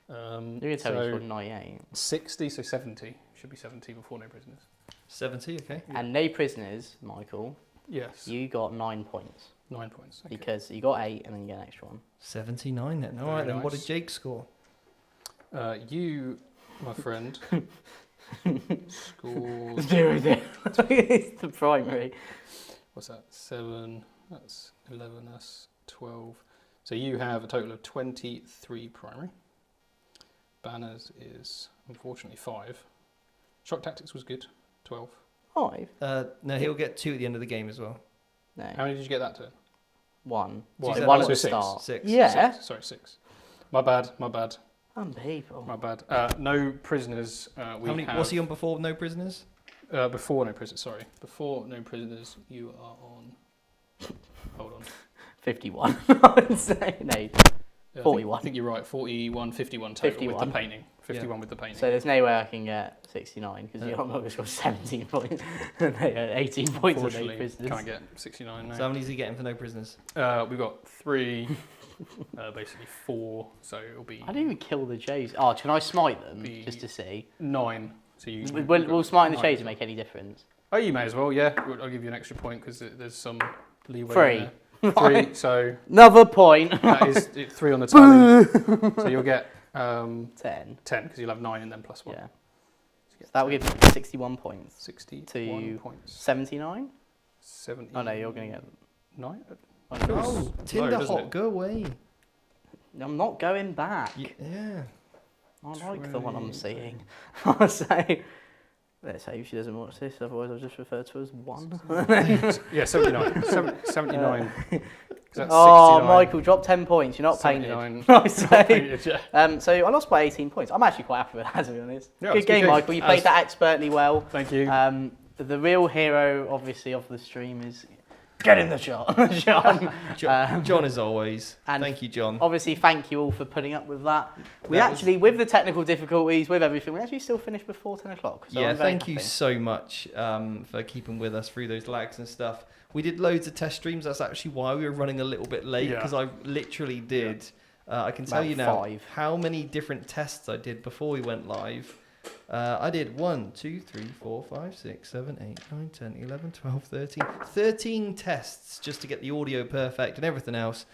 You're gonna tell me so it's 98. 60, so 70. Should be 70 before no prisoners. 70, okay. And no prisoners, Michael. Yes. You got 9 points 9 points. Okay. because you got 8 and then you get an extra one. 79 then. All Very right, then what nice. did Jake score? You, my friend, scored. It's the primary. What's that? 7. That's 11. That's 12. So you have a total of 23 primary. Banners is unfortunately 5. Shock tactics was good. 12. 5? No, he'll get 2 at the end of the game as well. No. How many did you get that to? 1. One. So So one at the six. start. 6. Yeah. 6. Sorry, 6. My bad. Unbelievable. My bad. No prisoners. We How many? have. What's he on before? No prisoners. Before no prisoners. Sorry. Before no prisoners, you are on. Hold on. 51. I would say. No. Yeah, 41. I think you're right. 41, 51 total 51. with the painting. 51 with the painting. So there's no way I can get 69 because you're not going to score 17 points. No, 18 points on no Unfortunately, prisoners. can't get 69 now. So how many is he getting for no prisoners? We've got 3, basically 4. So it'll be I didn't even kill the Jays. Oh, can I smite them Be- just to see? 9. So you. Will smiting the nine. Jays make any difference? Oh, you may as well. Yeah, I'll give you an extra point because there's some leeway. 3. In there. 3. So Another point. that is 3 on the tally. So you'll get 10. 10 because you'll have 9 and then plus 1. Yeah. So So that will give me 61 points. 61 to points. 79? 70. Oh no, you're going to get... 9. Oh, low, Tinder doesn't hot, it? go away. I'm not going back. Yeah. I like the one I'm 20. seeing. I'll say... Let's hope she doesn't watch this, otherwise I'll just refer to her as 1. Yeah, 79. 79. 'Cause that's Oh, 69. Michael, drop 10 points. You're not painted. 79. I say. Painted, yeah. So I lost by 18 points. I'm actually quite happy with that, to be honest. Yeah, Good it's a good game, game. Michael. You played As- that expertly well. Thank you. The real hero, obviously, of the stream is... Get in the shot, John. John, as always. and- Thank you, John. Obviously, thank you all for putting up with that. We That actually, with the technical difficulties, with everything, we actually still finished before 10 o'clock. So Yeah, I'm very thank you happy. so much for keeping with us through those lags and stuff. We did loads of test streams. That's actually why we were running a little bit late, Yeah. because I literally did. I can tell About you now 5. how many different tests I did before we went live. I did 1, 2, 3, 4, 5, 6, 7, 8, 9, 10, 11, 12, 13. 13 tests just to get the audio perfect and everything else.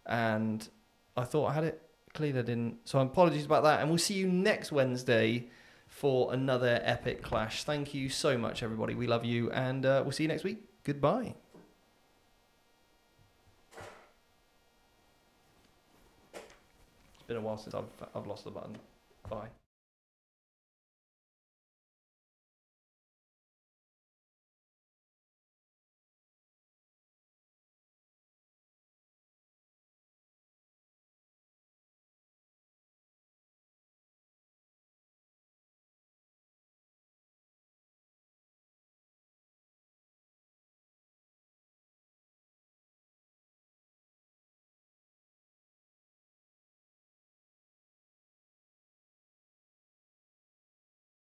And I thought I had it. Clearly I didn't. So apologies about that. And we'll see you next Wednesday for another epic clash. Thank you so much, everybody. We love you. And we'll see you next week. Goodbye. It's been a while since I've lost the button. Bye.